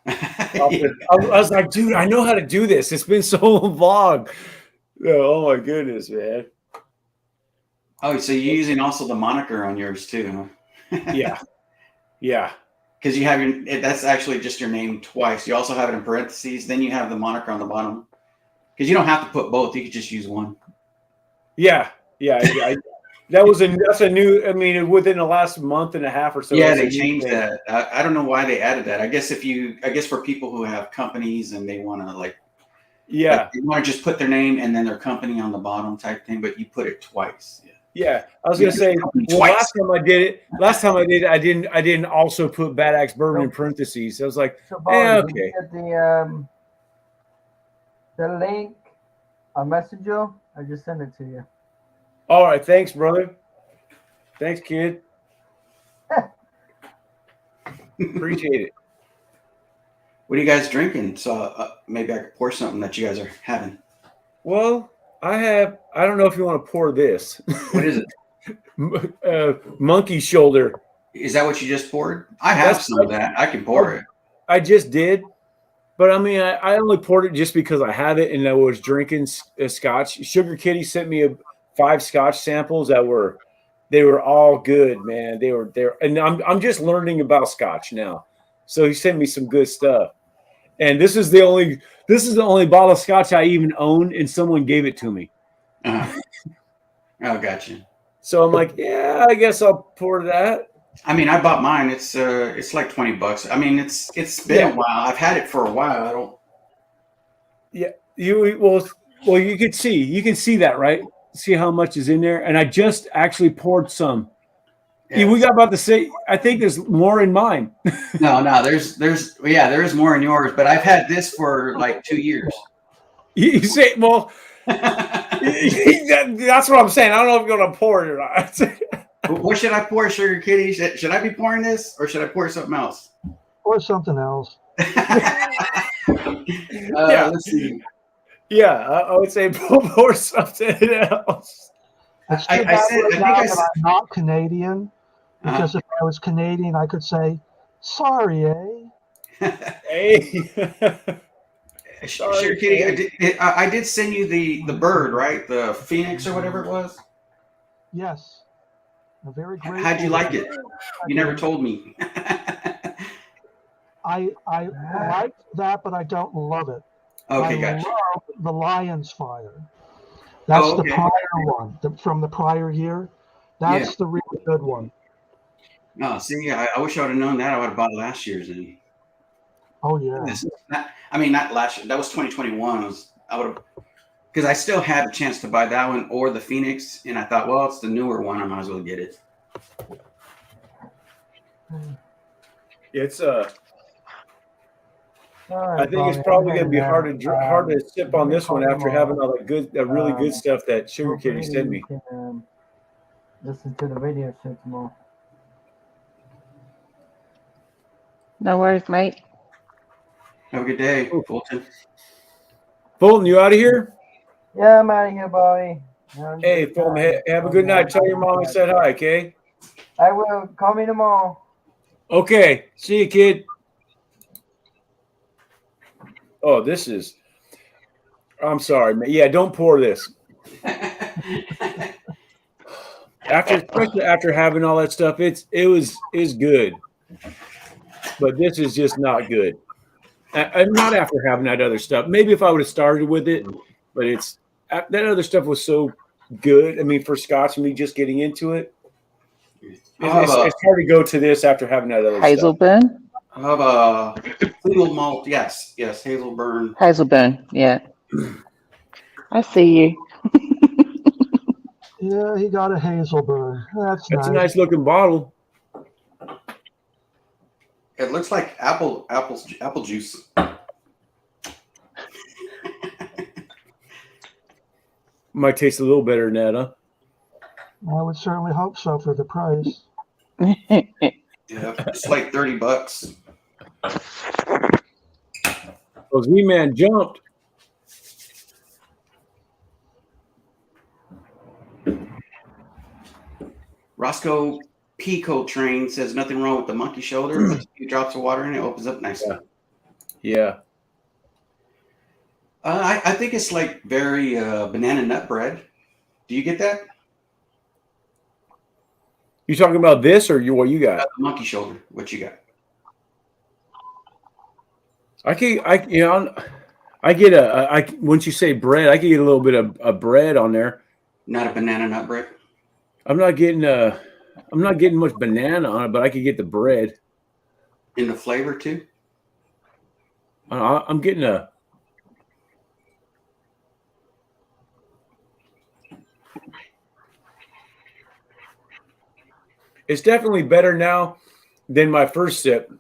I was like, dude, I know how to do this. It's been so long. Oh my goodness, man. Oh, so you're using also the moniker on yours too, huh? Yeah. Because you have that's actually just your name twice. You also have it in parentheses. Then you have the moniker on the bottom. Because you don't have to put both. You could just use one. Yeah. That's a new. I mean, within the last month and a half or so. Yeah, they changed that. I don't know why they added that. I guess for people who have companies and they want to they want to just put their name and then their company on the bottom type thing, but you put it twice. Yeah, I was gonna say. Well, last time I did it, I didn't also put Bad Axe Bourbon in parentheses. I was like, So, Bob, did okay. you get the link on Messenger? I just sent it to you. All right, thanks, brother. Thanks, kid. Appreciate it. What are you guys drinking? So maybe I could pour something that you guys are having. Well, I don't know if you want to pour this. What is it? Monkey shoulder. Is that what you just poured? I have some of that. I can pour it. I just did. But I mean, I only poured it just because I have it and I was drinking scotch. Sugar Kitty sent me 5 scotch samples they were all good, man. They were there. And I'm just learning about scotch now. So he sent me some good stuff. And this is the only bottle of scotch I even own, and someone gave it to me. Oh, gotcha. So I'm like, yeah, I guess I'll pour that. I mean, I bought mine. It's like $20. I mean, it's been a while. I've had it for a while. I don't. Yeah, well, you can see that, right? See how much is in there, and I just actually poured some. Yeah. We got about to say. I think there's more in mine. No, there is more in yours, but I've had this for like 2 years. You say, well, that's what I'm saying. I don't know if you're gonna pour it or not. What should I pour, Sugar Kitty? Should I be pouring this, or should I pour something else? Or something else. Let's see. Yeah, I would say pour something else. It's I too bad said- I think now I that said- I'm not Canadian, because if I was Canadian, I could say, "Sorry, eh?" Hey. Sugar Kitty, I did send you the bird, right? The Phoenix or whatever it was. Yes. A very great. How'd you like it? You never told me. I like that, but I don't love it. Okay, I gotcha. love the Lion's Fire. That's okay. the prior one from the prior year. That's the really good one. No, see, I wish I would have known that. I would have bought last year's. And Oh yeah. not last year. That was 2021. I would have, because I still had a chance to buy that one or the Phoenix, and I thought, well, it's the newer one. I might as well get it. I think it's probably going to be hard to sip on this one after having all that really good stuff that Sugar Kitty sent me. You can listen to the radio show tomorrow. No worries, mate. Have a good day, Fulton. Fulton, you out of here? Yeah, I'm out of here, Bobby. Hey, Fulton, have a good night. Tell your mom I said hi, okay? I will. Call me tomorrow. Okay. See you, kid. Oh, this is. I'm sorry, man. Yeah, don't pour this. Especially after having all that stuff, it's good, but this is just not good. And not after having that other stuff. Maybe if I would have started with it, but that other stuff was so good. I mean, for Scotch and me just getting into it, it's hard to go to this after having that other Hazelburn? stuff. I have a single malt. Yes, Hazelburn. Hazelburn, yeah. I see you. Yeah, he got a Hazelburn. That's nice. A nice looking bottle. It looks like apple juice. Might taste a little better than that, huh? I would certainly hope so for the price. Yeah, it's like $30. Oh, Z-Man jumped. Roscoe Pico Train says nothing wrong with the monkey shoulder. Puts a few drops of water in it, opens up nicely. Yeah. I think it's like very banana nut bread. Do you get that? You talking about this or what you got? The monkey shoulder. What you got? Once you say bread, I can get a little bit of bread on there. Not a banana nut bread. I'm not getting much banana on it, but I could get the bread. In the flavor too? I'm getting a. It's definitely better now than my first sip.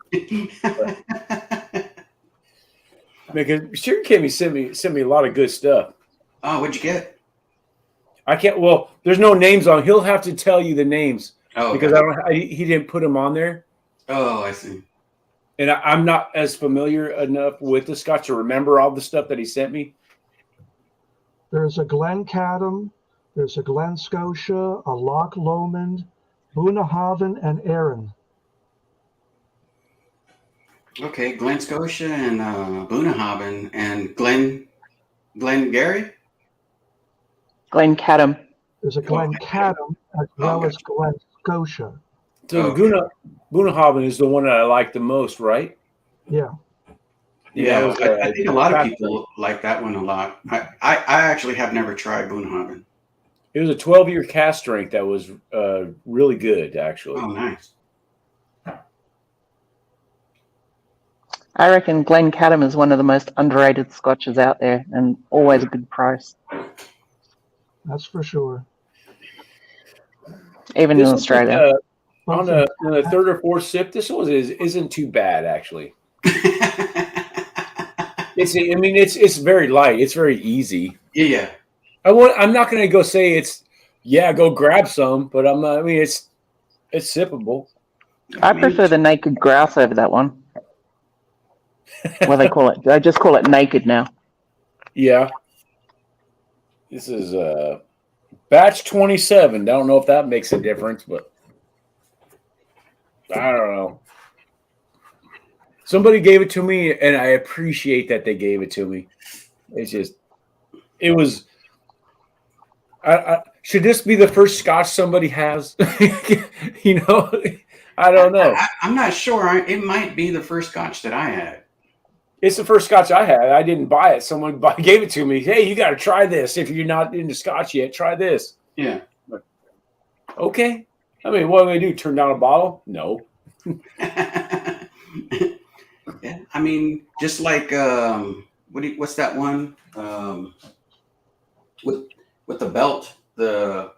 Because Sugar Kimmy sent me a lot of good stuff. Oh, what'd you get? I can't. Well, there's no names on. He'll have to tell you the names. Oh, because he didn't put them on there. Oh, I see. And I'm not as familiar enough with the Scotch to remember all the stuff that he sent me. There's a Glencadam, there's a Glen Scotia, a Loch Lomond, Bunnahabhain, and Erin. Okay, Glen Scotia and Bunnahabhain and Glengarry? Glencadam. There's a Glencadam as well as Glen Scotia. So Bunnahabhain is the one that I like the most, right? Yeah. Yeah, I think a lot of people like that one a lot. I actually have never tried Bunnahabhain. It was a 12-year cast strength that was really good, actually. Oh, nice. I reckon Glencadam is one of the most underrated scotches out there and always a good price. That's for sure. Even in Australia. On the third or fourth sip, this one isn't too bad, actually. It's very light. It's very easy. Yeah. I'm not going to go say go grab some, but I'm not. I mean, it's sippable. I prefer the naked grouse over that one. What they call it? I just call it naked now. Yeah. This is batch 27. I don't know if that makes a difference, but I don't know. Somebody gave it to me, and I appreciate that they gave it to me. Should this be the first Scotch somebody has? I don't know. I'm not sure. It might be the first Scotch that I had. It's the first Scotch I had. I didn't buy it. Someone gave it to me. Hey, you got to try this. If you're not into Scotch yet, try this. Yeah. Okay. I mean, what am I going to do? Turn down a bottle? No. Yeah. I mean, just like what's that one with the belt? The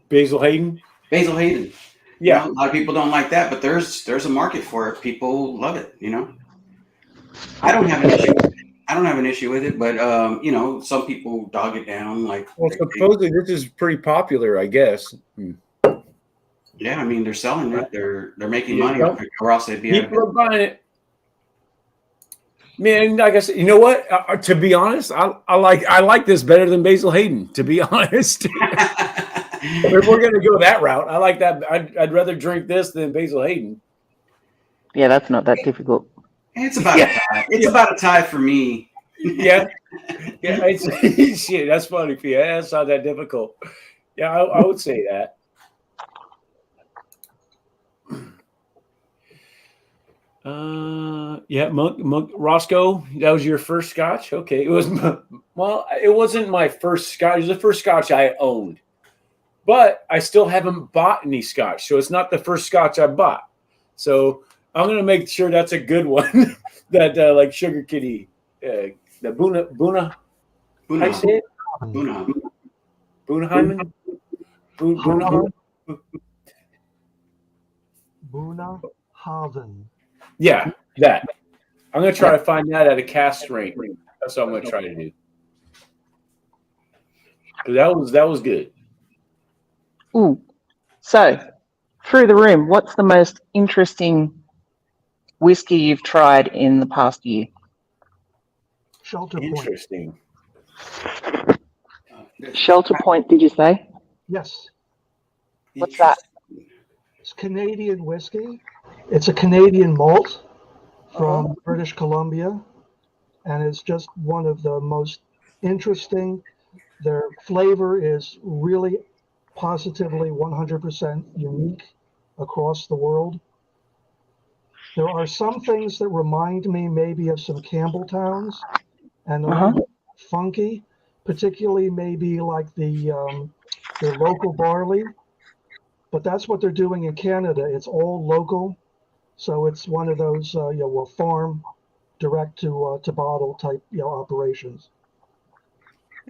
Basil Hayden. Basil Hayden. Yeah. A lot of people don't like that, but there's a market for it. People love it. I don't have an issue. I don't have an issue with it, but you know, some people dog it down. Like, Well, supposedly this is pretty popular, I guess. yeah, I mean, they're selling it. They're making Yeah. money off it, or else they'd be. People are buying it. Man, like I said, you know what? To be honest, I like this better than Basil Hayden. To be honest, if we're gonna go that route, I like that. I'd rather drink this than Basil Hayden. Yeah, that's not that difficult. It's about a tie. It's about a tie for me. Yeah, yeah. It's, shit, that's funny, Pia. That's not that difficult. Yeah, I would say that. Yeah, Monk Roscoe, that was your first Scotch. Okay, it was. Well, it wasn't my first Scotch. It was the first Scotch I owned, but I still haven't bought any Scotch, so it's not the first Scotch I bought. So I'm gonna make sure that's a good one. That like Sugar Kitty, the Buna. How you say it? Bunaheimen. Bunahaven. Yeah, that. I'm gonna try to find that at a cast strength. That's what I'm gonna try to do. 'Cause that was good. Ooh. So, through the room, what's the most interesting whiskey you've tried in the past year? Shelter Point. Interesting. Shelter Point, did you say? Yes, What's that? it's Canadian whiskey. It's a Canadian malt from British Columbia, and it's just one of the most interesting. Their flavor is really positively 100% unique across the world. There are some things that remind me maybe of some Campbelltowns and a little bit funky, particularly maybe like their local barley. But that's what they're doing in Canada. It's all local, so it's one of those farm direct to bottle type operations.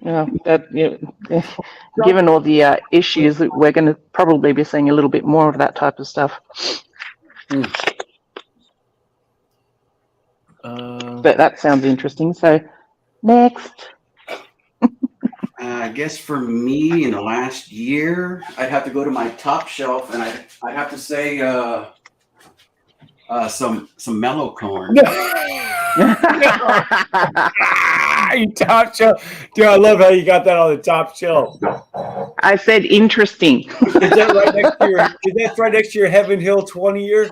Yeah, given all the issues, that we're going to probably be seeing a little bit more of that type of stuff. But that sounds interesting. So, next. I guess for me in the last year, I'd have to go to my top shelf, and I'd have to say some mellow corn. Top shelf. Dude, I love how you got that on the top shelf. I said interesting. Is that right next to your Heaven Hill 20-year?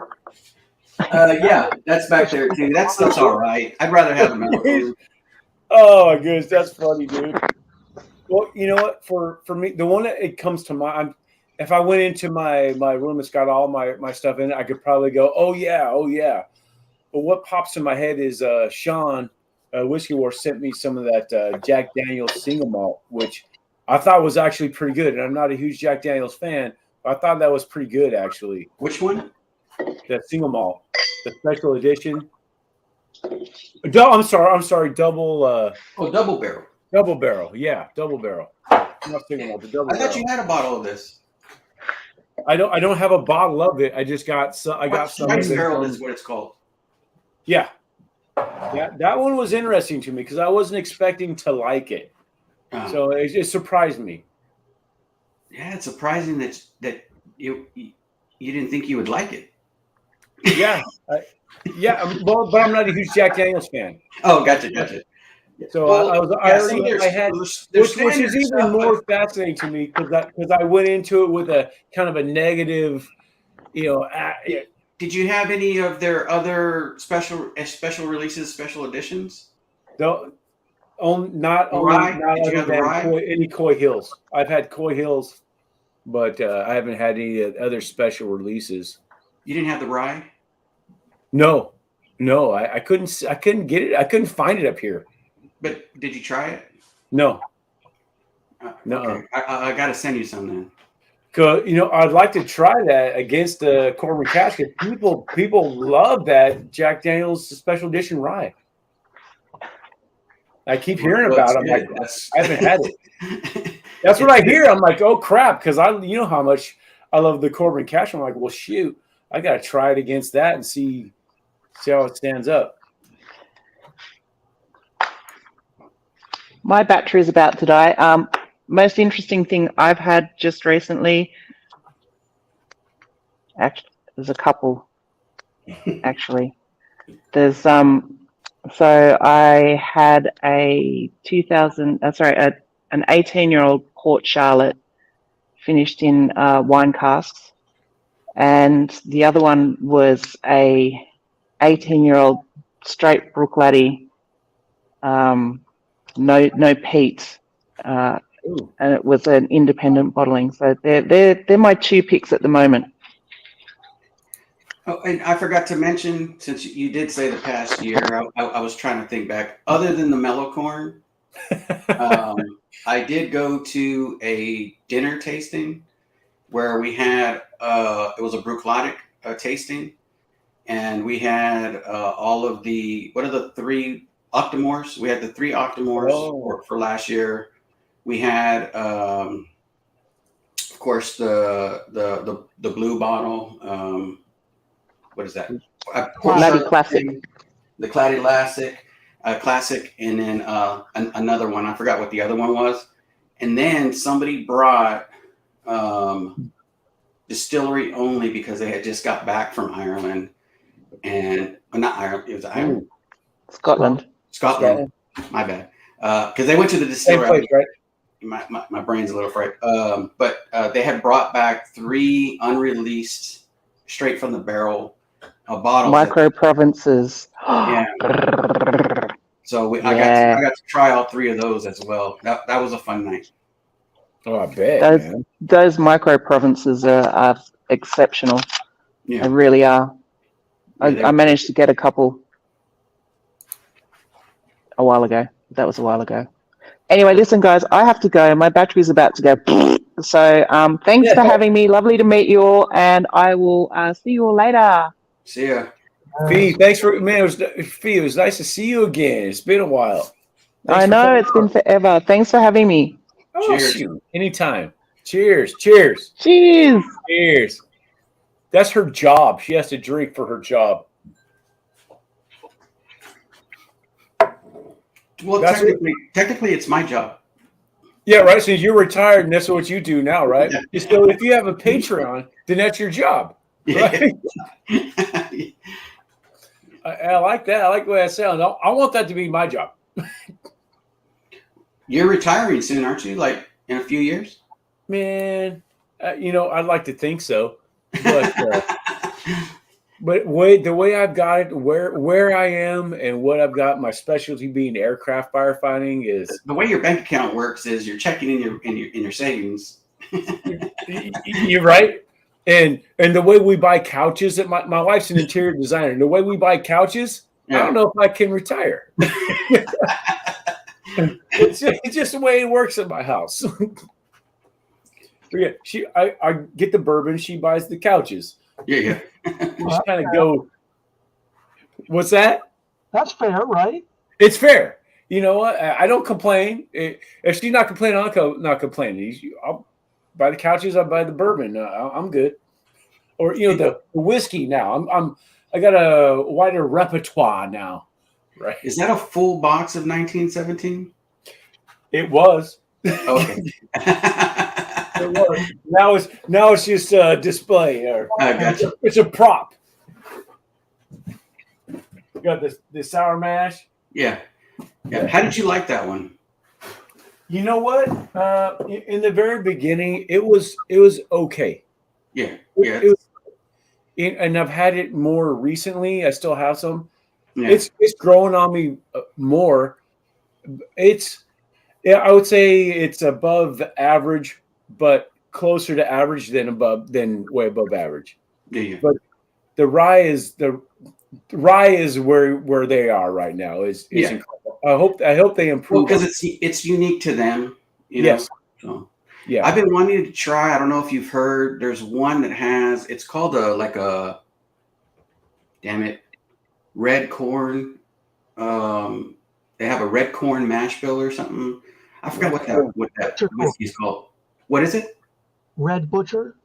Yeah, that's back there too. That stuff's all right. I'd rather have a mellow corn. Oh my goodness, that's funny, dude. Well, you know what? For me, the one that it comes to mind, if I went into my room, it's got all my stuff in it, I could probably go, oh yeah. But what pops in my head is Sean, Whiskey War, sent me some of that Jack Daniel's single malt, which I thought was actually pretty good. And I'm not a huge Jack Daniel's fan, but I thought that was pretty good actually. Which one? That single malt, the special edition. I'm sorry, double. Double barrel. Double barrel, yeah, double barrel. Not single malt, the double I thought you had a bottle of this. I don't have a bottle of it. I just got some. I got some. Spice barrel is what it's called. Yeah, that one was interesting to me because I wasn't expecting to like it, so it surprised me. Yeah, it's surprising that you didn't think you would like it. Yeah, well, but I'm not a huge Jack Daniel's fan. Oh, gotcha. So well, which is even more fascinating to me because I went into it with a kind of a negative, Did you have any of their other special releases, special editions? Not any Coy Hills. I've had Coy Hills, but I haven't had any other special releases. You didn't have the rye? No, I couldn't get it. I couldn't find it up here. But did you try it? No. No. Okay. I got to send you some then. I'd like to try that against the Corbin Cask. People love that Jack Daniel's special edition rye. I keep hearing about it. I'm like, I haven't had it. That's what I hear. I'm like, oh crap, because you know how much I love the Corbin Cask. I'm like, well, shoot, I got to try it against that and see how it stands up. My battery is about to die. Most interesting thing I've had just recently. Actually, there's a couple. Actually, there's So I had a 2000. An 18-year-old Port Charlotte finished in wine casks, and the other one was a 18-year-old straight Brook Laddie, no peat, and it was an independent bottling. So they're my two picks at the moment. Oh, and I forgot to mention, since you did say the past year, I was trying to think back. Other than the mellow corn, I did go to a dinner tasting where we had it was a Bruichladdich tasting, and we had all of the what are the 3 Octomores? We had the 3 Octomores for last year. We had, of course, the blue bottle. What is that? Laddie Classic. The Laddie Classic, and then another one. I forgot what the other one was. And then somebody brought distillery only because they had just got back from Ireland, and not Ireland. It was Ireland. Scotland. My bad. Because they went to the distillery. Same place, right? My brain's a little fried. But they had brought back 3 unreleased, straight from the barrel bottles. Micro provinces. Yeah. So I got to try all 3 of those as well. That was a fun night. Oh, I bet. Those micro provinces are exceptional. Yeah. They really are. Yeah, I managed to get a couple a while ago. That was a while ago. Anyway, listen, guys, I have to go. My battery's about to go. So thanks for having me. Lovely to meet you all, and I will see you all later. See ya. Fee, thanks for it was nice to see you again. It's been a while. I know it's been forever. Thanks for having me. Oh, Cheers. shoot. Anytime. Cheers. Cheers. Cheers. Cheers. That's her job. She has to drink for her job. Well, technically, it's my job. Yeah, right. So you're retired, and that's what you do now, right? Yeah. So if you have a Patreon, then that's your job. Right? I like that. I like the way that sounds. I want that to be my job. You're retiring soon, aren't you? Like in a few years? Man, I'd like to think so, but the way I've got it, where I am, and what I've got, my specialty being aircraft firefighting is the way your bank account works is you're checking in your savings. You're right. And the way we buy couches, that my wife's an interior designer. And the way we buy couches, I don't know if I can retire. It's just the way it works at my house. I get the bourbon, she buys the couches. Yeah. You just kind of go. What's that? That's fair, right? It's fair. You know what? I don't complain. If she's not complaining, I'll not complain. I'll buy the couches. I'll buy the bourbon. I'm good. Or the whiskey now. I got a wider repertoire now. Right? Is that a full box of 1917? It was. Okay. It was. Now it's just a display. Gotcha. It's a prop. You got the sour mash. Yeah. How did you like that one? You know what? In the very beginning, it was okay. Yeah. And I've had it more recently. I still have some. Yeah. It's growing on me more. I would say it's above average, but closer to average than way above average. Yeah. But the rye is where they are right now. Is incredible. I hope they improve. Well, because it's unique to them. Yes. So. Yeah. I've been wanting to try. I don't know if you've heard. There's one that has. It's called red corn. They have a red corn mash bill or something. I forgot what that whiskey is called. What is it? Red Butcher.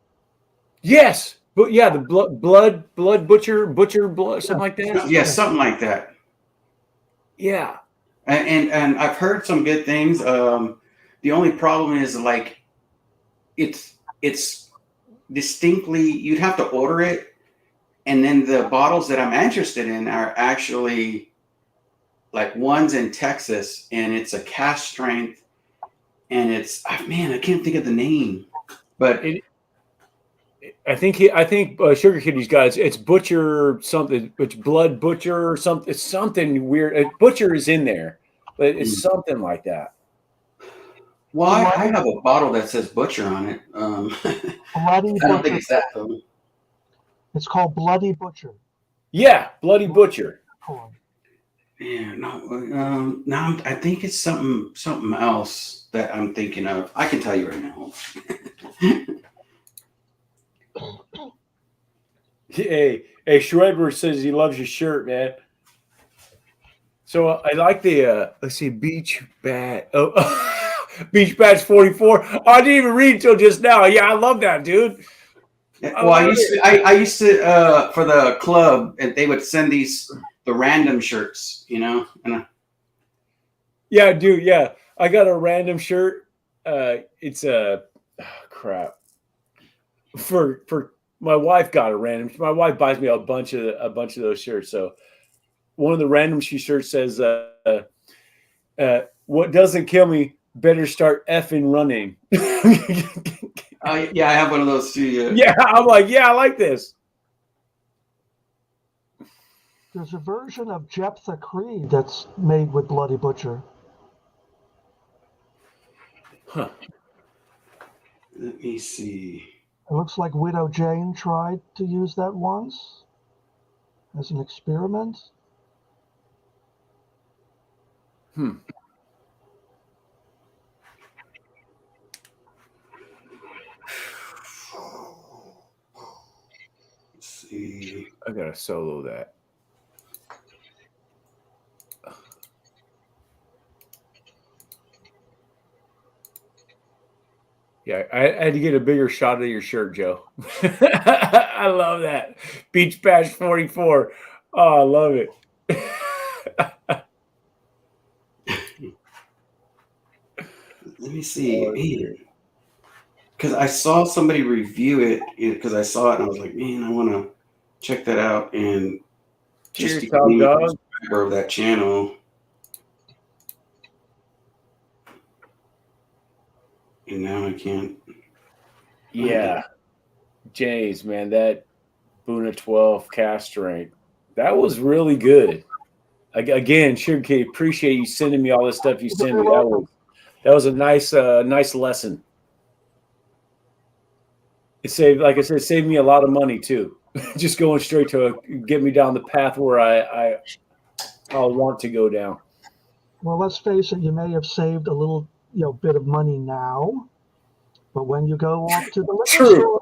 Yes, but yeah, the blood butcher blood, something like that. Yeah, something like that. Yeah, and I've heard some good things. The only problem is like it's distinctly you'd have to order it, and then the bottles that I'm interested in are actually like one's in Texas, and it's a cask strength, and it's man, I can't think of the name, but I think Sugar Kitty's got it's Butcher something. It's Blood Butcher or something. It's something weird. Butcher is in there, but it's something like that. well, I have a bottle that says Butcher on it. I don't think it's that though. It's called Bloody Butcher. Yeah, Bloody Butcher. Yeah, no, now I think it's something else that I'm thinking of. I can tell you right now. Hey, Shredward says he loves your shirt, man. So I like the let's see, Beach Bat. Oh, Beach Bat's 44. Oh, I didn't even read until just now. Yeah, I love that, dude. Well, I used to for the club, and they would send the random shirts, and yeah, dude. Yeah, I got a random shirt. It's a crap for my wife got a random. My wife buys me a bunch of those shirts. So one of the random shirts says, "What doesn't kill me better start effing running." yeah, I have one of those too. Yeah, I'm like, yeah, I like this. There's a version of Jephthah Creed that's made with Bloody Butcher. Huh. Let me see. It looks like Widow Jane tried to use that once as an experiment. Let's see. I gotta solo that. Yeah, I had to get a bigger shot of your shirt, Joe. I love that. Beach Bash 44. Oh, I love it. Let me see. Because I saw somebody review it, because I saw it and I was like, man, I want to check that out. And just become a subscriber of that channel. And now I can't. Yeah. James, man, that Buna 12 cask strength, that was really good. Again, Sugar Kitty, appreciate you sending me all this stuff you sent me. That was a nice lesson. It saved, like I said, it saved me a lot of money too. Just going straight to get me down the path where I'll want to go down. Well, let's face it, you may have saved a little, bit of money now, but when you go off to the liquor store,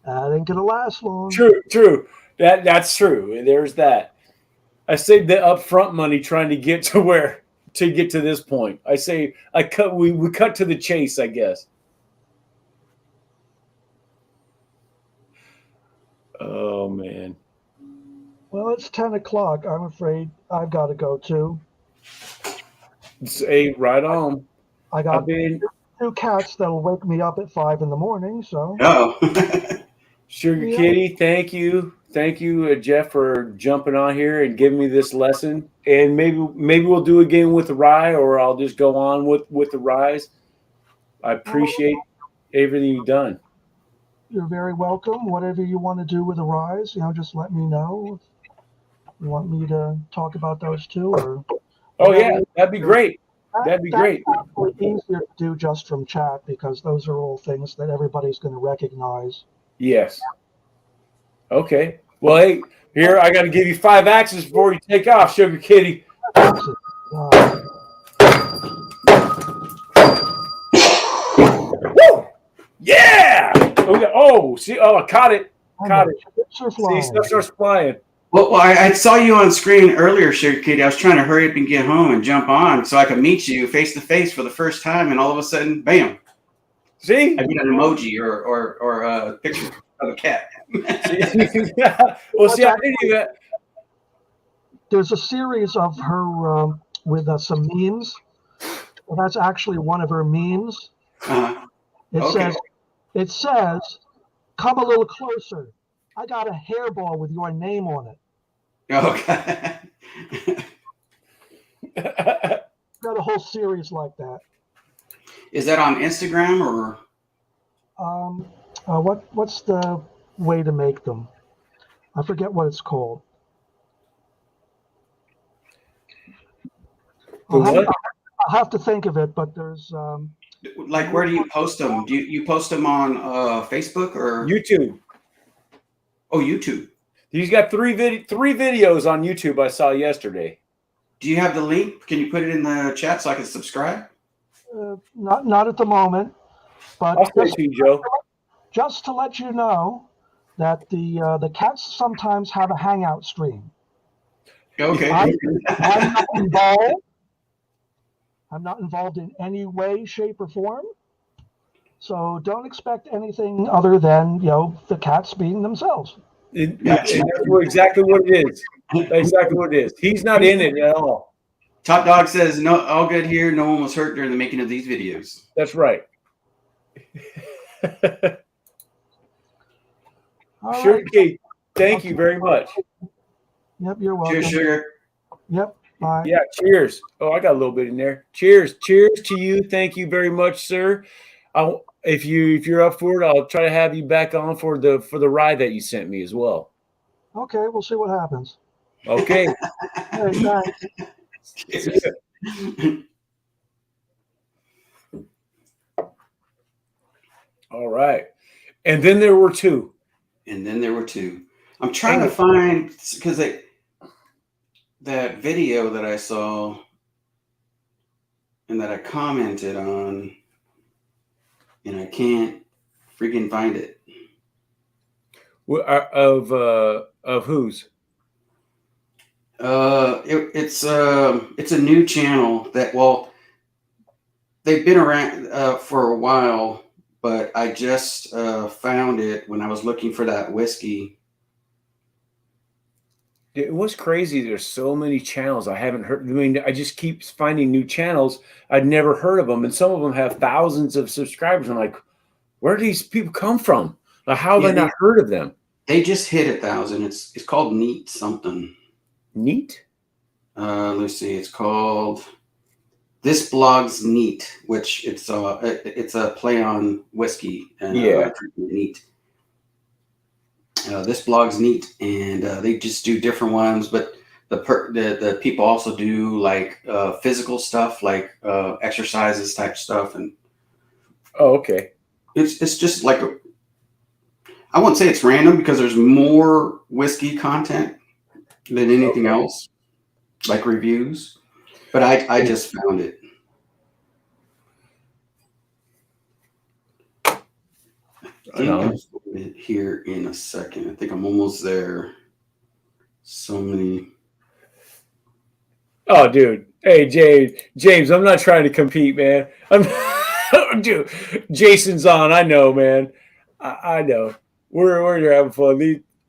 that ain't gonna last long. True. That's true. There's that. I saved the upfront money trying to get to this point. We cut to the chase, I guess. Oh man. Well, it's 10 o'clock. I'm afraid I've got to go too. Hey, right on. I got two cats that'll wake me up at 5 a.m. So. Oh. Sugar Kitty, thank you, Jeff, for jumping on here and giving me this lesson. And maybe we'll do again with the rye, or I'll just go on with the ryes. I appreciate everything you've done. You're very welcome. Whatever you want to do with the ryes, just let me know. If you want me to talk about those too, or yeah, that'd be great. That'd be great. That's probably easier to do just from chat, because those are all things that everybody's going to recognize. Yes. Okay. Well, hey, here I got to give you 5 axes before you take off, Sugar Kitty. Woo! Yeah. Okay. Oh, see. Oh, I caught it. See, stuff starts flying. Well, I saw you on screen earlier, Sugar Kitty. I was trying to hurry up and get home and jump on so I could meet you face to face for the first time, and all of a sudden, bam! See, I get an emoji or a picture of a cat. Well, see, I didn't even. There's a series of her with some memes. Well, that's actually one of her memes. It Okay. says, "Come a little closer. I got a hairball with your name on it." Okay. Got a whole series like that. Is that on Instagram or? What's the way to make them? I forget what it's called. I'll have to think of it, but there's Like, where do you post them? Do you post them on Facebook or YouTube. Oh, YouTube. He's got three videos on YouTube I saw yesterday. Do you have the link? Can you put it in the chat so I can subscribe? not at the moment, but I'll say it to you, Joe. just to let you know that the cats sometimes have a hangout stream. Okay. I'm not involved. I'm not involved in any way, shape, or form. So don't expect anything other than the cats being themselves. That's exactly what it is. Exactly what it is. He's not in it at all. Top Dog says, "No, all good here. No one was hurt during the making of these videos." That's right. All Sure, right. Kate. Thank you very much. Yep, you're welcome. Cheers, sugar. Yep. Bye. Yeah, cheers. Oh, I got a little bit in there. Cheers. Cheers to you. Thank you very much, sir. If you're up for it, I'll try to have you back on for the ride that you sent me as well. Okay, we'll see what happens. Okay. Hey, thanks. All right. And then there were two. I'm trying to find, because that video that I saw and that I commented on, and I can't freaking find it. Of whose? It's a new channel that, they've been around for a while, but I just found it when I was looking for that whiskey. It was crazy. There's so many channels I haven't heard. I mean, I just keep finding new channels. I'd never heard of them, and some of them have thousands of subscribers. I'm like, where do these people come from? Like, how have I not heard of them? They just hit 1,000. It's called Neat something. Neat? Let's see. It's called This Blog's Neat, which it's a play on whiskey and neat. This Blog's Neat, and they just do different ones, but the people also do like physical stuff, like exercises type stuff, and okay. It's just like I won't say it's random because there's more whiskey content than anything else, like reviews. But I just found it. I think I'll put it here in a second. I think I'm almost there. So many. Oh, dude. Hey, James, I'm not trying to compete, man. Dude, Jason's on. I know, man. I know. We're having fun.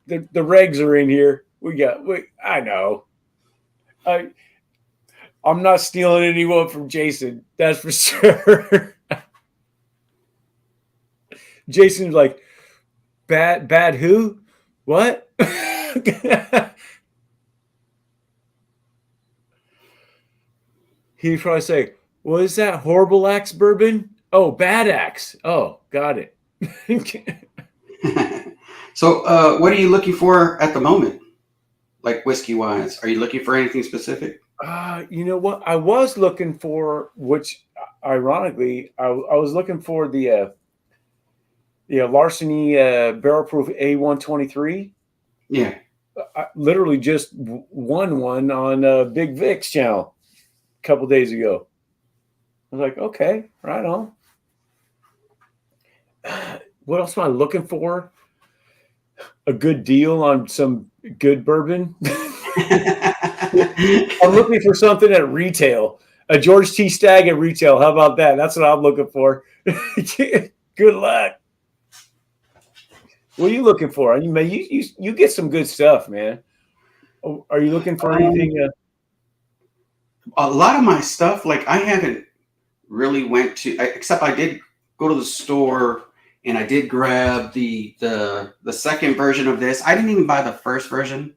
The regs are in here. I know. I'm not stealing anyone from Jason. That's for sure. Jason's like, bad who? What? He'd probably say, "What is that? Horrible Axe bourbon? Oh, Bad Axe. Oh, got it." So, what are you looking for at the moment? Like whiskey wise, are you looking for anything specific? You know what? I was looking for, which ironically, I was looking for the Larceny Barrel Proof A123. Yeah. I literally just won one on Big Vic's channel a couple days ago. I was like, okay, right on. What else am I looking for? A good deal on some good bourbon. I'm looking for something at retail. A George T. Stagg at retail. How about that? That's what I'm looking for. Good luck. What are you looking for? I mean, you get some good stuff, man. Are you looking for anything? a lot of my stuff, like I haven't really went to, except I did go to the store and I did grab the second version of this. I didn't even buy the first version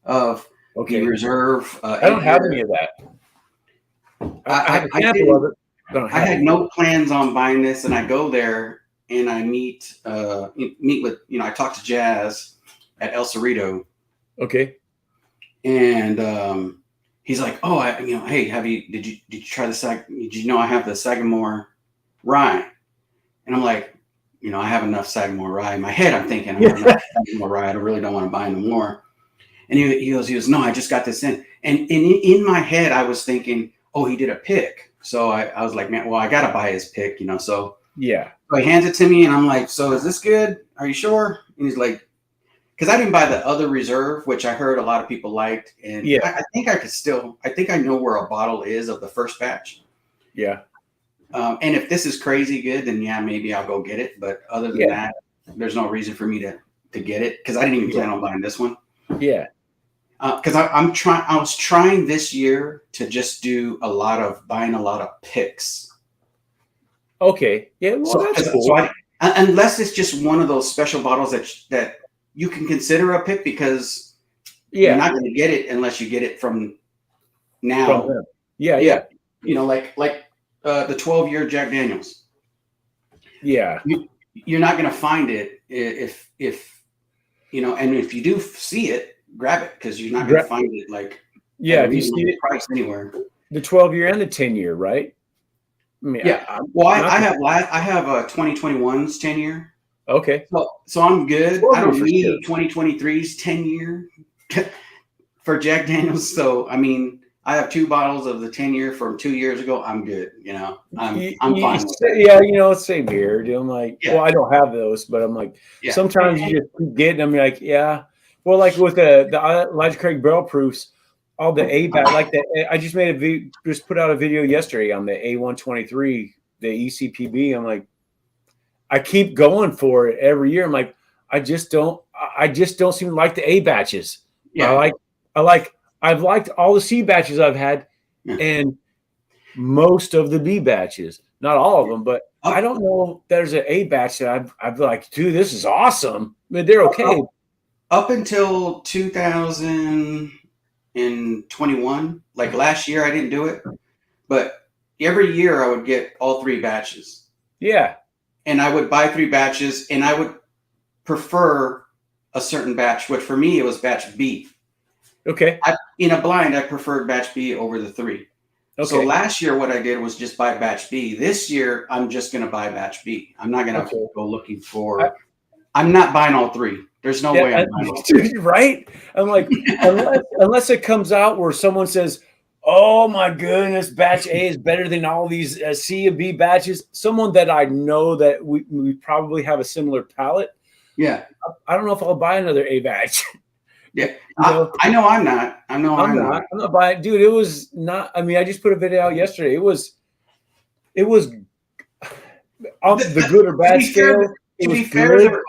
of the reserve. I don't have any of that. I have a sample of it. I had no plans on buying this, and I go there and I meet with, I talk to Jazz at El Cerrito. Okay. And he's like, "Oh, hey, did you try the did you know I have the Sagamore rye?" And I'm like, I have enough Sagamore rye. In my head, I'm thinking, I have enough Sagamore rye. I really don't want to buy no more. And he goes, "No, I just got this in." And in my head, I was thinking, "Oh, he did a pick." So I was like, "Man, well, I got to buy his pick, So yeah. So he hands it to me, and I'm like, "So is this good? Are you sure?" And he's like, because I didn't buy the other reserve, which I heard a lot of people liked. And I think I think I know where a bottle is of the first batch. Yeah. And if this is crazy good, then yeah, maybe I'll go get it. But other than that, there's no reason for me to get it, because I didn't even plan on buying this one. Yeah. Because I was trying this year to just do buying a lot of picks. Okay. Yeah. Well, that's cool. Unless it's just one of those special bottles that you can consider a pick, because you're not going to get it unless you get it from now. Yeah. Like the 12-year Jack Daniels. Yeah. You're not going to find it if and if you do see it, grab it, because you're not going to find it if you see it price anywhere. The 12-year and the 10-year, right? I mean, I have 2021's 10-year. Okay. So I'm good. I don't need 2023's 10-year for Jack Daniels. So I mean, I have 2 bottles of the 10-year from 2 years ago. I'm good. I'm fine with that. Yeah, same here. Dude. I'm like, well, I don't have those, but I'm like, sometimes you just keep getting them. You're like, yeah. Well, like with the Elijah Craig barrel proofs, all the ABAT, I just just put out a video yesterday on the A123, the ECPB. I'm like, I keep going for it every year. I'm like, I just don't seem to like the A batches. Yeah. I've liked all the C batches I've had, and most of the B batches. Not all of them, but I don't know if there's an A batch that I'd be like, dude, this is awesome. I mean, they're okay. Up until 2021, like last year, I didn't do it, but every year I would get all 3 batches. Yeah. And I would buy 3 batches, and I would prefer a certain batch, which for me, it was batch B. Okay. In a blind, I preferred batch B over the 3. Okay. So last year, what I did was just buy batch B. This year, I'm just going to buy batch B. I'm not going to go looking for. I'm not buying all 3. There's no way I'm buying all 3. Right? I'm like, unless it comes out where someone says, "Oh my goodness, batch A is better than all these C and B batches." Someone that I know that we probably have a similar palate. Yeah. I don't know if I'll buy another A batch. Yeah. I know I'm not. I'm not buying. Dude, it was not. I mean, I just put a video out yesterday. It was on the good or bad scale. To be fair, they're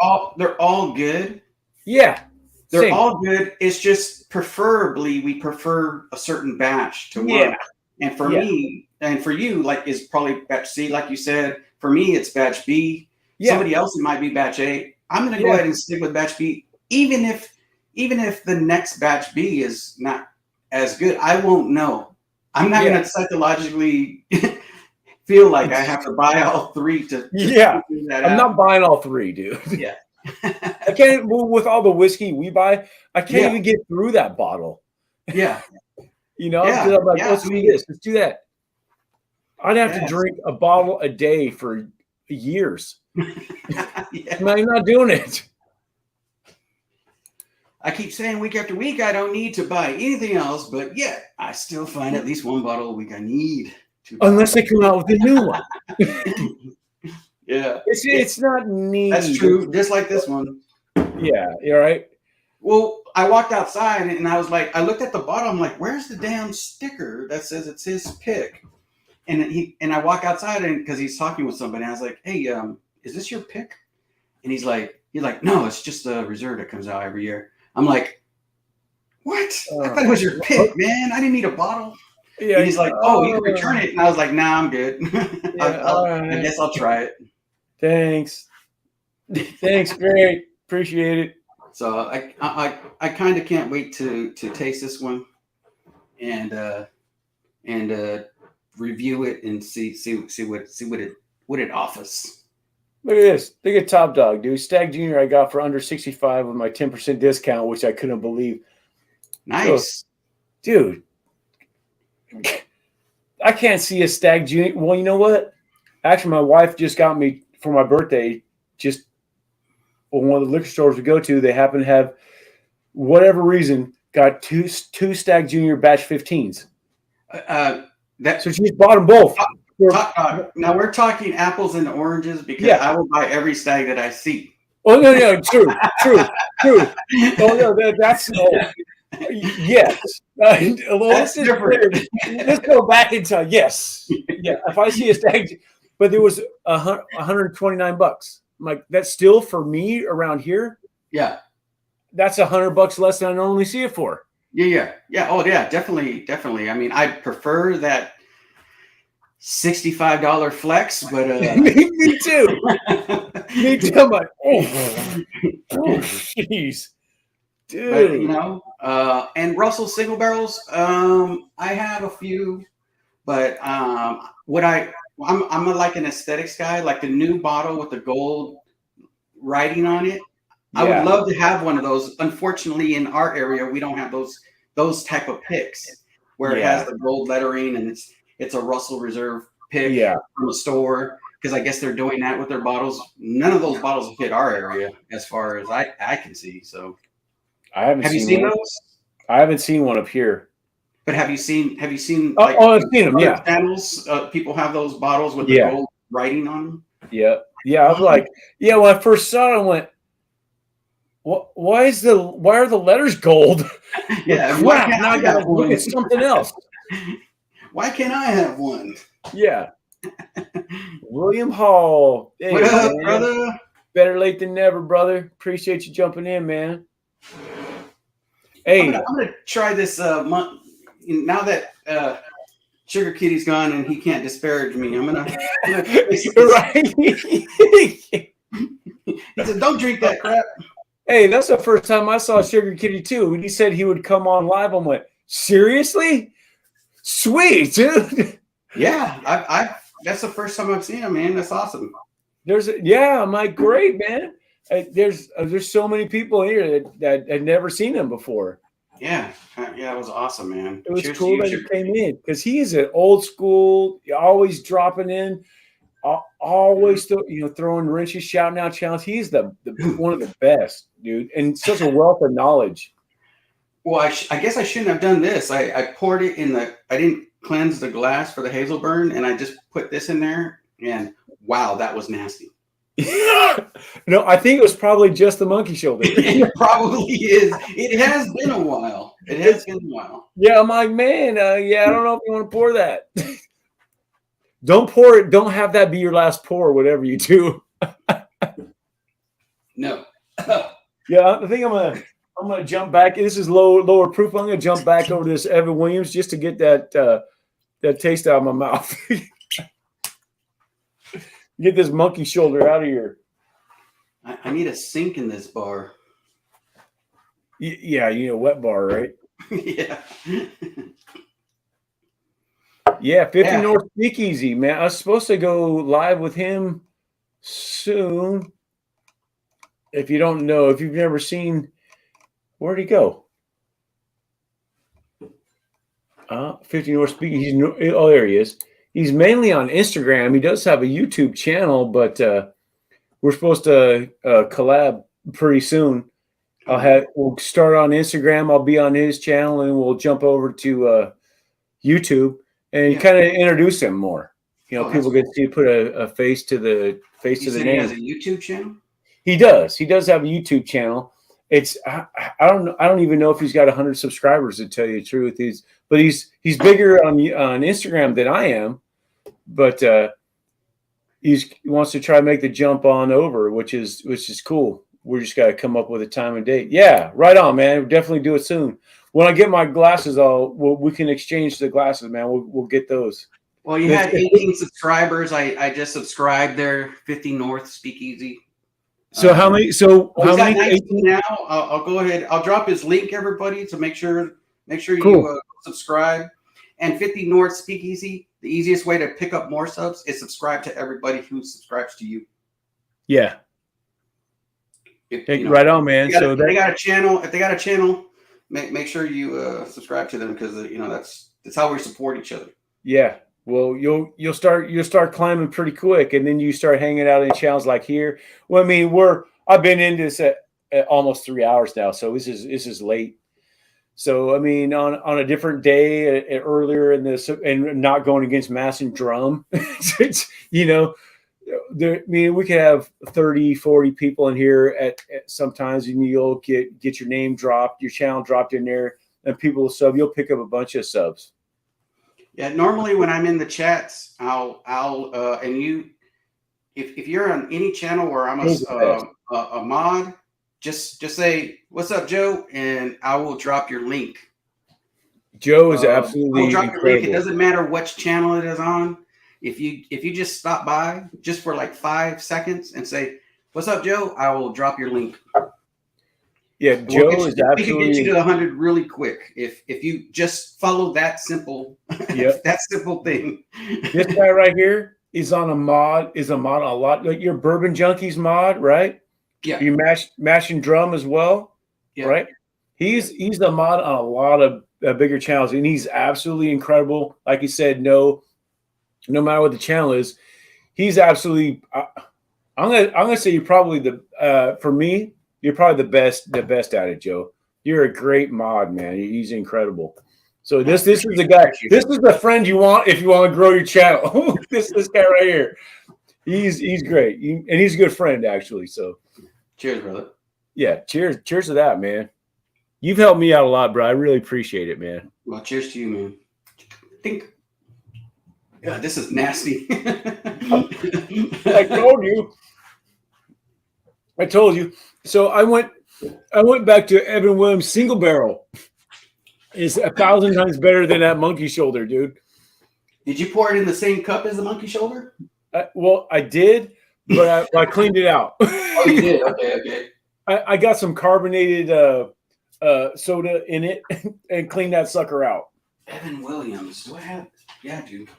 all good. Yeah. They're all good. It's just preferably we prefer a certain batch to work. And for me and for you, is probably batch C, like you said. For me, it's batch B. Yeah. Somebody else, it might be batch A. I'm going to go ahead and stick with batch B, even if the next batch B is not as good. I won't know. I'm not going to psychologically feel like I have to buy all 3 to figure that out. I'm not buying all 3, dude. Yeah. I can't move with all the whiskey we buy. I can't even get through that bottle. Yeah. I'm like, let's do this. Let's do that. I'd have to drink a bottle a day for years. I'm not doing it. I keep saying week after week, I don't need to buy anything else, but yet I still find at least one bottle a week I need to buy. Unless they come out with a new one. Yeah. It's not neat. That's true. Just like this one. Yeah. You're right. Well, I walked outside and I was like, I looked at the bottle. I'm like, where's the damn sticker that says it's his pick? And I walk outside because he's talking with somebody. And I was like, hey, is this your pick? And he's like, no, it's just a reserve that comes out every year. I'm like, what? I thought it was your pick, man. I didn't need a bottle. Yeah. And he's like, "Oh, you can return it," and I was like, "Nah, I'm good. Yeah, I guess I'll try it." Thanks. Thanks. Great. Appreciate it. So I kind of can't wait to taste this one and review it and see what it offers. Look at this. Look at Top Dog, dude. Stag Junior I got for under 65 with my 10% discount, which I couldn't believe. Nice. So, dude, I can't see a Stag Junior. Well, you know what? Actually, my wife just got me for my birthday. Just one of the liquor stores we go to, they happen to have, whatever reason, got two Stag Junior batch 15s. So she's bought them both. Now we're talking apples and oranges because I will buy every Stag that I see. Oh no, true. Oh no, that's yes. That's different. Let's go back in time. Yes, yeah. If I see a Stag, but there was $129. I'm like, that's still for me around here. Yeah, that's $100 less than I normally see it for. Yeah. Oh yeah, definitely. I mean, I prefer that $65 flex, but me too. Me too. I'm like, oh, jeez, dude. But, you know, and Russell single barrels. I have a few, but I'm like an aesthetics guy. Like the new bottle with the gold writing on it. I would love to have one of those. Unfortunately, in our area, we don't have those type of picks where it has the gold lettering and it's a Russell Reserve pick from a store, because I guess they're doing that with their bottles. None of those bottles fit our area as far as I can see. So have you seen those? I haven't seen one up here. But have you seen like I've seen them, channels, people have those bottles with the gold writing on them? Yeah. I was like, when I first saw it, I went, why are the letters gold? Yeah, crap, now I gotta look at something else. Why can't I have one? Yeah. William Hall. Hey, what up, man. brother? Better late than never, brother. Appreciate you jumping in, man. Hey, I'm gonna try this month now that Sugar Kitty's gone and he can't disparage me. I'm gonna right. He said, "Don't drink that crap." Hey, that's the first time I saw Sugar Kitty too. When he said he would come on live, I went, seriously? Sweet, dude. Yeah, I that's the first time I've seen him, man. That's awesome. I'm like, great, man. There's so many people here that had never seen him before. Yeah, it was awesome, man. It was cool that he came in because he's an old school, always dropping in, always throwing wrenches, shouting out challenge. He's the one of the best, dude, and such a wealth of knowledge. Well, I guess I shouldn't have done this. I poured it in I didn't cleanse the glass for the Hazelburn, and I just put this in there, and wow, that was nasty. No, I think it was probably just the monkey shoulder. It probably is. It has been a while. Yeah, I'm like, man, I don't know if you want to pour that. Don't pour it. Don't have that be your last pour, whatever you do. No. Yeah, I think I'm gonna jump back. This is lower proof. I'm gonna jump back over this Evan Williams just to get that taste out of my mouth. Get this monkey shoulder out of here. I need a sink in this bar. Yeah, wet bar, right? Yeah. Yeah, 50 North Speakeasy, man. I was supposed to go live with him soon. If you don't know, if you've never seen, where'd he go? 50 North Speakeasy. Oh, there he is. He's mainly on Instagram. He does have a YouTube channel, but we're supposed to collab pretty soon. We'll start on Instagram. I'll be on his channel, and we'll jump over to YouTube and kind of introduce him more. People get to put a face to the name. He has a YouTube channel? He does. He does have a YouTube channel. It's I don't even know if he's got 100 subscribers, to tell you the truth. He's bigger on Instagram than I am, but he wants to try to make the jump on over, which is cool. We just got to come up with a time and date. Yeah, right on, man. We'll definitely do it soon. when I get my glasses, we can exchange the glasses, man. We'll get those. Well, you had 18 subscribers. I just subscribed there. 50 North Speakeasy. So how many? So he's how got many? 19 now. I'll go ahead. I'll drop his link, everybody, to make sure Cool. you subscribe. And 50 North Speakeasy. The easiest way to pick up more subs is subscribe to everybody who subscribes to you. Yeah. If, Right on, man. If they got a channel, make sure you subscribe to them, because that's how we support each other. Yeah. Well, you'll start climbing pretty quick, and then you start hanging out in channels like here. Well, I mean, I've been in this at almost 3 hours now, so this is late. So I mean, on a different day earlier in this, and not going against Mass and Drum, we could have 30, 40 people in here at sometimes, and you'll get your name dropped, your channel dropped in there, and people will sub. You'll pick up a bunch of subs. Yeah, normally when I'm in the chats, if you're on any channel where I'm a mod, just say, "What's up, Joe?" and I will drop your link. Joe is absolutely I'll drop incredible. your link. It doesn't matter which channel it is on. If you just stop by just for like 5 seconds and say, "What's up, Joe?" I will drop your link. Yeah, Joe is absolutely. We can get you to 100 really quick if you just follow that simple, that simple thing. This guy right here is on a mod. Is a mod on a lot, like your Bourbon Junkies mod, right? Yeah. You mash and drum as well, right? He's the mod on a lot of bigger channels, and he's absolutely incredible. Like you said, no matter what the channel is, he's absolutely. I'm gonna say you're probably for me. You're probably the best at it, Joe. You're a great mod, man. He's incredible. So this is the guy. This is the friend you want if you want to grow your channel. this guy right here. He's great, and he's a good friend actually. So, cheers, brother. Yeah, cheers to that, man. You've helped me out a lot, bro. I really appreciate it, man. Well, cheers to you, man. God, this is nasty. I told you. So I went back to Evan Williams single barrel. It's 1,000 times better than that monkey shoulder, dude. Did you pour it in the same cup as the monkey shoulder? Well, I did, but I cleaned it out. Oh, you did? Okay. I got some carbonated soda in it and cleaned that sucker out. Evan Williams. What happened? Yeah, dude.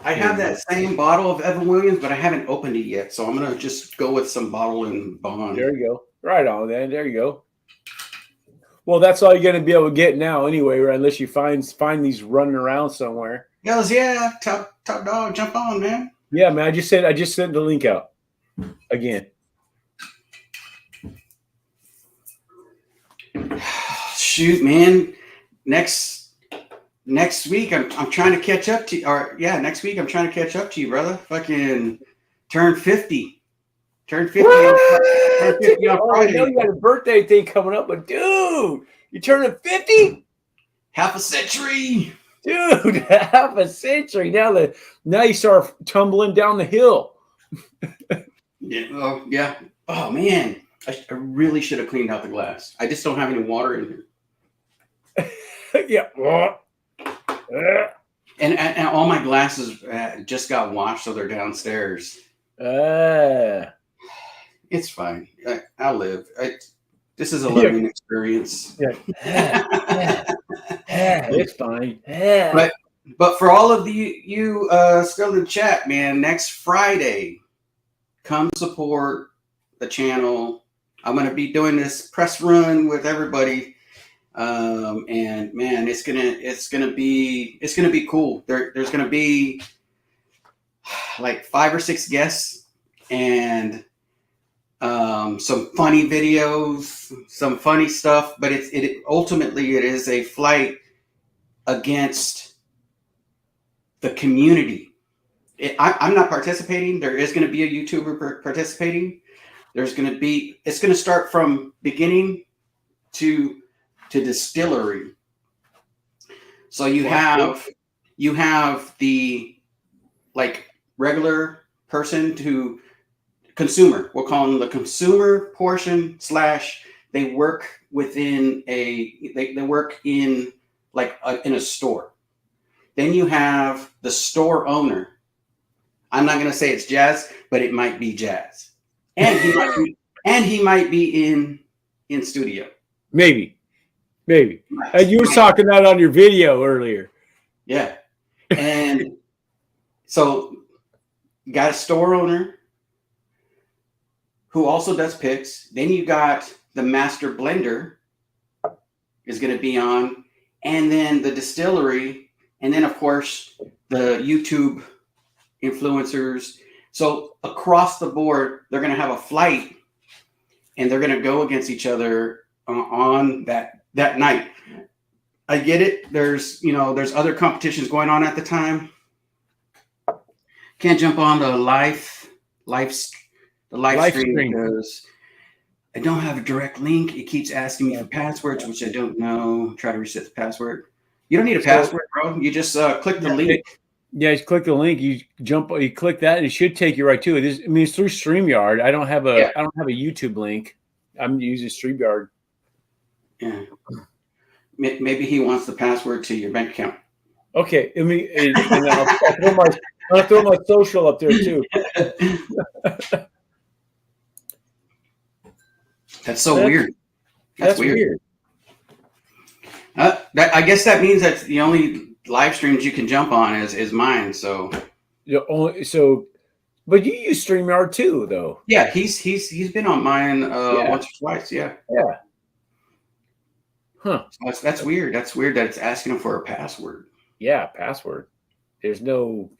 I have that same bottle of Evan Williams, but I haven't opened it yet. So I'm going to just go with some bottle and bond. There you go. Right on, man. There you go. Well, that's all you're going to be able to get now anyway, right? Unless you find these running around somewhere. Hells yeah. Top dog. Jump on, man. Yeah, man. I just sent the link out again. Shoot, man. Next week I'm trying to catch up to you. Next week I'm trying to catch up to you, brother. Fucking turn 50. Turn 50 on Friday. I know you got a birthday thing coming up, but dude, you turning 50? Half a century. Dude, half a century. Now you start tumbling down the hill. Yeah. Oh man. I really should have cleaned out the glass. I just don't have any water in here. Yeah. And all my glasses just got washed, so they're downstairs. It's fine. I'll live. This is a learning experience. Yeah. It's fine. But for all of you still in the chat, man, next Friday, come support the channel. I'm going to be doing this press run with everybody. And man, it's gonna be cool. There's gonna be like 5 or 6 guests and some funny videos, some funny stuff. But it ultimately is a fight against the community. I'm not participating. There is going to be a YouTuber participating. It's going to start from beginning to distillery. So you have the, like, regular person to consumer. We'll call them the consumer portion / they work within they work in in a store. Then you have the store owner. I'm not going to say it's Jazz, but it might be Jazz, and he might be in studio. Maybe. And you were talking that on your video earlier. Yeah, and so you got a store owner who also does picks. Then you got the master blender is going to be on, and then the distillery, and then of course the YouTube influencers. So across the board, they're going to have a flight, and they're going to go against each other on that night. I get it. There's other competitions going on at the time. Can't jump on the live stream because I don't have a direct link. It keeps asking me for passwords, which I don't know. Try to reset the password. You don't need a password, bro. You just click the link. Yeah, you click the link. You click that, and it should take you right to it. It's through StreamYard. I don't have a YouTube link. I'm using StreamYard. Yeah. Maybe he wants the password to your bank account. Okay, and I'll throw my social up there too. That's so weird. That's weird. I guess that means that the only live streams you can jump on is mine. So but you use StreamYard too, though. Yeah, he's been on mine once or twice. Yeah. Huh. So that's weird. That's weird that it's asking him for a password. Yeah, password. There's no.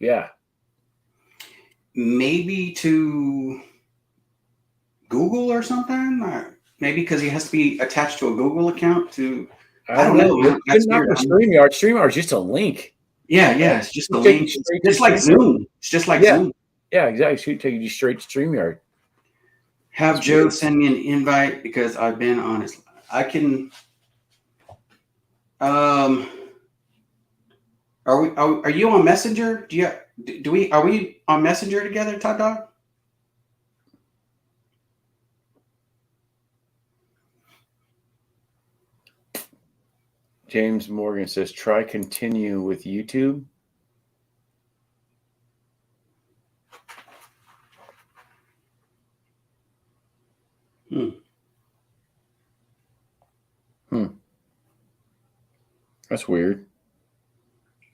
Maybe to Google or something. Maybe because he has to be attached to a Google account to. I don't know. That's weird. StreamYard. StreamYard is just a link. Yeah. It's just a link. Just like Zoom. It's just like Zoom. Yeah, exactly. Should take you straight to StreamYard. Have Joe send me an invite because I've been on his. I can. Are you on Messenger? Are we on Messenger together, Todd Dog? James Morgan says, try continue with YouTube. That's weird.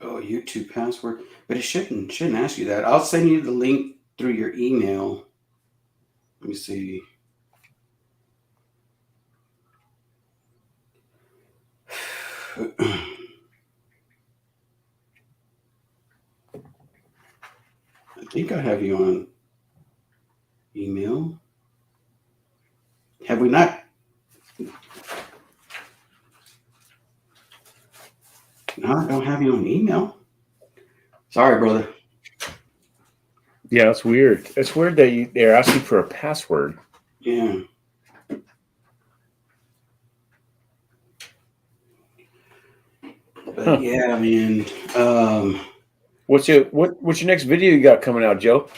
Oh, YouTube password. But it shouldn't ask you that. I'll send you the link through your email. Let me see. I think I have you on email. Have we not? No, I don't have you on email. Sorry, brother. Yeah, that's weird. It's weird that they're asking for a password. Yeah. But yeah, I mean, what's your next video you got coming out, Joe?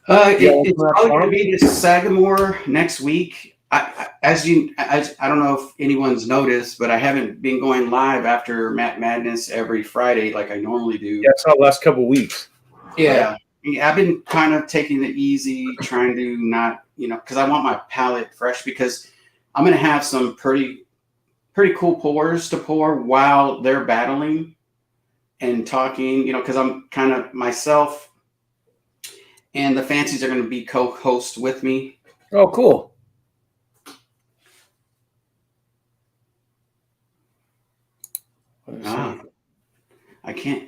It's probably going to be this Sagamore next week. I don't know if anyone's noticed, but I haven't been going live after Matt Madness every Friday like I normally do. Yeah, it's the last couple of weeks. Yeah. I've been kind of taking it easy, trying to not, because I want my palate fresh, because I'm going to have some pretty cool pours to pour while they're battling and talking, because I'm kind of myself, and the Fancies are going to be co-host with me. Oh, cool.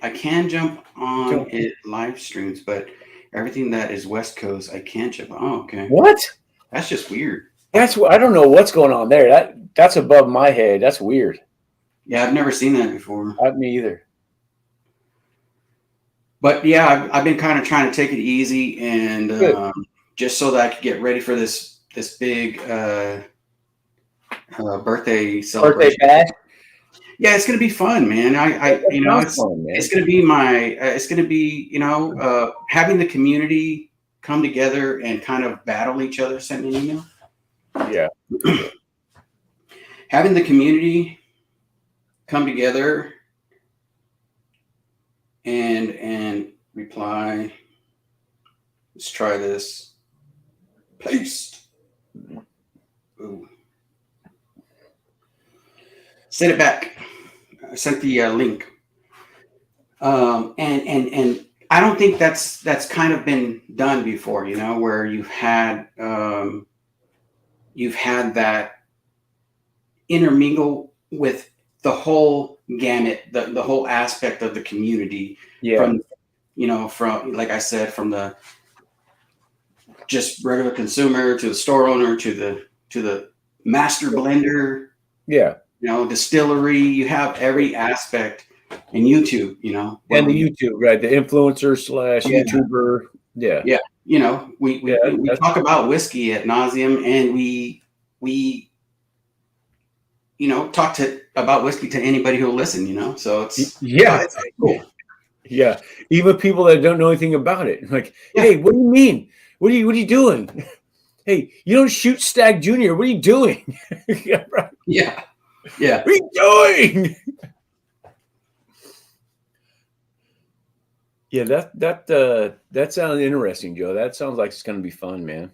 I can jump on it live streams, but everything that is West Coast, I can't jump on. Oh, okay. What? That's just weird. I don't know what's going on there. That's above my head. That's weird. Yeah, I've never seen that before. Me either. But yeah, I've been kind of trying to take it easy and just so that I could get ready for this big birthday celebration. Birthday bash? Yeah, it's gonna be fun, man. You know, Sounds fun, man. it's gonna be it's gonna be, you know, having the community come together and kind of battle each other. Send me an email. Yeah. Having the community come together and reply. Let's try this. Paste. Ooh. Send it back. I sent the link. And I don't think that's kind of been done before, you know, where you've had that intermingle with the whole gamut, the whole aspect of the community. Yeah. From, you know, from, like I said, from the just regular consumer to the store owner to the master blender. Yeah. You know, distillery. You have every aspect in YouTube. You know, And the YouTube, right? The influencer / YouTuber. Yeah. Yeah. You know, we talk about whiskey ad nauseum, and we you know, talk about whiskey to anybody who'll listen. You know, so it's cool. Yeah. Even people that don't know anything about it, like, hey, what do you mean? What are you doing? Hey, you don't shoot Stag Junior. What are you doing? Yeah, right. Yeah. Yeah. What are you doing? Yeah, that sounds interesting, Joe. That sounds like it's going to be fun, man.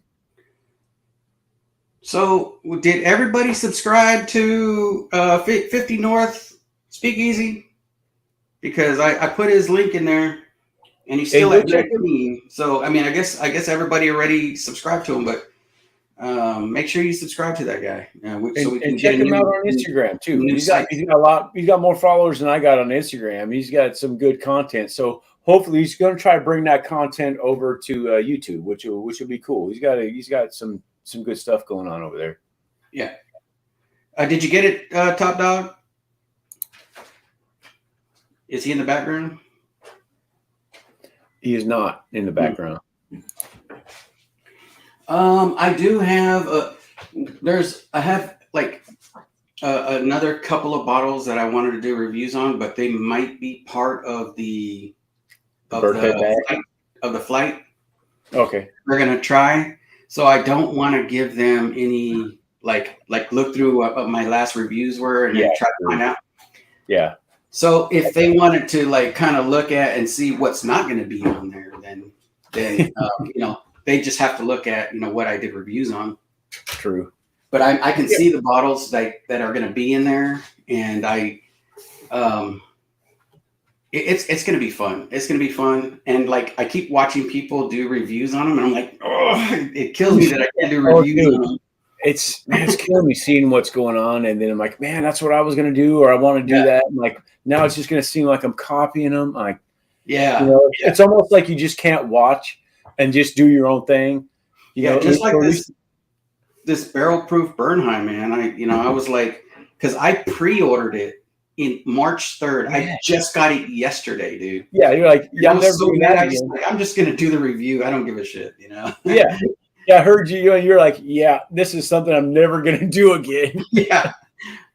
So, did everybody subscribe to 50 North Speakeasy? Because I put his link in there, and he's still at 19. So, I mean, I guess everybody already subscribed to him, but make sure you subscribe to that guy. So we can check him out on Instagram too. He's got more followers than I got on Instagram. He's got some good content. So hopefully he's going to try to bring that content over to YouTube, which will be cool. He's got some good stuff going on over there. Yeah. Did you get it, Top Dog? Is he in the background? He is not in the background. I do have I have like another couple of bottles that I wanted to do reviews on, but they might be part of the flight. Okay. We're gonna try. So I don't want to give them any like look through what my last reviews were and then try to find out. Yeah. So if they wanted to like kind of look at and see what's not going to be on there, then you know, they just have to look at, you know, what I did reviews on. True. But I can see the bottles that are going to be in there, and it's going to be fun. It's going to be fun, and like I keep watching people do reviews on them, and I'm like, oh, it kills me that I can't do reviews on them. It's killing me seeing what's going on, and then I'm like, man, that's what I was going to do, or I want to do that. I'm like, now it's just going to seem like I'm copying them. Like, you know, it's almost like you just can't watch and just do your own thing. You know, just like this barrel proof Bernheim, man. I was like, because I pre-ordered it in March 3rd. I just got it yesterday, dude. Yeah, you're like, I was so mad. I'm just gonna do the review. I don't give a shit, you know. Yeah, I heard you, and you're like, yeah, this is something I'm never gonna do again. Yeah,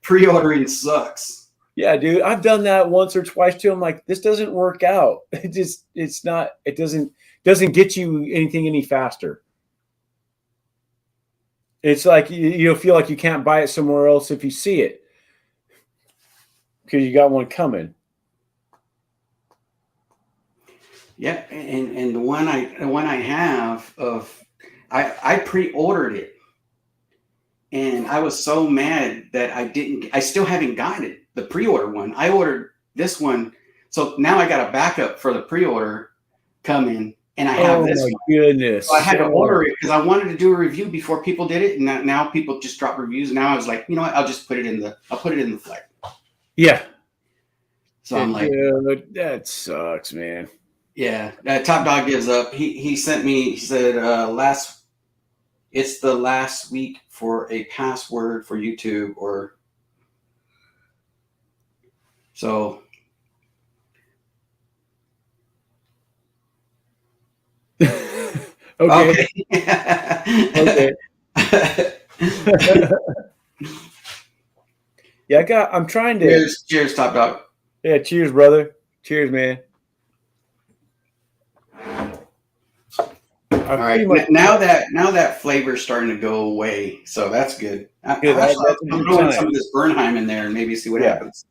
pre-ordering sucks. Yeah, dude, I've done that once or twice too. I'm like, this doesn't work out. It doesn't get you anything any faster. It's like you'll feel like you can't buy it somewhere else if you see it because you got one coming. Yeah, and the one I have I pre-ordered it, and I was so mad that I still haven't got it. The pre-order one. I ordered this one, so now I got a backup for the pre-order coming. And I have this. Oh my goodness! So I had to order it because I wanted to do a review before people did it, and now people just drop reviews. Now I was like, you know what? I'll put it in the flight. Yeah. So I'm like, that sucks, man. Yeah. Top Dog gives up. He sent me. He said it's the last week for a password for YouTube or so. Okay. Yeah, I'm trying to. Cheers, Top Dog. Yeah, cheers, brother. Cheers, man. All right. Now that flavor's starting to go away, so that's good. I'm throwing some of this Bernheim in there and maybe see what happens.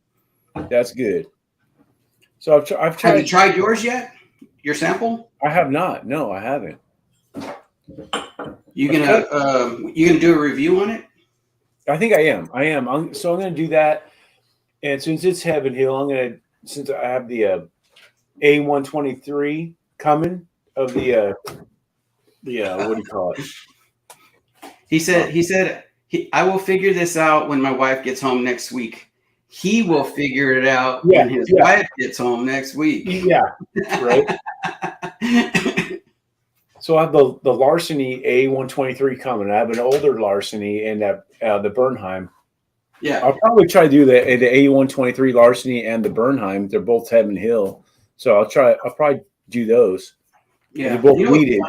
That's good. So I've tried. Have you tried yours yet? Your sample? I have not. No, I haven't. You gonna do a review on it? I think I am. I'm going to do that. And since it's Heaven Hill, since I have the A123 coming of the what do you call it? He said I will figure this out when my wife gets home next week. He will figure it out when his wife gets home next week. Yeah, right. So I have the Larceny A123 coming. I have an older Larceny and the Bernheim. Yeah, I'll probably try to do the A123 Larceny and the Bernheim. They're both Heaven Hill, so I'll probably do those. Yeah, they're both weeded.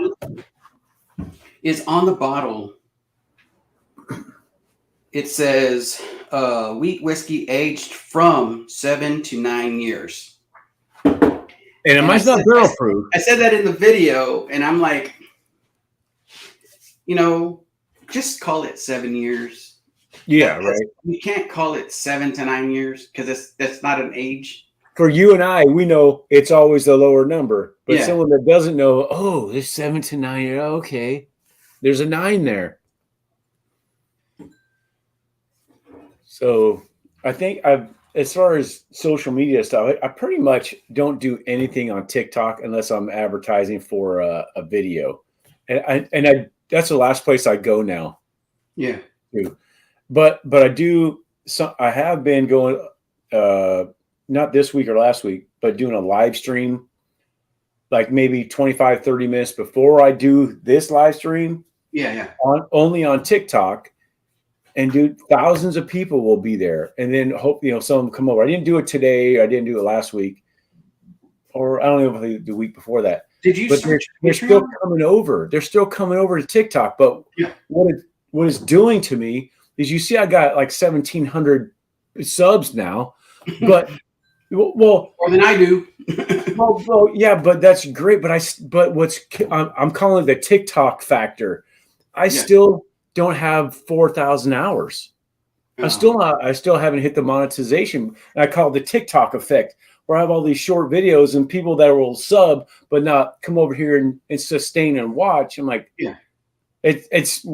Is on the bottle. It says wheat whiskey aged from 7 to 9 years. And mine's not barrel proof. I said that in the video, and I'm like, just call it 7 years. Yeah, right. You can't call it 7 to 9 years because that's not an age. For you and I, we know it's always the lower number. But someone that doesn't know, oh, there's 7 to 9 years. Okay, there's a 9 there. So I think as far as social media stuff, I pretty much don't do anything on TikTok unless I'm advertising for a video, and that's the last place I go now. Yeah. But I do. I have been going, not this week or last week, but doing a live stream, like maybe 25, 30 minutes before I do this live stream. Yeah. Only on TikTok. And dude, thousands of people will be there, and then hope some of them come over. I didn't do it today. I didn't do it last week, or I don't know if the week before that. Did you? But they're still coming over. They're still coming over to TikTok. But what it's doing to me is, you see, I got like 1,700 subs now, but well, more than I do. well, yeah, but that's great. But I'm calling it the TikTok factor. I still don't have 4,000 hours. I still haven't hit the monetization. And I call it the TikTok effect, where I have all these short videos and people that will sub but not come over here and sustain and watch. I'm like, it's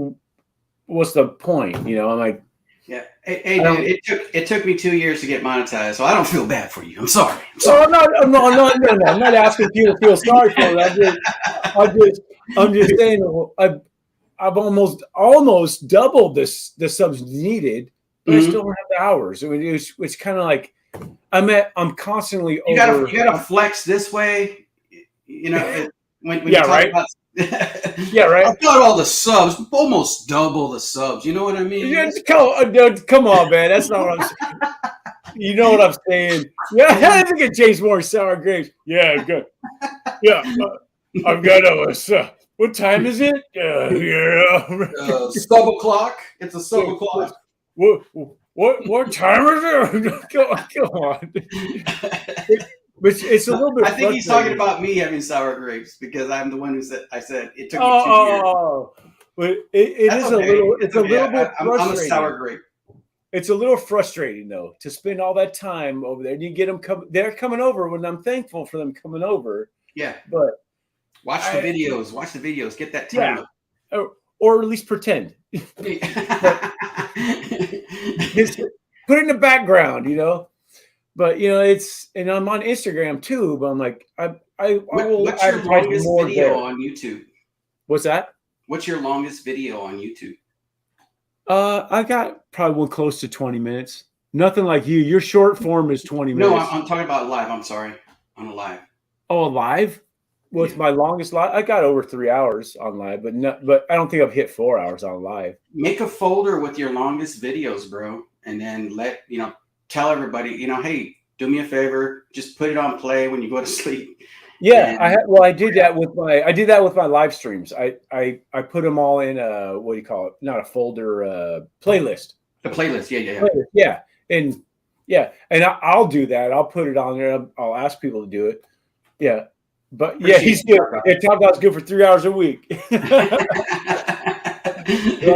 what's the point? I'm like, Hey, dude, it took me 2 years to get monetized, so I don't feel bad for you. I'm sorry. No, I'm not asking you to feel sorry for it. I'm just saying I've almost doubled the subs needed, but I still don't have the hours. I mean, it's kind of like I'm constantly you gotta flex this way, when you talk about yeah, right. I've got all the subs, almost double the subs. You know what I mean? Yeah, come on, man. That's not what I'm saying. You know what I'm saying? Yeah, I think it James Moore sour grapes. Yeah, good. Yeah, I've got what time is it? Sub o'clock. It's a sub o'clock. What time is it? Come on. It's a little bit. I think he's talking about me having sour grapes because I'm the one who said it took me 2 years. Oh, but it is a little. It's a little bit frustrating. I'm a sour grape. It's a little frustrating though to spend all that time over there. And you get them they're coming over when I'm thankful for them coming over. Yeah, but watch the videos. Get that time up. Or at least pretend. Put it in the background, But and I'm on Instagram too. But I'm like, what's your longest video on YouTube? What's that? What's your longest video on YouTube? I got probably one close to 20 minutes. Nothing like you. Your short form is 20 minutes. No, I'm talking about live. I'm sorry, on a live. Oh, live? Well, it's my longest live. I got over 3 hours on live, but I don't think I've hit 4 hours on live. Make a folder with your longest videos, bro, and then tell everybody, hey, do me a favor, just put it on play when you go to sleep. Yeah, I did that with my live streams. I put them all in what do you call it? Not a folder, playlist. The playlist, yeah. Yeah, And yeah, and I'll do that. I'll put it on there. I'll ask people to do it. Yeah. But yeah, he's good. Yeah, Top Dog's good for 3 hours a week. Right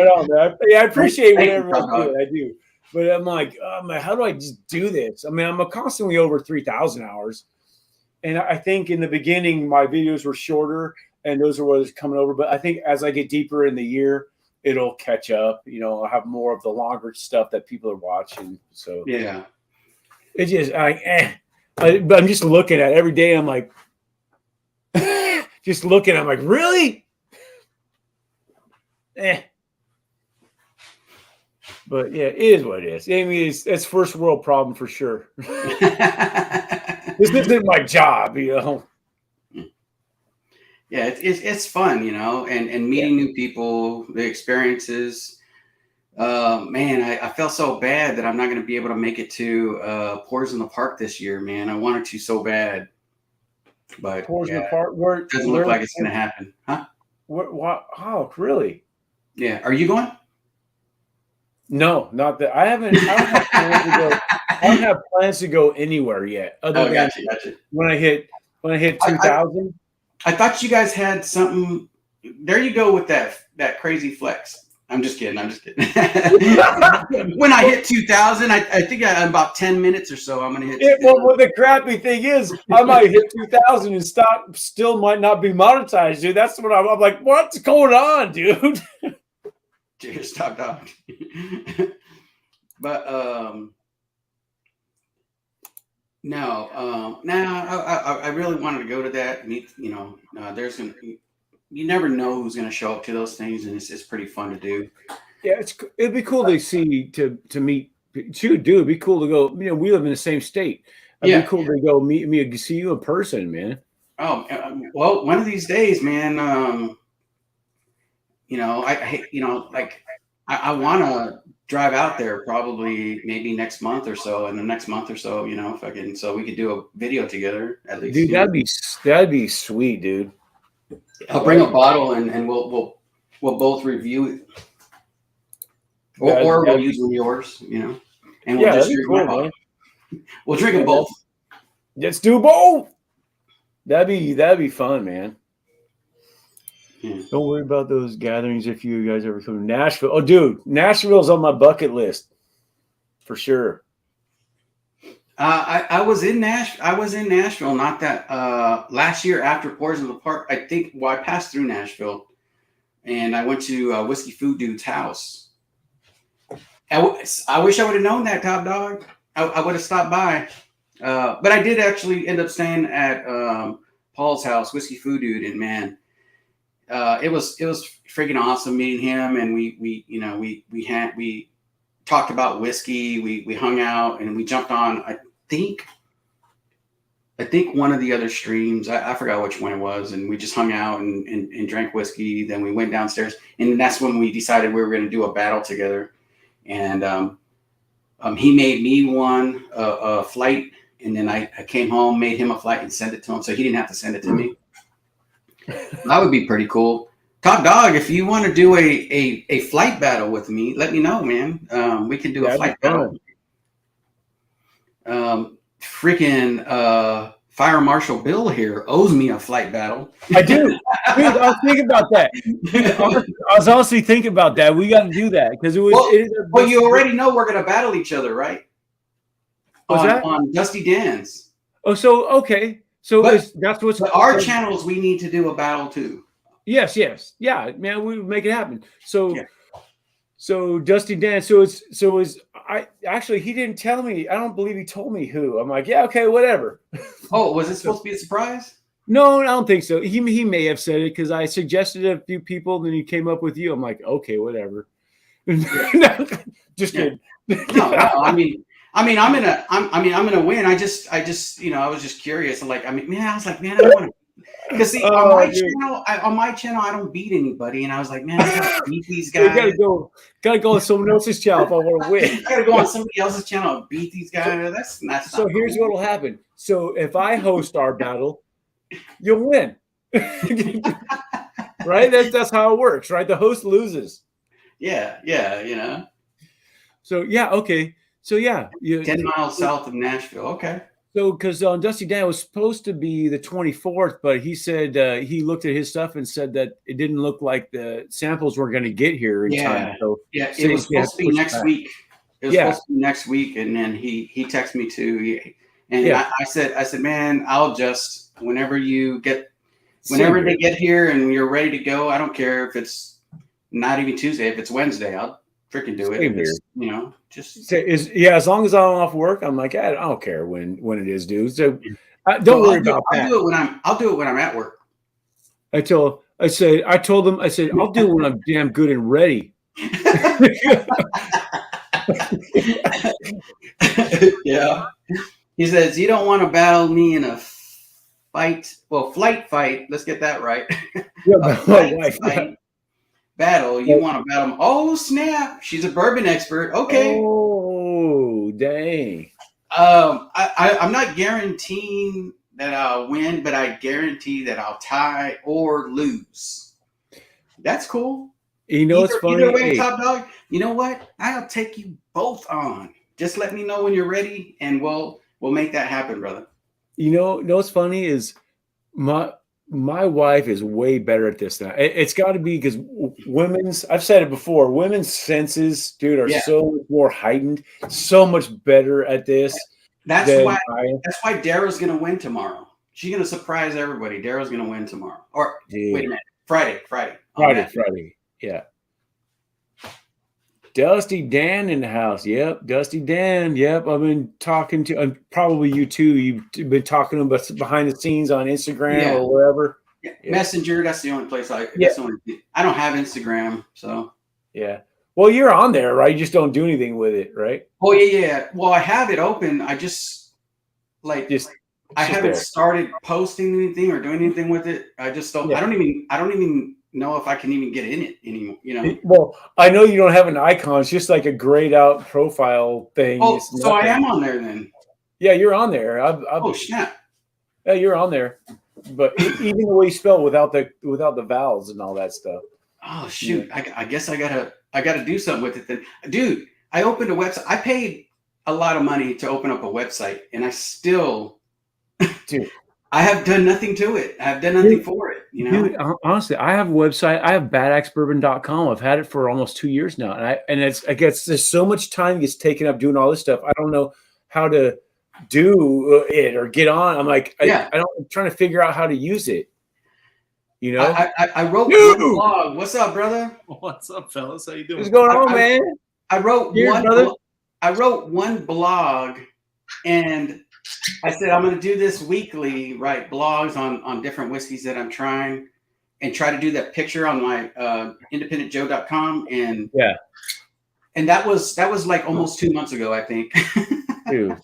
on, man. Yeah, I appreciate what everyone's doing. I do. But I'm like, how do I just do this? I mean, I'm constantly over 3,000 hours. And I think in the beginning, my videos were shorter and those are what is coming over. But I think as I get deeper in the year, it'll catch up. You know, I'll have more of the longer stuff that people are watching. So Yeah. It's just, but I'm just looking at it every day. I'm like, just looking. I'm like, really? But yeah, it is what it is. I mean, it's first world problem for sure. This isn't my job, you know. Yeah, it's fun, you know, and meeting new people, the experiences. Man, I felt so bad that I'm not going to be able to make it to Pours in the Park this year, man. I wanted to so bad, but Pours in the Park. Where it doesn't look like it's going to happen, huh? What? Oh, really? Yeah. Are you going? No, not that. I don't have plans to go. I don't have plans to go anywhere yet. Other than gotcha. When I hit 2,000. I thought you guys had something. There you go with that crazy flex. I'm just kidding. When I hit 2,000, I think in about 10 minutes or so, I'm going to hit. Well, the crappy thing is, I might hit 2,000 and still might not be monetized, dude. That's what I'm like, what's going on, dude? Cheers, Top Dog. But I really wanted to go to that. Meet, you know, you never know who's gonna show up to those things, and it's pretty fun to do. Yeah, it'd be cool to meet. Dude, it'd be cool to go. You know, we live in the same state. It'd be cool to go see you in person, man. Oh, well, one of these days, man. You know, I want to drive out there probably maybe next month or so. In the next month or so, you know, if I can, so we could do a video together at least. Dude, that'd be sweet, dude. I'll bring a bottle and we'll both review it, or we'll use one of yours, you know, and we'll just drink my bottle. We'll drink them both. Let's do both. That'd be fun, man. Yeah. Don't worry about those gatherings if you guys ever come to Nashville. Oh, dude, Nashville's on my bucket list for sure. I was in Nashville not that last year after Pours in the Park. I think. Well, I passed through Nashville, and I went to Whiskey Food Dude's house. I wish I would have known that, Top Dog. I would have stopped by, but I did actually end up staying at Paul's house, Whiskey Food Dude, and man. It was freaking awesome meeting him, and we talked about whiskey. We hung out and we jumped on. I think one of the other streams. I forgot which one it was, and we just hung out and drank whiskey. Then we went downstairs, and that's when we decided we were going to do a battle together. And he made me a flight, and then I came home, made him a flight, and sent it to him, so he didn't have to send it to me. That would be pretty cool. Top Dog, if you want to do a flight battle with me, let me know, man. We can do a flight battle. Fire Marshal Bill here owes me a flight battle. I do. Dude, I was thinking about that. I was honestly thinking about that. We got to do that because it was. Well, you already know we're going to battle each other, right? On Dusty Dan's. Oh, so okay. So that's what's our channels. We need to do a battle too. Yes, yeah, man. We would make it happen. So, so Dusty Dan. So I actually he didn't tell me. I don't believe he told me who. I'm like, yeah, okay, whatever. Oh, was it supposed to be a surprise? No, I don't think so. He may have said it because I suggested a few people, then he came up with you. I'm like, okay, whatever. Just kidding. No. I'm gonna win. I just, I was just curious. I was like, man, I want to. Because see, on my channel, I don't beat anybody, and I was like, man, I gotta beat these guys. Gotta go on someone else's channel if I want to win. Gotta go on somebody else's channel and beat these guys. That's so. Here's what will happen. So if I host our battle, you'll win. Right? That's how it works, right? The host loses. Yeah, you know. So yeah, okay. So yeah, 10 miles south of Nashville. Okay. So because Dusty Dan was supposed to be the 24th, but he said he looked at his stuff and said that it didn't look like the samples were going to get here in time. So yeah, it was supposed to be next week. It was Yeah. supposed to be next week, and then he texted me too. And Yeah. I said, man, I'll just whenever they get here and you're ready to go. I don't care if it's not even Tuesday. If it's Wednesday, I'll freaking do it. Same If it's, just as long as I'm off work, I'm like, I don't care when it is, dude. So don't worry about that. I'll do it when I'm at work. I told them, I'll do it when I'm damn good and ready. Yeah. He says, you don't want to battle me in a flight fight. Let's get that right. Fight battle. You want to battle. Oh, snap. She's a bourbon expert. Okay. Oh, dang. I'm not guaranteeing that I'll win, but I guarantee that I'll tie or lose. That's cool. You know, it's funny. Either way, Top Dog, you know what? I'll take you both on. Just let me know when you're ready, and we'll make that happen, brother. You know what's funny is my wife is way better at this now. It's got to be because I've said it before, women's senses, dude, are so much more heightened, so much better at this. That's why Daryl's gonna win tomorrow. She's gonna surprise everybody. Daryl's gonna win tomorrow. Or wait a minute, Friday. Yeah. Dusty Dan in the house. Yep, Dusty Dan. Yep, I've been talking to probably you too. You've been talking about behind the scenes on Instagram or wherever. Yeah. Messenger. That's the only place I don't have Instagram, so yeah. Well, you're on there, right? You just don't do anything with it, right? Oh yeah. Well, I have it open. I just I haven't started posting anything or doing anything with it. I just don't. Yeah. I don't even know if I can even get in it anymore. Well, I know you don't have an icon. It's just like a grayed out profile thing. Oh, so I am on there then. Yeah, you're on there. Oh snap! Yeah, you're on there. But even the way you spell without the vowels and all that stuff. Oh shoot! Yeah. I guess I gotta do something with it then, dude. I opened a website. I paid a lot of money to open up a website, and I still, dude, I have done nothing to it. I have done nothing for it. Dude, honestly, I have a website. I have badaxbourbon.com. I've had it for almost 2 years now, and I guess there's so much time gets taken up doing all this stuff. I don't know how to do it or get on. I'm like, I'm trying to figure out how to use it. You know, I wrote one blog. What's up, brother? What's up, fellas? How you doing? What's going on, man? I wrote one blog, and I said I'm going to do this weekly, write blogs on different whiskeys that I'm trying, and try to do that picture on my independentjoe.com. And that was like almost 2 months ago, I think. Dude,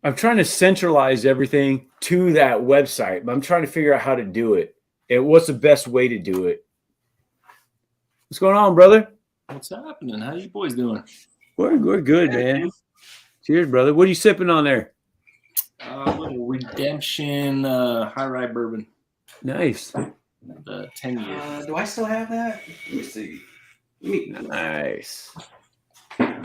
I'm trying to centralize everything to that website, but I'm trying to figure out how to do it and what's the best way to do it. What's going on, brother? What's happening? How you boys doing? We're good, man. Cheers, brother. What are you sipping on there? A little Redemption high rye bourbon. Nice. 10 years. Do I still have that? Let me see. Nice. How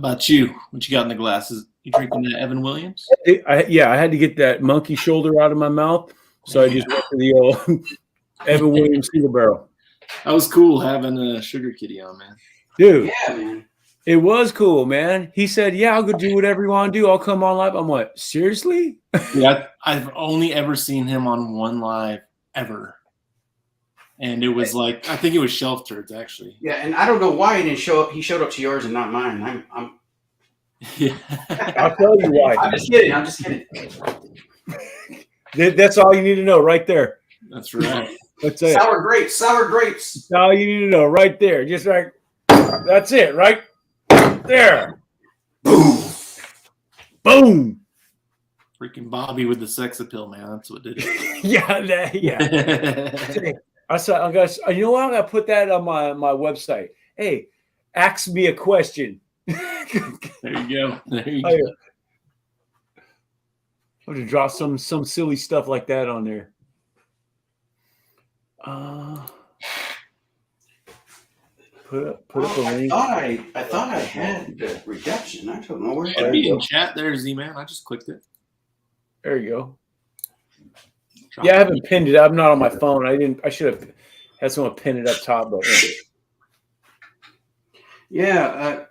about you? What you got in the glasses? You drinking that Evan Williams? I had to get that monkey shoulder out of my mouth, so I just went to the old Evan Williams single barrel. That was cool having a Sugar Kitty on, man. Dude. Yeah, man. It was cool, man. He said, "Yeah, I'll go do whatever you want to do. I'll come on live." I'm like, seriously? Yeah, I've only ever seen him on one live ever. And it was like, I think it was Shelf Turds, actually. Yeah, and I don't know why he didn't show up. He showed up to yours and not mine. Yeah. I'll tell you why. I'm just kidding. That's all you need to know right there. That's right. That's it. Sour grapes. That's all you need to know right there. Just like, that's it, right there. Boom. Boom. Freaking Bobby with the sex appeal, man. That's what did it. Yeah. I said, you know what? I'm gonna put that on my website. Hey, ask me a question. There you go. I'm gonna draw some silly stuff like that on there. Put up a link. I thought I had the redemption. I don't know where. Should be in chat there, Z-Man. I just clicked it. There you go. Yeah, I haven't pinned it. I'm not on my phone. I should have had someone pin it up top, but Yeah,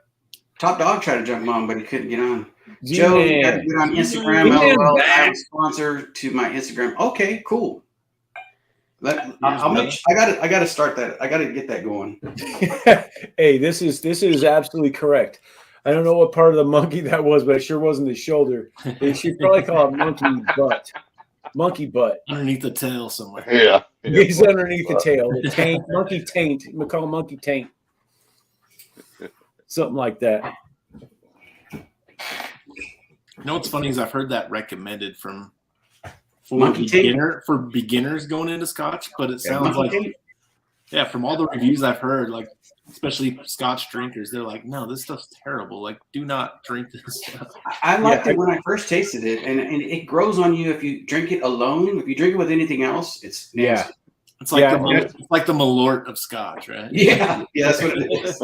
Top Dog tried to jump on, but he couldn't get on. Z-Man. Joe, you got to get on Instagram. Z-Man LOL. back. I'm a sponsor to my Instagram. Okay, cool. I got to start that. I got to get that going. Hey, this is absolutely correct. I don't know what part of the monkey that was, but it sure wasn't the shoulder. They should probably call it monkey butt. Monkey butt. Underneath the tail somewhere. Yeah. He's underneath the tail. The taint, monkey taint. We call it monkey taint. Something like that. You know what's funny is I've heard that recommended for Monkey taint? for beginners going into Scotch, but it sounds like from all the reviews I've heard, like especially Scotch drinkers, they're like, no, this stuff's terrible. Like, do not drink this stuff. I liked it when I first tasted it, and it grows on you if you drink it alone. If you drink it with anything else, it's nasty. It's like it's like the Malort of Scotch, right? Yeah, that's what it is.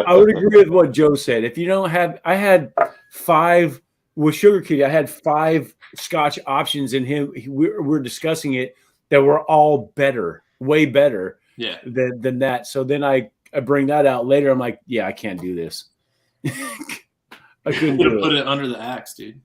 I would agree with what Joe said. If you don't have, I had 5 with Sugar Kitty. I had 5 Scotch options, and we're discussing it that were all better, way better, than that. So then I bring that out later. I'm like, yeah, I can't do this. I couldn't do put it under the axe, dude.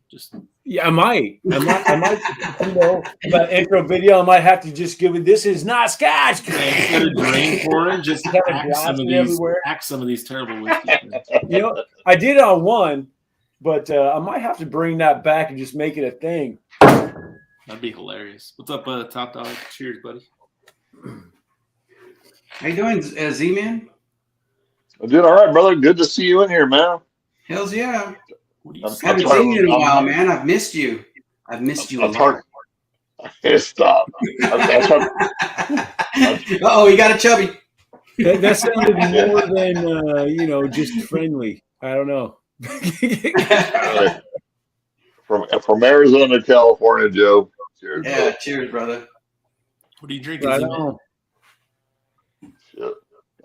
I might, that intro video, I might have to just give it. This is not Scotch. Instead of drain pouring, just axe some of these terrible whiskeys. I did it on one, but I might have to bring that back and just make it a thing. That'd be hilarious. What's up, Top Dog? Cheers, buddy. How you doing, Z-Man? I'm doing all right, brother. Good to see you in here, man. Hells yeah. I haven't seen you in a while, man. I've missed you. I've missed you a lot. Stop. Oh, you got a chubby. That sounded more than just friendly. I don't know. From Arizona to California, Joe. Cheers. Yeah, brother. cheers, brother. What are you drinking? I don't know.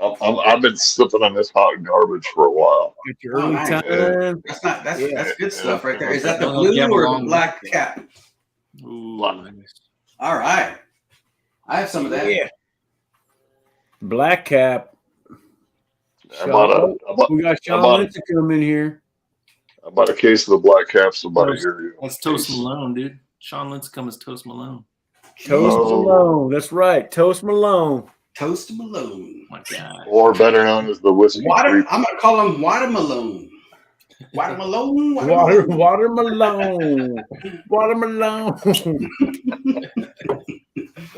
I've been sipping on this hot garbage for a while. Get your early time. That's good stuff right there. Is that the blue or the black cap? Ooh, all right. I have some of that. Yeah. Black cap. We got Sean Lynch to come in here. I bought a case of the black caps about a year ago. That's Toast Malone, dude. Sean Lincecum is Toast Malone. Toast Malone. That's right. Toast Malone. Toast Malone. My God. Or better known as the whiskey. I'm going to call him Watermelon. Watermelon. Watermelon. Watermelon.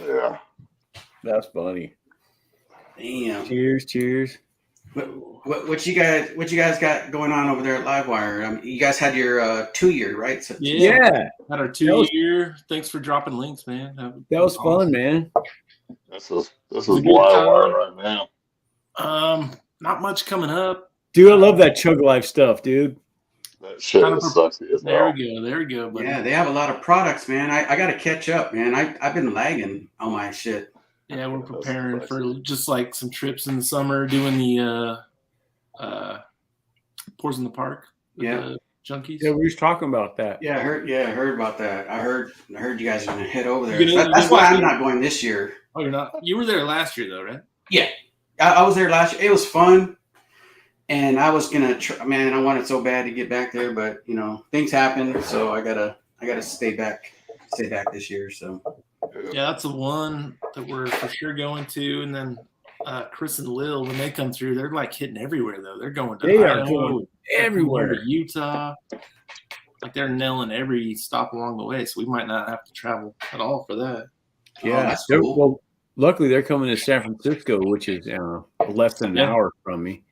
Yeah. That's funny. Damn. Cheers. What you guys got going on over there at Livewire? You guys had your 2-year, right? So yeah. Had our 2-year. Thanks for dropping links, man. That was fun, man. This is Livewire right now. Not much coming up. Dude, I love that Chug Life stuff, dude. That shit is sexy as hell. There we go. Buddy. Yeah, they have a lot of products, man. I got to catch up, man. I've been lagging on my shit. Yeah, we're preparing for just like some trips in the summer, doing the Pours in the Park. The junkies. Yeah, we were talking about that. Yeah, I heard about that. I heard you guys are gonna head over there. That's why I'm not going this year. Oh, you're not? You were there last year, though, right? Yeah, I was there last year. It was fun, and I was gonna. Man, I wanted so bad to get back there, but things happen, so I gotta stay back this year. So. Yeah, that's the one that we're for sure going to, and then Chris and Lil, when they come through, they're like hitting everywhere though. They're going to Idaho, everywhere, to Utah. Like they're nailing every stop along the way, so we might not have to travel at all for that. Yeah, that's cool. Well, luckily they're coming to San Francisco, which is less than an hour from me.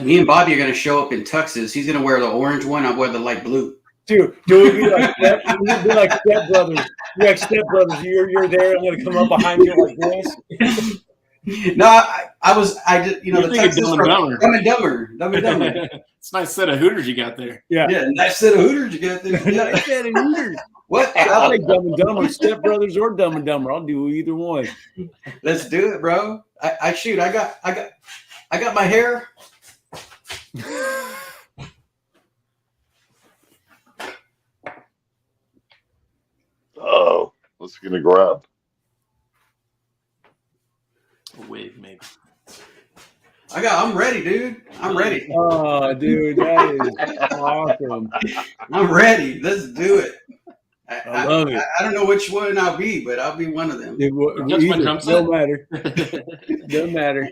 Me and Bobby are going to show up in tuxes. He's going to wear the orange one. I'll wear the light blue. Dude, we'd be like step brothers. We're like step brothers. You're there. I'm gonna come up behind you like this. No, I did. The Texas Dumb and Dumber. It's a nice set of Hooters you got there. Yeah, nice set of Hooters you got there. Nice set of Hooters. What? I'll take Dumb and Dumber, Step Brothers, or Dumb and Dumber. I'll do either one. Let's do it, bro. I I got my hair. Oh, what's he gonna grab? A wig, maybe. I'm ready, dude. I'm ready. Oh, dude, that is awesome. I'm ready. Let's do it. I love it. I don't know which one I'll be, but I'll be one of them. Touch my drum set. No matter. No matter.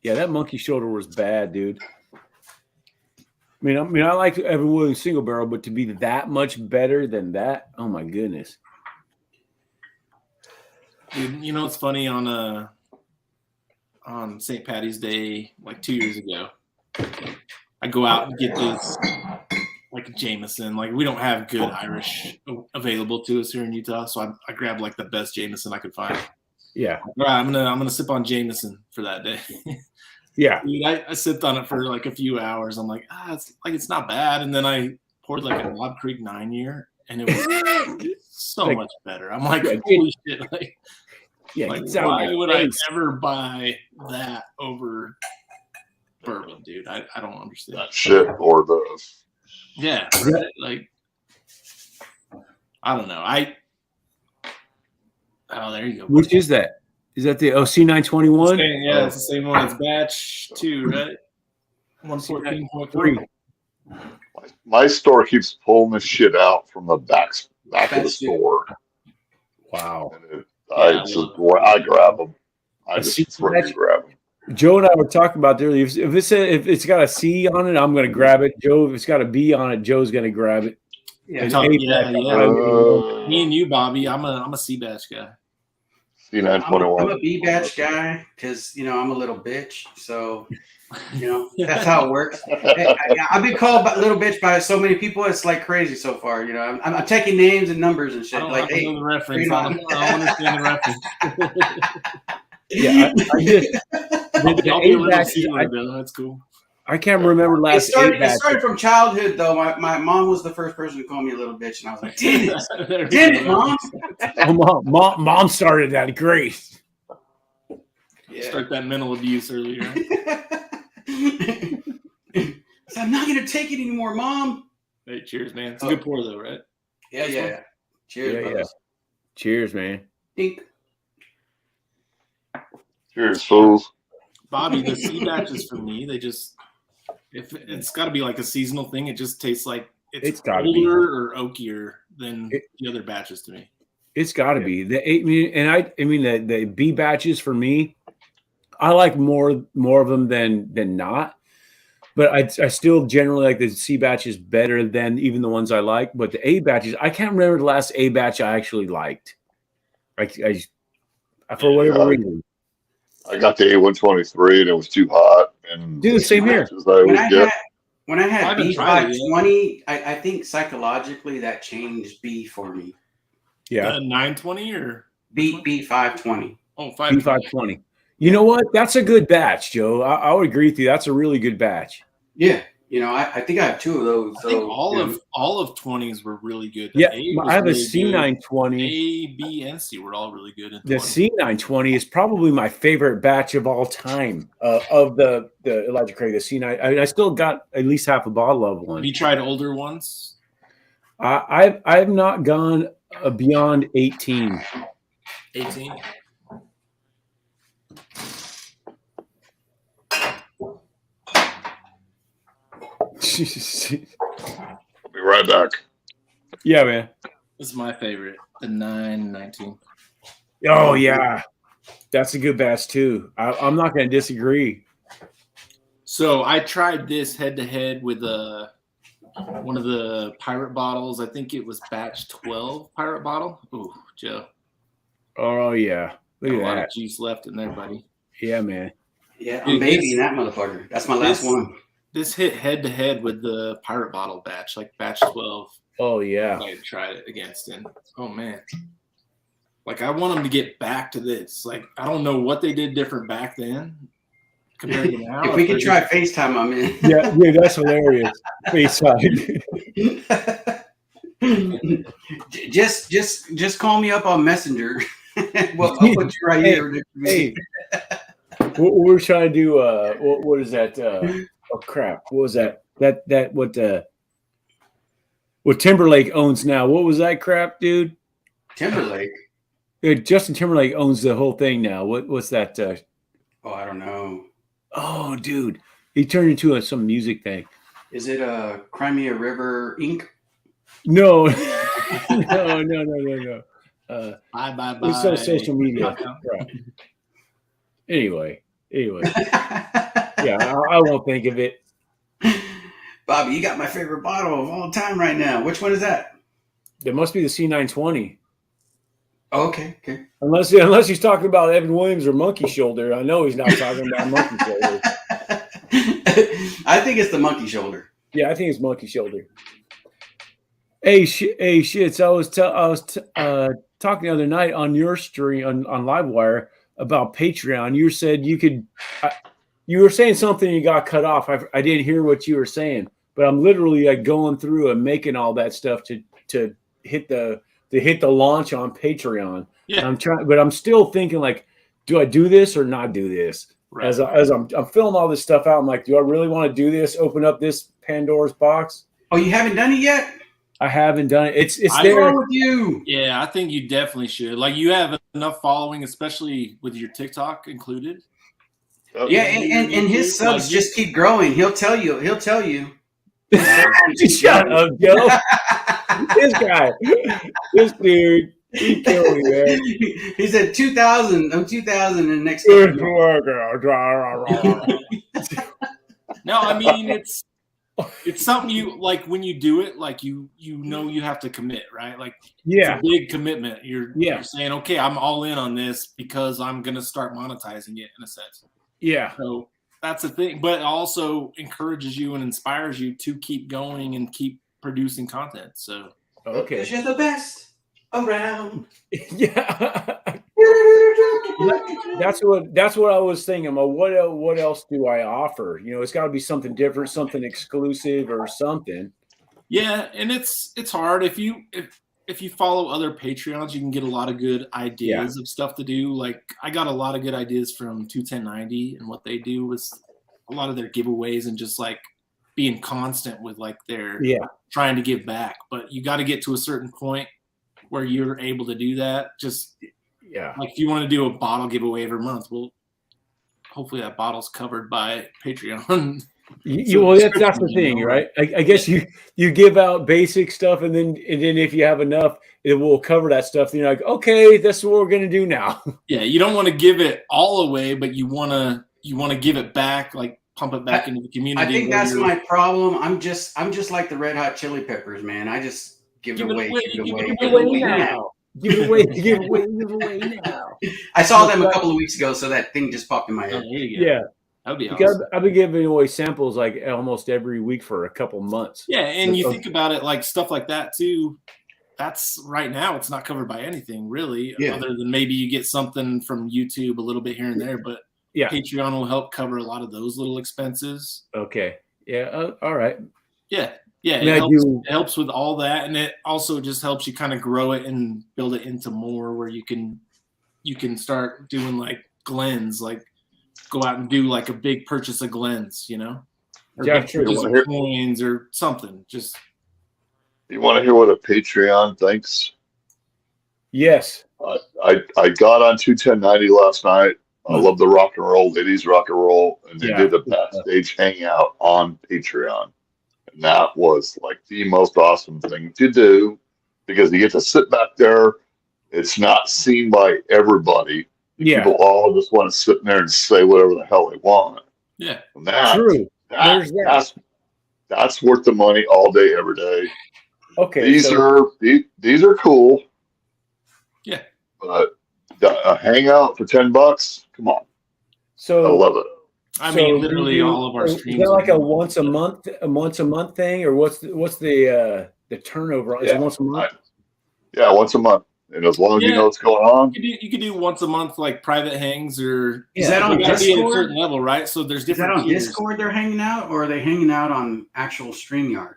Yeah, that monkey shoulder was bad, dude. I mean, I like Evan Williams single barrel, but to be that much better than that, oh my goodness. Dude, you know what's funny on St. Patty's Day, like 2 years ago, I go out and get this like a Jameson. Like we don't have good Irish available to us here in Utah, so I grabbed like the best Jameson I could find. Yeah. All right, I'm gonna sip on Jameson for that day. Yeah. Dude, I sipped on it for like a few hours. I'm like, it's not bad. And then I poured like a Knob Creek 9-year, and it was so Like, much better. I'm like, yeah, holy shit! Yeah. Like, exactly. why would I ever buy that over bourbon, dude? I don't understand. That shit or the Yeah, like I don't know. Oh, there you go. Which is that? Is that the C921? Yeah, it's the same one. It's batch 2, right? 114.3. my store keeps pulling this shit out from the back of the store. Wow. And I grab them. I just freaking grab them. Joe and I were talking about earlier. If it's got a C on it, I'm going to grab it. Joe, if it's got a B on it, Joe's going to grab it. Yeah. Me and you, Bobby. I'm a C batch guy. C921. I'm a B batch guy because I'm a little bitch. So that's how it works. I've been called little bitch by so many people. It's like crazy so far. I'm taking names and numbers and shit. I don't like, hey, know the reference. I don't understand the reference. Yeah, I just I'll be a little C-word, though. That's cool. I can't remember last. It started from childhood, though. My mom was the first person to call me a little bitch, and I was like, "Damn it, mom!" Oh, mom started that. Great. Yeah. Start that mental abuse earlier. So I'm not gonna take it anymore, mom. Hey, cheers, man. It's a good pour, though, right? Yeah. Cheers, Yeah. Cheers, man. Dink. Cheers, fools. Bobby, the C batches for me, it's got to be like a seasonal thing. It just tastes like it's older or oakier than the other batches to me. It's got to be the B batches for me. I like more of them than not, but I still generally like the C batches better than even the ones I like. But the A batches, I can't remember the last A batch I actually liked. I for whatever reason. I got the A123 and it was too hot. And do the same here. When I had B520, I think psychologically that changed B for me. Yeah, 920 or B520. Oh, B520. You know what? That's a good batch, Joe. I would agree with you. That's a really good batch. Yeah. I think I have 2 of those. I think all of 20s were really good. Yeah, I have a C920. A, B, and C were all really good. The C920 is probably my favorite batch of all time of the Elijah Craig. The C9. I still got at least half a bottle of one. Have you tried older ones? I've not gone beyond 18. 18. I'll be right back. Yeah, man. This is my favorite, the 919. Oh yeah, that's a good batch too. I'm not going to disagree. So I tried this head to head with one of the pirate bottles. I think it was batch 12 pirate bottle. Ooh, Joe. Oh yeah, look at a lot that of juice left in there, buddy. Yeah, man. Yeah, I'm babying that motherfucker. That's my last one. This hit head to head with the pirate bottle batch, like batch 12. Oh yeah. I tried it against him. Oh man. Like I want them to get back to this. Like I don't know what they did different back then compared to now. If we could try FaceTime, I'm in. Yeah, that's hilarious. FaceTime. just call me up on Messenger. Well, I'll put you right here. Hey, we were trying to do. What is that? Oh crap! What was that? What Timberlake owns now? What was that crap, dude? Timberlake. Yeah, Justin Timberlake owns the whole thing now. What's that? Oh, I don't know. Oh, dude, he turned into some music thing. Is it Crimea River Inc.? No, no. Bye. It's on social media. Right. Anyway. Yeah, I won't think of it. Bobby, you got my favorite bottle of all time right now. Which one is that? There must be the C920. Oh, okay. Unless he's talking about Evan Williams or Monkey Shoulder. I know he's not talking about Monkey Shoulder. I think it's the Monkey Shoulder. Yeah, I think it's Monkey Shoulder. Hey, shits! I was talking the other night on your stream on Livewire about Patreon. You said you could. You were saying something, you got cut off. I didn't hear what you were saying, but I'm literally like going through and making all that stuff to hit the launch on Patreon. Yeah. I'm trying, but I'm still thinking like, do I do this or not do this? Right. As I'm filling all this stuff out, I'm like, do I really want to do this? Open up this Pandora's box? Oh, you haven't done it yet? I haven't done it. It's What's there. wrong with you? Yeah, I think you definitely should. Like, you have enough following, especially with your TikTok included. Yeah, and his subs just keep growing. He'll tell you. Shut up, Joe. This dude, he killed me, man. He said 2,000. I'm 2,000 in the next. No, I mean it's something you like when you do it. Like you know you have to commit, right? Like Yeah, it's a big commitment. You're saying, okay, I'm all in on this because I'm gonna start monetizing it in a sense. yeah. So that's the thing, but it also encourages you and inspires you to keep going and keep producing content. So Okay. You're the best around. Yeah. That's what I was thinking. Well, what else do I offer? You know, it's got to be something different, something exclusive, or something. yeah, and it's hard if you follow other Patreons, you can get a lot of good ideas of stuff to do. Like I got a lot of good ideas from 21090, and what they do was a lot of their giveaways and just like being constant with like their trying to give back. But you got to get to a certain point where you're able to do that. Just like if you want to do a bottle giveaway every month, well, hopefully that bottle's covered by Patreon. Well, that's the thing, right? I guess you give out basic stuff, and then if you have enough, it will cover that stuff. Then you're like, okay, that's what we're gonna do now. Yeah, you don't want to give it all away, but you want to give it back, like pump it back into the community. I think that's my problem. I'm just like the Red Hot Chili Peppers, man. I just give it away now. Give it away now. I saw them a couple of weeks ago, so that thing just popped in my head. Yeah. That'd be awesome. I've been giving away samples like almost every week for a couple months. Yeah, and you think about it, like stuff like that too. That's right now, it's not covered by anything really, other than maybe you get something from YouTube a little bit here and there. But Patreon will help cover a lot of those little expenses. Okay. Yeah. All right. Yeah. It helps with all that, and it also just helps you kind of grow it and build it into more where you can start doing like Glens, like go out and do like a big purchase of Glens, you know, or coins or something. Just you want to hear what a Patreon thinks? Yes. I got on 21090 last night. I love the rock and roll, ladies rock and roll, and they did a backstage hangout on Patreon. And that was like the most awesome thing to do because you get to sit back there. It's not seen by everybody. Yeah. People all just want to sit there and say whatever the hell they want. Yeah. And that's true. That's worth the money all day, every day. Okay. These are cool. Yeah. But a hangout for $10, come on. So I love it. I mean, literally all of our streams. Is that like a once a month thing, or what's the turnover? Is it once a month? Yeah, once a month. And as long as you know what's going on. You could do once a month, like private hangs, or is that on Discord? Be at a certain level, right? So there's different. Is that on Discord they're hanging out, or are they hanging out on actual StreamYard?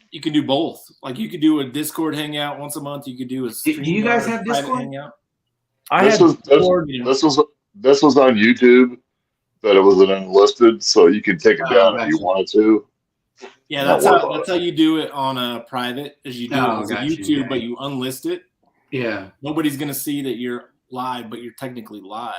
You can do both. Like you could do a Discord hangout once a month. You could do a StreamYard. Do you guys have Discord? Hangout. This was on YouTube. that it was an unlisted, so you can take it Oh, down if you gotcha. wanted to. Yeah, Not that's how you do it on a private. Is you do Oh, it as a gotcha, YouTube, yeah. but you unlist it. Yeah. Nobody's gonna see that you're live, but you're technically live.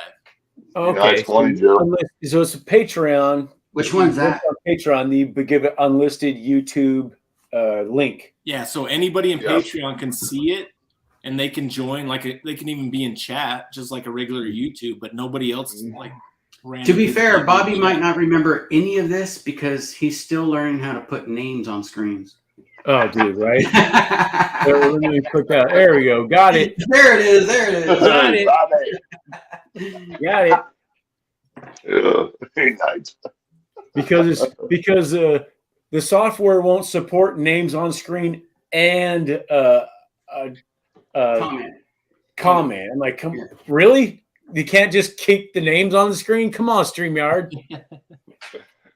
Okay, so, 920, Joe. so it's a Patreon. Which one's that? On Patreon, you give it unlisted YouTube link. Yeah, so anybody in Yes. Patreon can see it, and they can join. They can even be in chat, just like a regular YouTube. But nobody else like. To be randomly fair, can Bobby chat. might not remember any of this because he's still learning how to put names on screens. Oh, dude, right? So let me put that. There we go. Got it. There it is. There it is. Got it. Got it. Yeah. Hey, nice. Because the software won't support names on screen and comment. I'm like, come really? You can't just keep the names on the screen? Come on, StreamYard.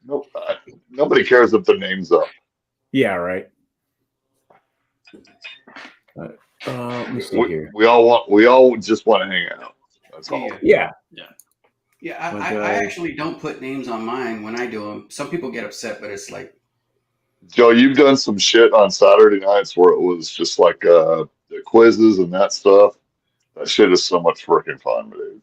Nope. Nobody cares if the name's up. Yeah, right. Let me see here. We all just want to hang out. That's all. Yeah. Yeah, I actually don't put names on mine when I do them. Some people get upset, but it's like, Joe, you've done some shit on Saturday nights where it was just like the quizzes and that stuff. That shit is so much freaking fun, dude.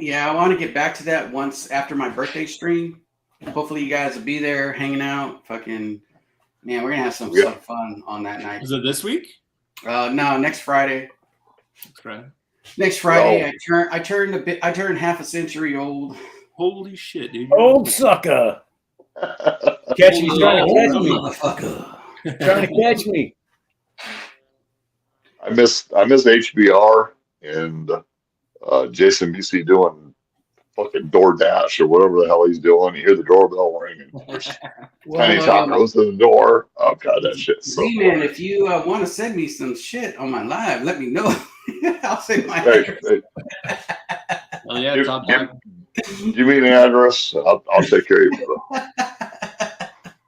yeah, I want to get back to that once after my birthday stream. Hopefully, you guys will be there hanging out. Fucking man, we're gonna have some fun on that night. Is it this week? No, next Friday. Right. Next Friday, I turned half a century old. Holy shit, dude! Old sucker. Catch me, trying to catch me, motherfucker. Trying to catch me. I miss HBR and Jason BC doing fucking DoorDash or whatever the hell he's doing. You hear the doorbell ring and there's tiny tacos in the door. Oh god, that shit's so Z-Man, if you want to send me some shit on my live, let me know. I'll send my Hey, Oh yeah, top dog. give me an address. I'll take care of you.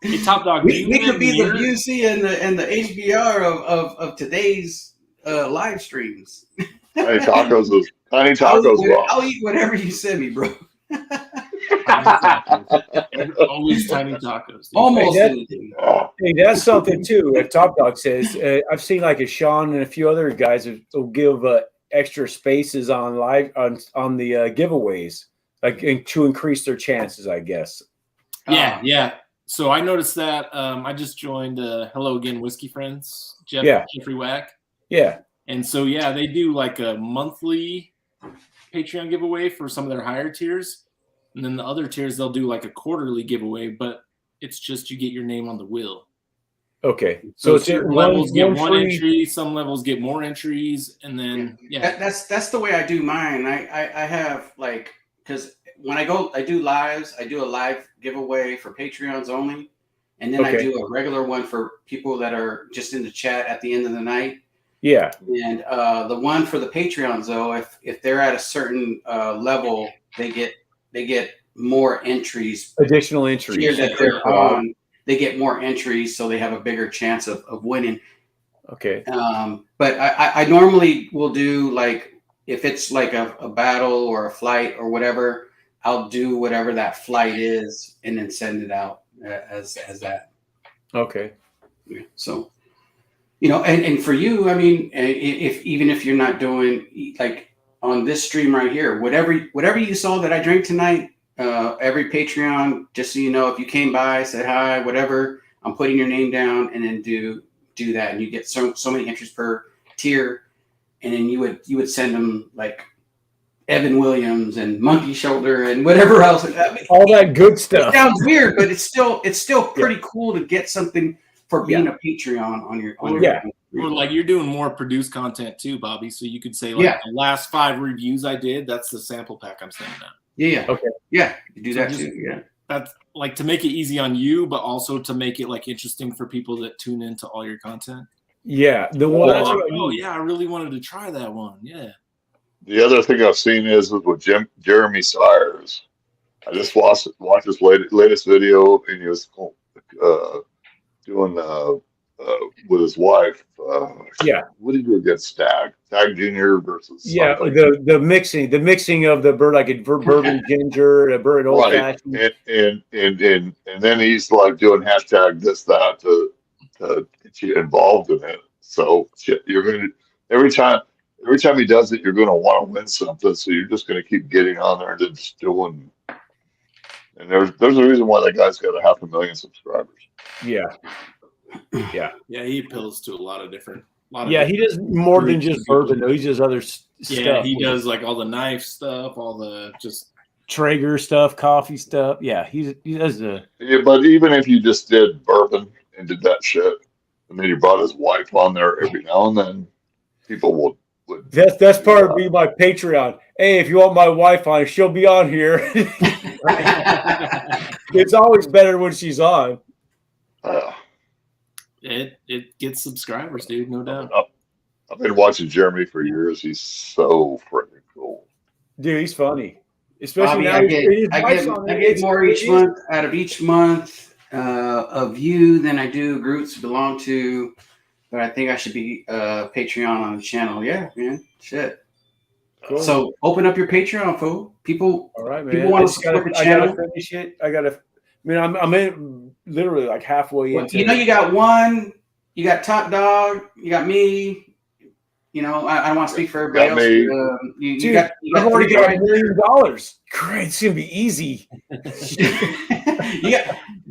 Hey, top dog. We could be the Busey and the HBR of today's live streams. Tiny tacos, bro. I'll eat whatever you send me, bro. Always tiny tacos. Dude. Almost. Hey, that's something too. Top Dog says I've seen like a Sean and a few other guys will give extra spaces on live on the giveaways, like to increase their chances, I guess. Yeah. So I noticed that. I just joined Hello Again Whiskey Friends, Jeffrey Wack. Yeah. And so they do like a monthly Patreon giveaway for some of their higher tiers, and then the other tiers they'll do like a quarterly giveaway, but it's just you get your name on the wheel. Okay. So certain levels get one entry, some levels get more entries, and then that's the way I do mine. I have like, because when I do lives, I do a live giveaway for Patreons only, and then I do a regular one for people that are just in the chat at the end of the night. Yeah. And the one for the Patreons though, if they're at a certain level, they get more entries. Additional entries. Here that they're on, they get more entries, so they have a bigger chance of winning. Okay. But I normally will do, like, if it's like a battle or a flight or whatever, I'll do whatever that flight is and then send it out as that. Okay. Yeah, so, and for you, I mean, even if you're not doing like on this stream right here, whatever you saw that I drank tonight, every Patreon, just so you know, if you came by, said hi, whatever, I'm putting your name down and then do that, and you get so many entries per tier, and then you would send them like Evan Williams and Monkey Shoulder and whatever else. I mean, all that good stuff. It sounds weird, but it's still pretty cool to get something for being a Patreon on your Or like you're doing more produced content too, Bobby. So you could say like the last 5 reviews I did, that's the sample pack I'm sending out. Yeah. Okay. Yeah. You do that too. Yeah. That's like to make it easy on you, but also to make it like interesting for people that tune into all your content. Yeah. The one. I really wanted to try that one. Yeah. The other thing I've seen is with Jeremy Sires. I just watched his latest video, and he was doing with his wife. Yeah. What did he do against Stag Junior versus Yeah, something? the mixing of the like a bourbon ginger, a bourbon old Right, fashioned. and then he's like doing hashtag this that to get you involved in it. So shit, you're gonna every time he does it, you're gonna want to win something. So you're just gonna keep getting on there and just doing. And there's a reason why that guy's got 500,000 subscribers. Yeah. Yeah. Yeah, he appeals to a lot of different. Yeah, he does more than just bourbon, though. He does other stuff. Yeah, he does like all the knife stuff, all the just Traeger stuff, coffee stuff. Yeah, he does the. Yeah, but even if you just did bourbon and did that shit, and then you brought his wife on there every now and then, people would. That's part of me, my Patreon. Hey, if you want my wife on, she'll be on here. It's always better when she's on. It gets subscribers, dude, no doubt. I've been watching Jeremy for years. He's so freaking cool. Dude, he's funny. Especially Bobby, now I get more each month out of each month of you than I do groups to belong to. But I think I should be Patreon on the channel. Yeah, man. Shit. Cool. So open up your Patreon, fool. People, all right, man. People want to support the channel. I gotta finish it. I'm in literally like halfway into. You know, you got one. You got Top Dog. You got me. You know, I don't want to speak for everybody else. Dude, I've already got $1 million. Great, it's gonna be easy.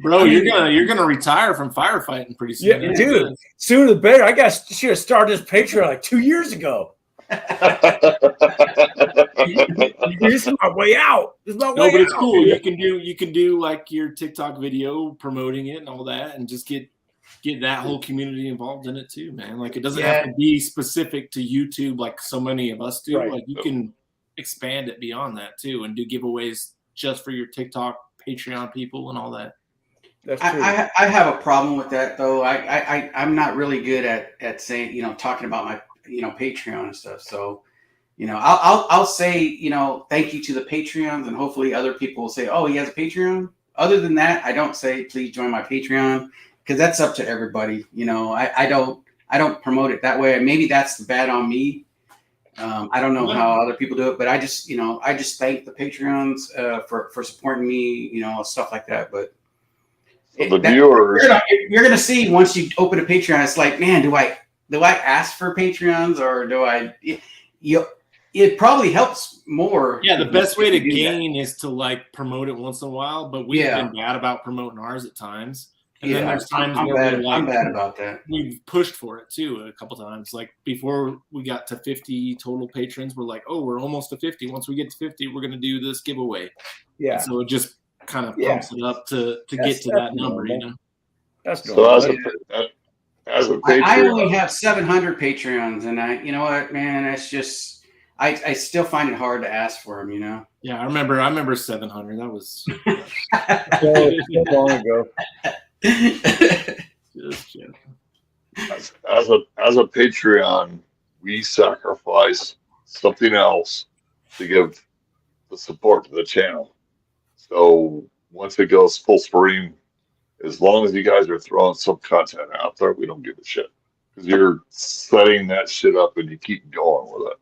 Bro, you're gonna retire from firefighting pretty soon. Yeah, dude. Sooner the better. I should have started this Patreon like 2 years ago. This is my way out. This is my way out. But it's cool. You can do like your TikTok video promoting it and all that, and just get that whole community involved in it too, man. Like it doesn't have to be specific to YouTube like so many of us do. Right. Like you can expand it beyond that too, and do giveaways just for your TikTok, Patreon people, and all that. That's true. I have a problem with that though. I'm not really good at saying, talking about my Patreon and stuff. So, I'll say, thank you to the Patreons, and hopefully other people will say, oh, he has a Patreon. Other than that, I don't say, please join my Patreon, because that's up to everybody. I don't promote it that way. Maybe that's bad on me. I don't know how other people do it, but I just thank the Patreons for supporting me, stuff like that. But viewers, you're gonna see once you open a Patreon, it's like, man, do I ask for Patreons, or do I? It probably helps more. Yeah, the best way to gain is to like promote it once in a while. But we've been bad about promoting ours at times. And then there's times where I'm bad about that. We've pushed for it too a couple times. Like before we got to 50 total patrons, we're like, oh, we're almost to 50. Once we get to 50, we're gonna do this giveaway. Yeah. And so it just kind of pumps it up to get to that number, That's so as a Patreon, I only have 700 Patreons, and you know what, man, that's just. I still find it hard to ask for them, Yeah, I remember 700. That was so long ago. As a Patreon, we sacrifice something else to give the support to the channel. So once it goes full stream, as long as you guys are throwing some content out there, we don't give a shit, because you're setting that shit up and you keep going with it.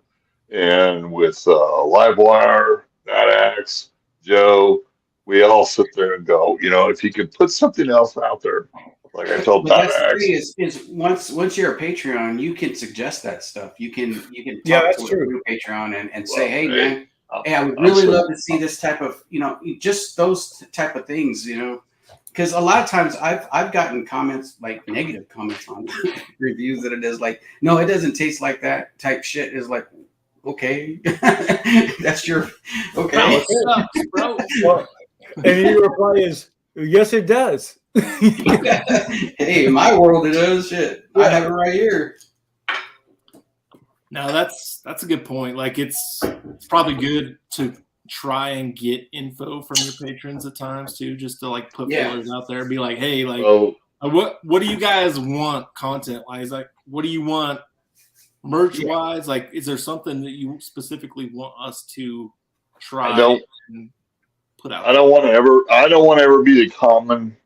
And with Livewire, NatX, Joe, we all sit there and go, if you could put something else out there, like I told NatX. Is once you're a Patreon, you can suggest that stuff. You can talk to your Patreon and say, hey, man, hey, I would really love to see this type of, just those type of things, because a lot of times I've gotten comments, like negative comments on reviews, that it is like, no, it doesn't taste like that type shit. Is like, okay, that's your okay. No, it sucks, bro. Well, and your reply is, yes, it does. Hey, in my world, it does. Shit, I have it right here. Now that's a good point. Like it's probably good to try and get info from your patrons at times too, just to like put feelers out there and be like, hey, like what do you guys want content wise? Like what do you want merch wise? Like is there something that you specifically want us to try and put out? I don't want to ever be the common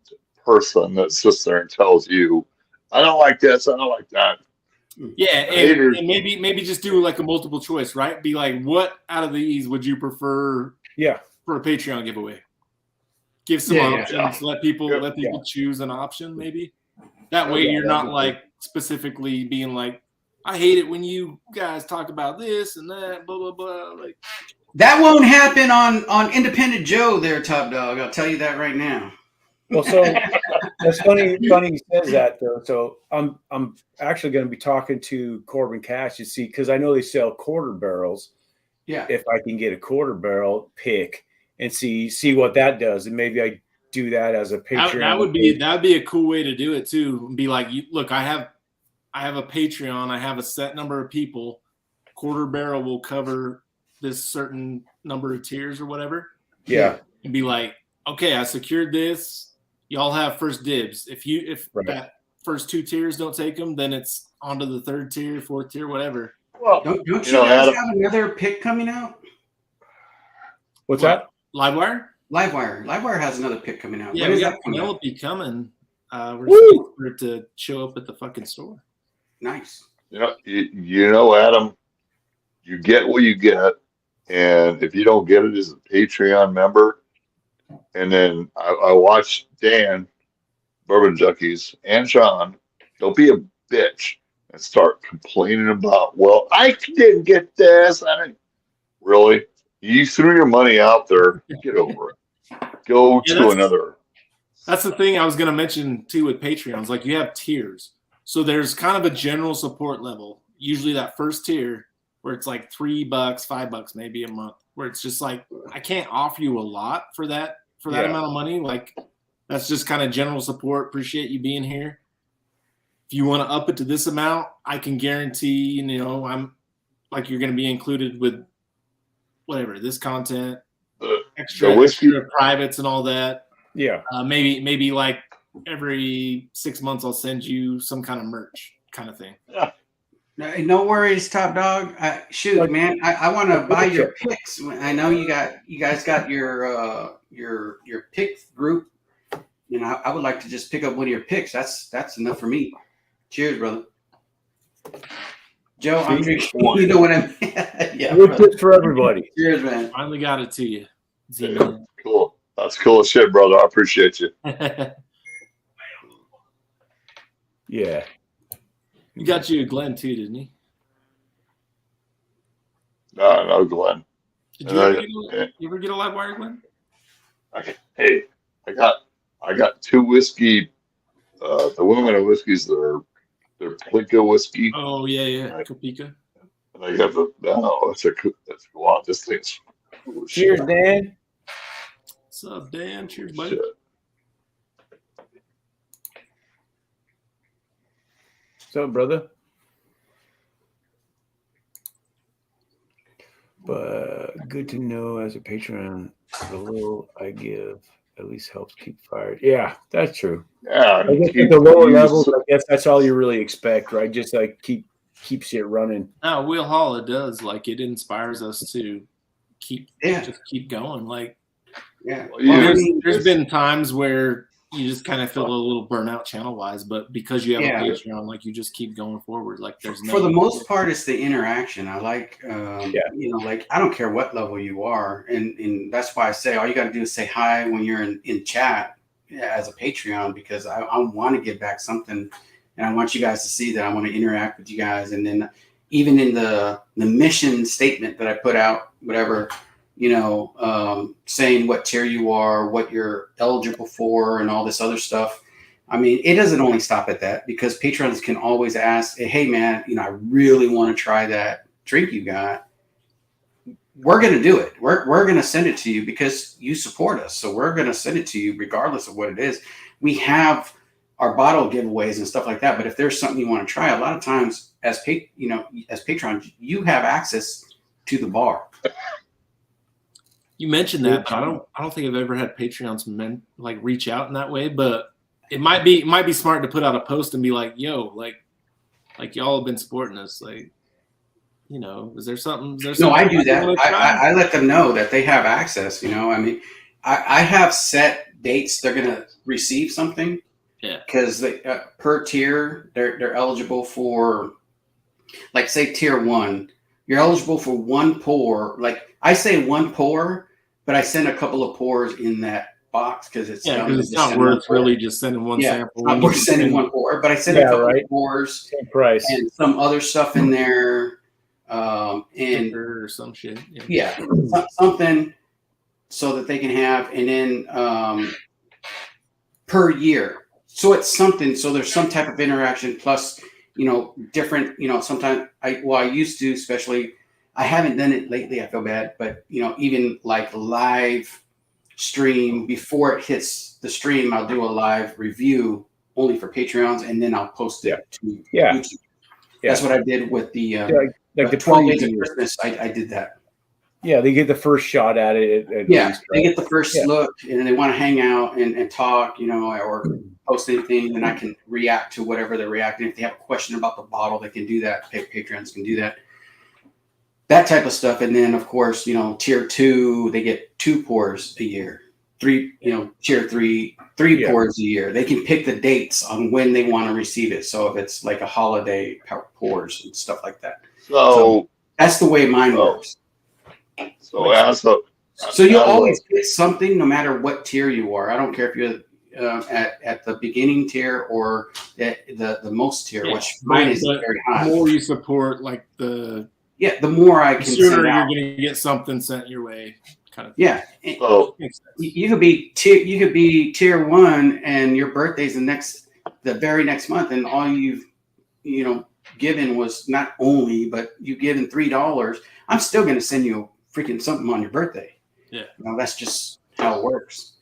person that sits there and tells you, I don't like this. I don't like that. Yeah, Haters. and maybe just do like a multiple choice, right? Be like, what out of these would you prefer? Yeah. For a Patreon giveaway, give some Yeah, yeah. options. Let people choose an option. Maybe that way you're not like specifically being like, I hate it when you guys talk about this and that, blah blah blah. Like that won't happen on Independent Joe there, Top Dog. I'll tell you that right now. Well, so that's funny. Funny he says that though. So I'm actually going to be talking to Corbin Cash to see, because I know they sell quarter barrels. Yeah. If I can get a quarter barrel pick and see what that does, and maybe I do that as a Patreon. that would be a cool way to do it too. Be like, look, I have a Patreon. I have a set number of people. Quarter barrel will cover this certain number of tiers or whatever. Yeah. And be like, okay, I secured this. Y'all have first dibs. If that first 2 tiers don't take them, then it's on to the 3rd tier, 4th tier, whatever. Well, don't you guys Adam, have another pick coming out? What's that? Livewire? Livewire has another pick coming out. Yeah, when we is got that coming out? Penelope coming. We're just waiting for it to show up at the fucking store. Nice. You know, Adam, you get what you get, and if you don't get it as a Patreon member, and then I watched Dan, Bourbon Junkies, and Sean, don't be a bitch and start complaining about, well, I didn't get this. I didn't. Really? You threw your money out there. Get over it. Go to another. That's the thing I was going to mention too with Patreons. Like, you have tiers. So there's kind of a general support level. Usually that first tier where it's like $3, $5 maybe a month, where it's just like, I can't offer you a lot for that amount of money. Like, that's just kind of general support. Appreciate you being here. If you want to up it to this amount, I can guarantee, I'm like, you're going to be included with whatever, this content, extra privates and all that. Yeah. Maybe like every 6 months I'll send you some kind of merch kind of thing. Yeah. No worries, Top Dog. Shoot, man, I want to buy your picks. I know you guys got your pick group. I would like to just pick up one of your picks. That's enough for me. Cheers, brother. Joe, I'm drinking. You know what I mean? Yeah, good for everybody. Cheers, man. Finally got it to you. Yeah, cool. That's cool as shit, brother. I appreciate you. Yeah. He got you a Glen too, didn't he? No, Glenn. Did you ever get a live wire, Glenn? Hey, I got 2 whiskey. The women of whiskeys, they're Plica whiskey. Oh yeah, Kopika. And I have that's wow, this thing's cool as Cheers, shit. Dan. What's up, Dan? Cheers, buddy. Shit. What's up, brother? But good to know as a Patreon, the little I give at least helps keep fire. Yeah, that's true. Yeah, I guess at the lower levels, I guess that's all you really expect, right? Just like keep shit running. No, Will Hall, it does. Like, it inspires us to keep going. Like, there's been times where you just kind of feel a little burnout channel wise, but because you have a Patreon, like, you just keep going forward. Like, there's no. For the most part, it's the interaction. I like, like, I don't care what level you are, and that's why I say all you got to do is say hi when you're in chat as a Patreon, because I want to give back something, and I want you guys to see that I want to interact with you guys. And then even in the mission statement that I put out, whatever. Saying what tier you are, what you're eligible for, and all this other stuff. I mean, it doesn't only stop at that, because patrons can always ask, hey, man, I really want to try that drink you got. We're going to do it. We're going to send it to you because you support us. So we're going to send it to you regardless of what it is. We have our bottle giveaways and stuff like that. But if there's something you want to try, a lot of times as patrons, you have access to the bar. You mentioned that, but I don't think I've ever had Patreons like reach out in that way. But it might be smart to put out a post and be like, "Yo, like y'all have been supporting us. Like, is there something?" No, I do that. I let them know that they have access. I mean, I have set dates they're gonna receive something, Yeah. Because per tier, they're eligible for, like, say tier 1, you're eligible for 1 pour. Like, I say 1 pour, but I send a couple of pours in that box because it's Yeah, dumb because to it's just not send 1 worth pour. really just sending one Yeah, sample. it's not worth sending 1 pour, but I send a couple of pours Same price. and some other stuff in there, and Sticker or some shit. something so that they can have, and then per year. So it's something. So there's some type of interaction plus, different. Sometimes I used to, especially. I haven't done it lately. I feel bad, but even like live stream before it hits the stream, I'll do a live review only for Patreons, and then I'll post it to YouTube. That's what I did with the like the 12 Days of preview. Christmas. I did that. Yeah, they get the first shot at it. At Yeah, least, they get the first look, and they want to hang out and talk, or post anything, and I can react to whatever they're reacting. If they have a question about the bottle, they can do that. Patrons can do that. That type of stuff. And then, of course, tier 2, they get 2 pours a year. 3, tier 3 pours a year. They can pick the dates on when they want to receive it. So if it's like a holiday, pours and stuff like that. So that's the way mine works. So you'll always get something no matter what tier you are. I don't care if you're at the beginning tier or at the most tier, which mine is very high. The more you support, like the more I can sooner send you're out. going to get something sent your way, kind of. Yeah. So You could be tier 1, and your birthday's the very next month, and all you've given was not only, but you've given $3. I'm still going to send you freaking something on your birthday. Yeah. That's just how it works.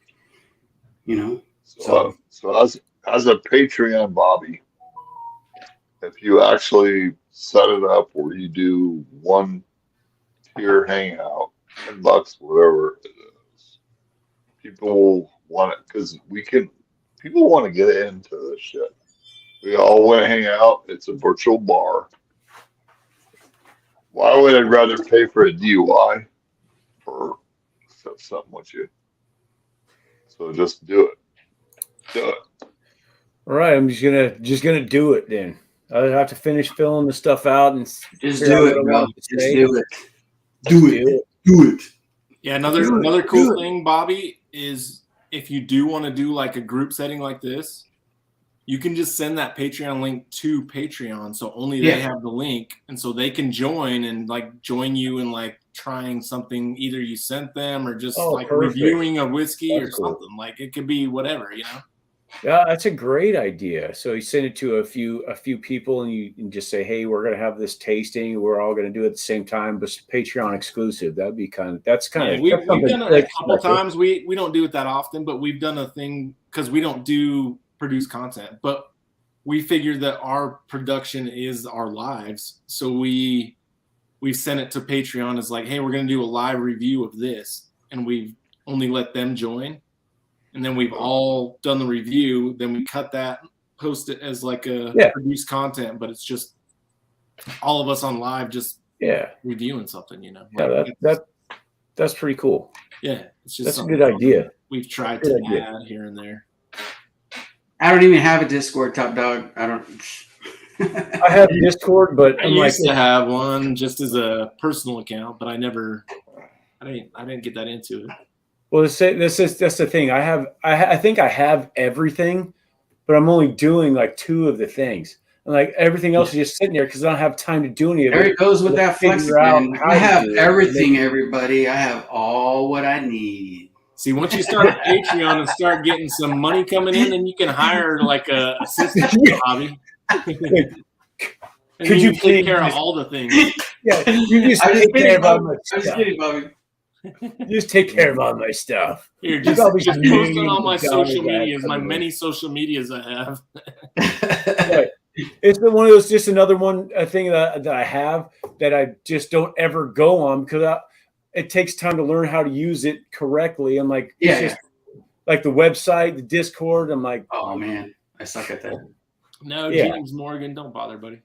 So as a Patreon Bobby, if you actually set it up where you do 1 tier hangout, $10, whatever it is, people want it because people want to get into this shit. We all want to hang out. It's a virtual bar. Why would I rather pay for a DUI or set something with you? So just do it. Do it. All right, I'm just gonna do it then. I have to finish filling the stuff out and just do it, bro. Just do it. Do it. Yeah, another cool thing, Bobby, is if you do want to do like a group setting like this, you can just send that Patreon link to Patreon, so only they have the link, and so they can join and like join you in like trying something either you sent them or just reviewing a whiskey or something. Like it could be whatever, Yeah, that's a great idea. So you send it to a few people, and you can just say, "Hey, we're going to have this tasting. We're all going to do it at the same time, but Patreon exclusive." That'd be that's kind of. We've done it a couple times. We don't do it that often, but we've done a thing because we don't produce content, but we figured that our production is our lives, so we sent it to Patreon as like, hey, we're going to do a live review of this, and we've only let them join. And then we've all done the review. Then we cut that, post it as like a produced content, but it's just all of us on live just reviewing something, That's pretty cool. Yeah, it's just that's a good idea. We've tried to add here and there. I don't even have a Discord, Top Dog. I don't. I have Discord, but I used to have one just as a personal account, but I didn't get that into it. Well, that's the thing. I think I have everything, but I'm only doing like 2 of the things. And like everything else is just sitting there because I don't have time to do any of it. There it goes with that flex again. I have everything, everybody. I have all what I need. See, once you start a Patreon and start getting some money coming in, then you can hire like a assistant hobby. Could you take care of all the things? Yeah, you just take care of all my stuff. I'm just kidding, Bobby. Just take care of all my stuff. Here, just post on all my social medias, my many social medias I have. Right. It's one of those, just another thing that I have that I just don't ever go on because it takes time to learn how to use it correctly. I'm like, it's just like the website, the Discord. I'm like, oh man, I suck at that. No, James Morgan, don't bother, buddy.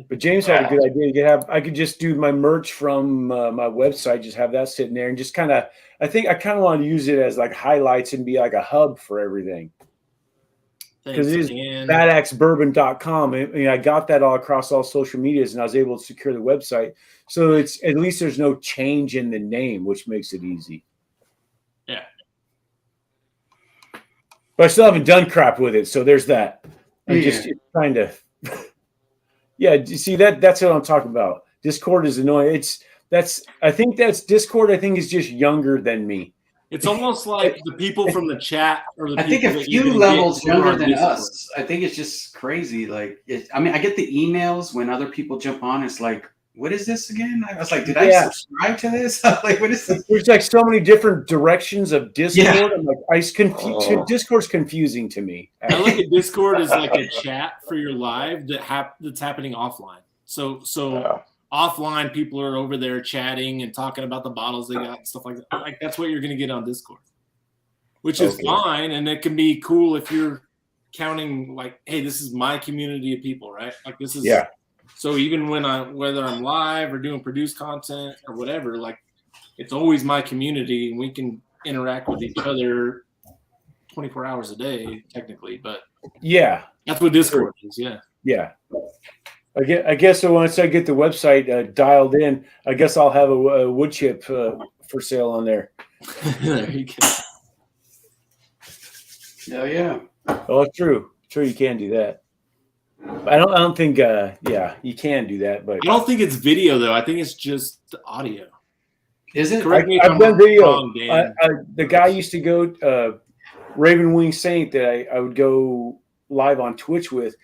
But James had a good idea. I could just do my merch from my website, just have that sitting there, and just I think I kind of want to use it as like highlights and be like a hub for everything. because it is Dan. badaxbourbon.com. I got that all across all social medias, and I was able to secure the website. So it's at least there's no change in the name, which makes it easy. Yeah. But I still haven't done crap with it, so there's that. I'm just trying to. Yeah, you see that's what I'm talking about. Discord is annoying. I think Discord. I think is just younger than me. It's almost like the people from the chat or the I think people a that you few can levels get over younger on than Discord. us. I think it's just crazy. Like, I mean, I get the emails when other people jump on. It's like, what is this again? I was like, did I subscribe to this? Like, what is this? There's like so many different directions of Discord. Yeah. I'm like, Discord's confusing to me. I look at Discord as like a chat for your live that's happening offline. So offline, people are over there chatting and talking about the bottles they got and stuff like that. Like that's what you're going to get on Discord, which is fine, and it can be cool if you're counting like, hey, this is my community of people, right? Like this is So even whether I'm live or doing produced content or whatever, like it's always my community, and we can interact with each other 24 hours a day, technically. But that's what Discord is. Yeah. I guess so once I get the website dialed in, I guess I'll have a wood chip for sale on there. There you go. Oh yeah. Oh, true. You can do that. I don't think. You can do that, but I don't think it's video though. I think it's just audio. Is it? Correct me if I've I'm done video. wrong, Dan. The guy used to go Raven Wing Saint that I would go live on Twitch with.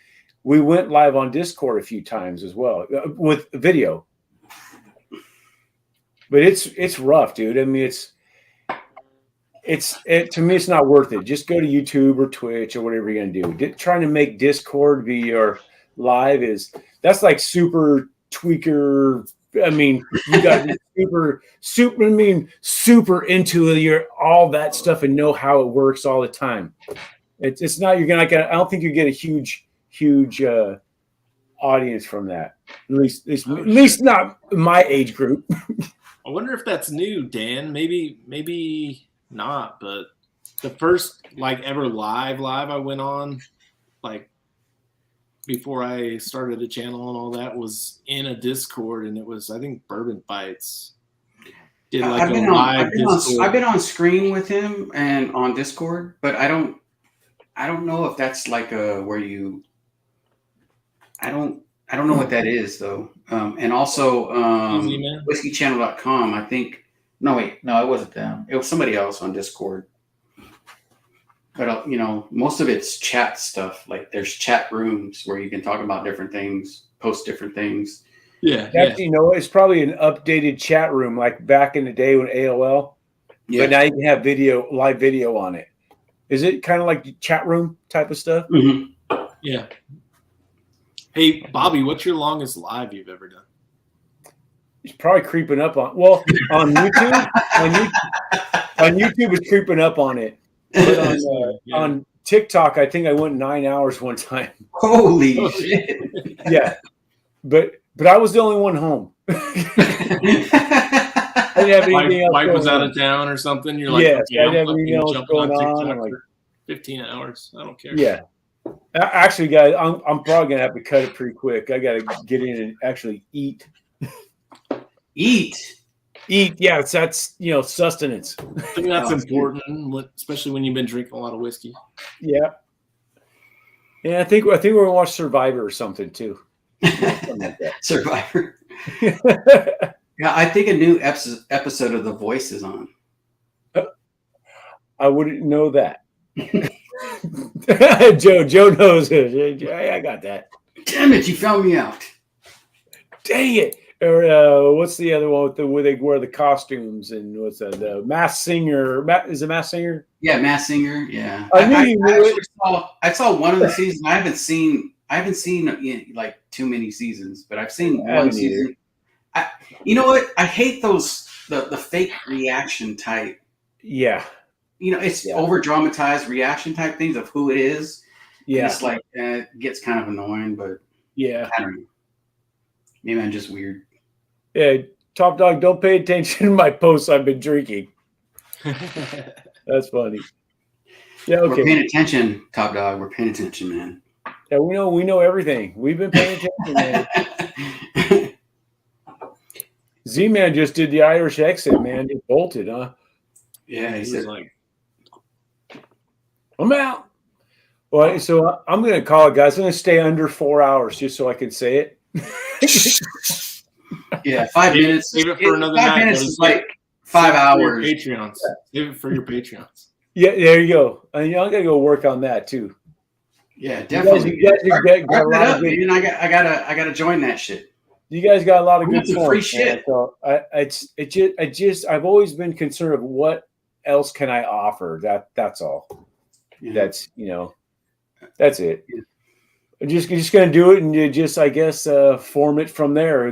We went live on Discord a few times as well with video. But it's rough, dude. I mean, to me, it's not worth it. Just go to YouTube or Twitch or whatever you're gonna do. Trying to make Discord be your live that's like super tweaker. I mean, you got to be super into all that stuff and know how it works all the time. It's not I don't think you get a huge audience from that. At least not my age group. I wonder if that's new, Dan. Maybe not, but the first like ever live I went on like before I started a channel and all that was in a Discord, and it was I think Bourbon Fights did like I've been on screen with him and on Discord, but I don't know if that's like where you. I don't know what that is though. And also whiskeychannel.com. I think. No, it wasn't them. It was somebody else on Discord. But most of it's chat stuff. Like there's chat rooms where you can talk about different things, post different things. Yeah. It's probably an updated chat room like back in the day when AOL. Yeah. But now you can have live video on it. Is it kind of like chat room type of stuff? Mm-hmm. Yeah. Hey, Bobby, what's your longest live you've ever done? It's probably creeping up on YouTube. on YouTube, it's creeping up on it. But on TikTok, I think I went 9 hours one time. Holy shit! Yeah, but I was the only one home. I didn't have anything else. Mike was out of town or something. You're like, I didn't have anything else going on. Like 15 hours. I don't care. Yeah. Actually, guys, I'm probably gonna have to cut it pretty quick. I gotta get in and actually eat. Eat. Yeah, that's sustenance. I think that's important, especially when you've been drinking a lot of whiskey. Yeah. Yeah, I think we're gonna watch Survivor or something too. Something like that. Survivor. Yeah, I think a new episode of The Voice is on. I wouldn't know that. Joe knows it. I got that. Damn it, you found me out. Dang it. Or what's the other one where they wear the costumes and what's that? The Masked Singer. Is it Masked Singer? Yeah, Masked Singer. Yeah. I saw one of the seasons. I haven't seen like too many seasons, but I've seen one season. You know what? I hate those the fake reaction type. Yeah. It's over dramatized reaction type things of who it is. Yeah. And it's like it gets kind of annoying, but yeah. I don't know. Maybe I'm just weird. Yeah, Top Dog, don't pay attention to my posts I've been drinking. That's funny. Yeah, We're okay. paying attention, Top Dog. We're paying attention, man. Yeah, we know everything. We've been paying attention, man. Z-Man just did the Irish exit, man. Just bolted, huh? Yeah, he said like, I'm out. Well, so I'm going to call it, guys. I'm going to stay under 4 hours just so I can say it. yeah, 5 minutes. Save it for another 5 night. minutes buddy. is like Save 5 it for your hours. Patreons. Save it for your Patreons. Yeah, there you go. I got to go work on that too. Yeah, definitely. You guys got a lot of good. Man. I gotta join that shit. You guys got a lot of I good want some free shit. So I've always been concerned of what else can I offer. That's all. Yeah. That's it. I'm just gonna do it, and you just, I guess, form it from there.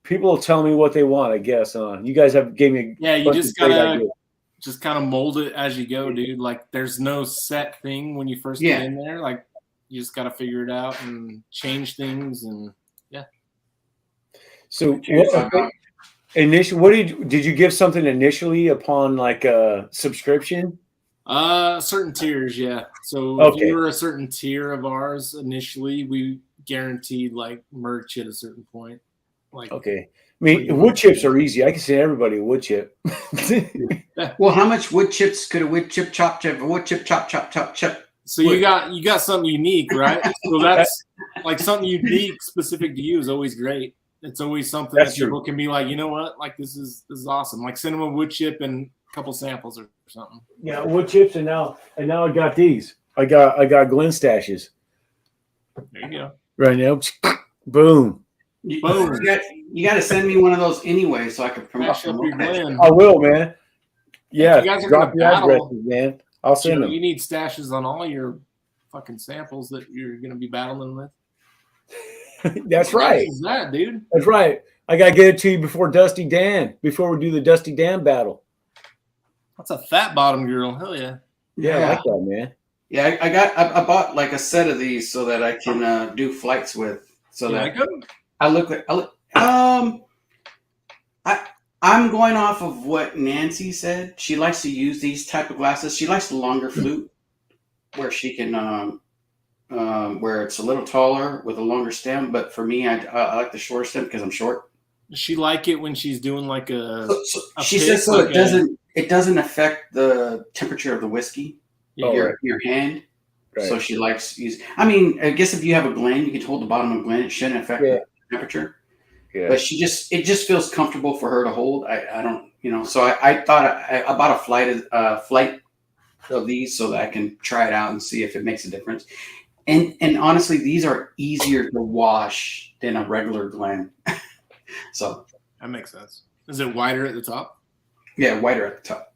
People will tell me what they want, I guess. You guys gave me you just gotta just kind of mold it as you go, dude. Like, there's no set thing when you first get in there. Like, you just gotta figure it out and change things, and yeah. So initially, what did you give something initially upon like a subscription? Certain tiers, yeah. So if you were a certain tier of ours initially, we guaranteed like merch at a certain point. Like, okay. I mean, wood chips are easy. I can send everybody a wood chip. Well, how much wood chips could a wood chip chop? Wood chip chop chop chop chop. So you got something unique, right? So that's like something unique, specific to you is always great. It's always something that people can be like, you know what, like this is awesome. Like send them a wood chip and a couple samples or something. Yeah, wood chips, and now I got these. I got Glen stashes. There you go. Right now, boom. Boom. You got to send me one of those anyway, so I can promote your Glen. I will, man. Yeah, you guys are drop gonna your battle, addresses, man. I'll send them. You need stashes on all your fucking samples that you're gonna be battling with. That's right. What is that, dude? That's right. I gotta get it to you before Dusty Dan. Before we do the Dusty Dan battle. That's a fat bottom girl. Hell yeah. Yeah, I like that, man. Yeah, I bought like a set of these so that I can do flights with. So that I'm going off of what Nancy said. She likes to use these type of glasses. She likes the longer flute, where she can where it's a little taller with a longer stem. But for me, I like the shorter stem because I'm short. Does she like it when she's doing like a she says so like it doesn't affect the temperature of the whiskey. Your hand. Right. So she likes use. I mean, I guess if you have a Glen, you can hold the bottom of a Glen. It shouldn't affect the temperature. Yeah. But it just feels comfortable for her to hold. I don't, So I thought I bought a flight of these so that I can try it out and see if it makes a difference. And honestly, these are easier to wash than a regular Glen. So that makes sense. Is it wider at the top? Yeah, wider at the top.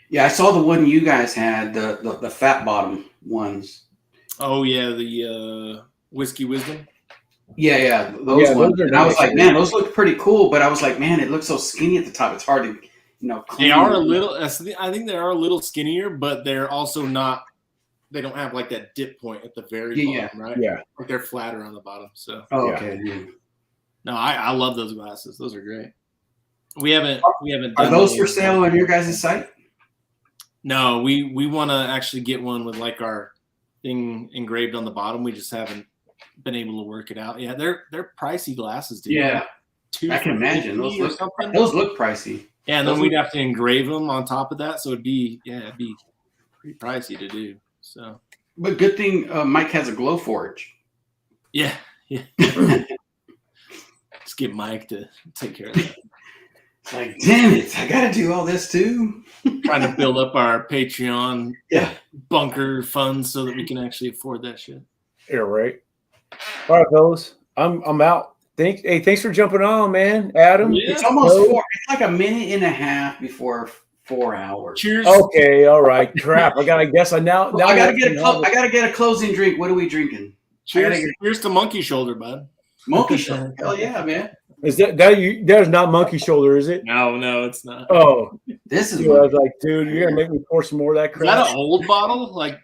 Yeah, I saw the one you guys had, the fat bottom ones. Oh yeah, the Whiskey Wisdom. Yeah, those ones. And I was like, man, those look pretty cool. But I was like, man, it looks so skinny at the top. It's hard to, clean. They are a little. I think they are a little skinnier, but they're also not. They don't have like that dip point at the very bottom, right? Yeah, like they're flatter on the bottom. So. Oh, okay. Yeah. No, I love those glasses. Those are great. We haven't. Are those for sale on your guys' site? No, we want to actually get one with like our thing engraved on the bottom. We just haven't been able to work it out. Yeah, they're pricey glasses, dude. Yeah, I can imagine those look pricey. Yeah, and then we'd have to engrave them on top of that, so it'd be pretty pricey to do. So, but good thing Mike has a glow forge. Yeah. Just get Mike to take care of that. Like, damn it, I gotta do all this too. Trying to build up our Patreon bunker funds so that we can actually afford that shit. Yeah, right. All right, fellas. I'm out. Thanks for jumping on, man. Adam. Yeah. It's almost 4. It's like a minute and a half before 4 hours. Cheers. Okay, all right. Crap. I gotta get a closing drink. What are we drinking? Cheers to Monkey Shoulder, bud. Monkey Shoulder. Hell yeah, man. Is that is not Monkey Shoulder, is it? No, it's not. Oh, this is. I was like, dude, you're gonna make me pour some more of that crap. Is that an old bottle? Like,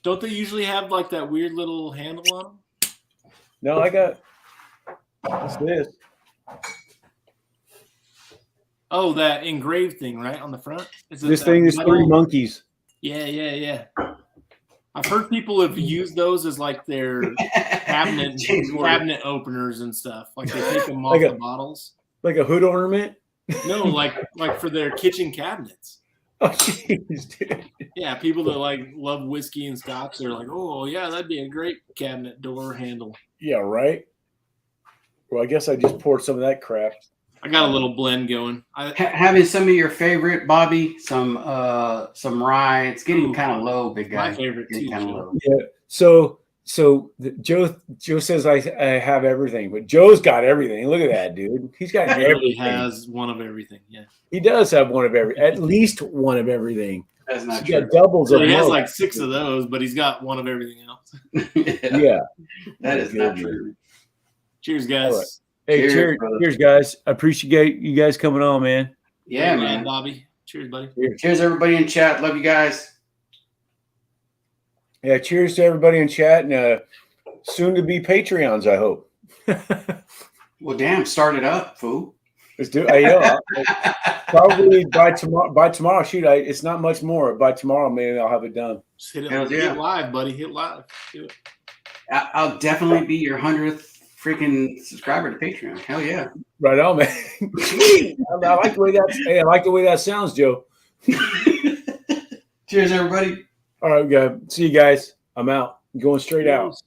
don't they usually have like that weird little handle on them? No, I got. What's this? Oh, that engraved thing, right on the front. Is it This that thing is metal? 3 monkeys. Yeah. I've heard people have used those as like their cabinet openers and stuff. Like they take them off Like the bottles. Like a hood ornament? No, like for their kitchen cabinets. Oh, jeez, dude. Yeah, people that like love whiskey and scotch, they're like, oh yeah, that'd be a great cabinet door handle. Yeah, right. Well, I guess I just poured some of that crap. I got a little blend going. Having some of your favorite, Bobby, some rye. It's getting kind of low, big guy. My favorite too. Kind of low. Yeah. So Joe says I have everything, but Joe's got everything. Look at that, dude. He's got He really everything. has one of everything. Yeah. He does have at least one of everything. That's not He's true. got doubles So of he has most. like 6 of those, but he's got one of everything else. Yeah. That is not true. Cheers, guys. All right. Hey, Cheers, brother. cheers, guys. I appreciate you guys coming on, man. Yeah, Hey, man. Bobby. Cheers, buddy. Cheers, everybody in chat. Love you guys. Yeah, cheers to everybody in chat and soon to be Patreons, I hope. Well, damn, start it up, fool. Let's do it. Probably by tomorrow. Shoot, it's not much more. By tomorrow, maybe I'll have it done. Just hit Hell yeah. hit live, buddy. Hit live. Do it. I'll definitely be your 100th freaking subscriber to Patreon. Hell yeah. Right on, man. I like the way I like the way that sounds, Joe. Cheers, everybody. All right, guys. See you guys. I'm out. I'm going straight out. Cheers.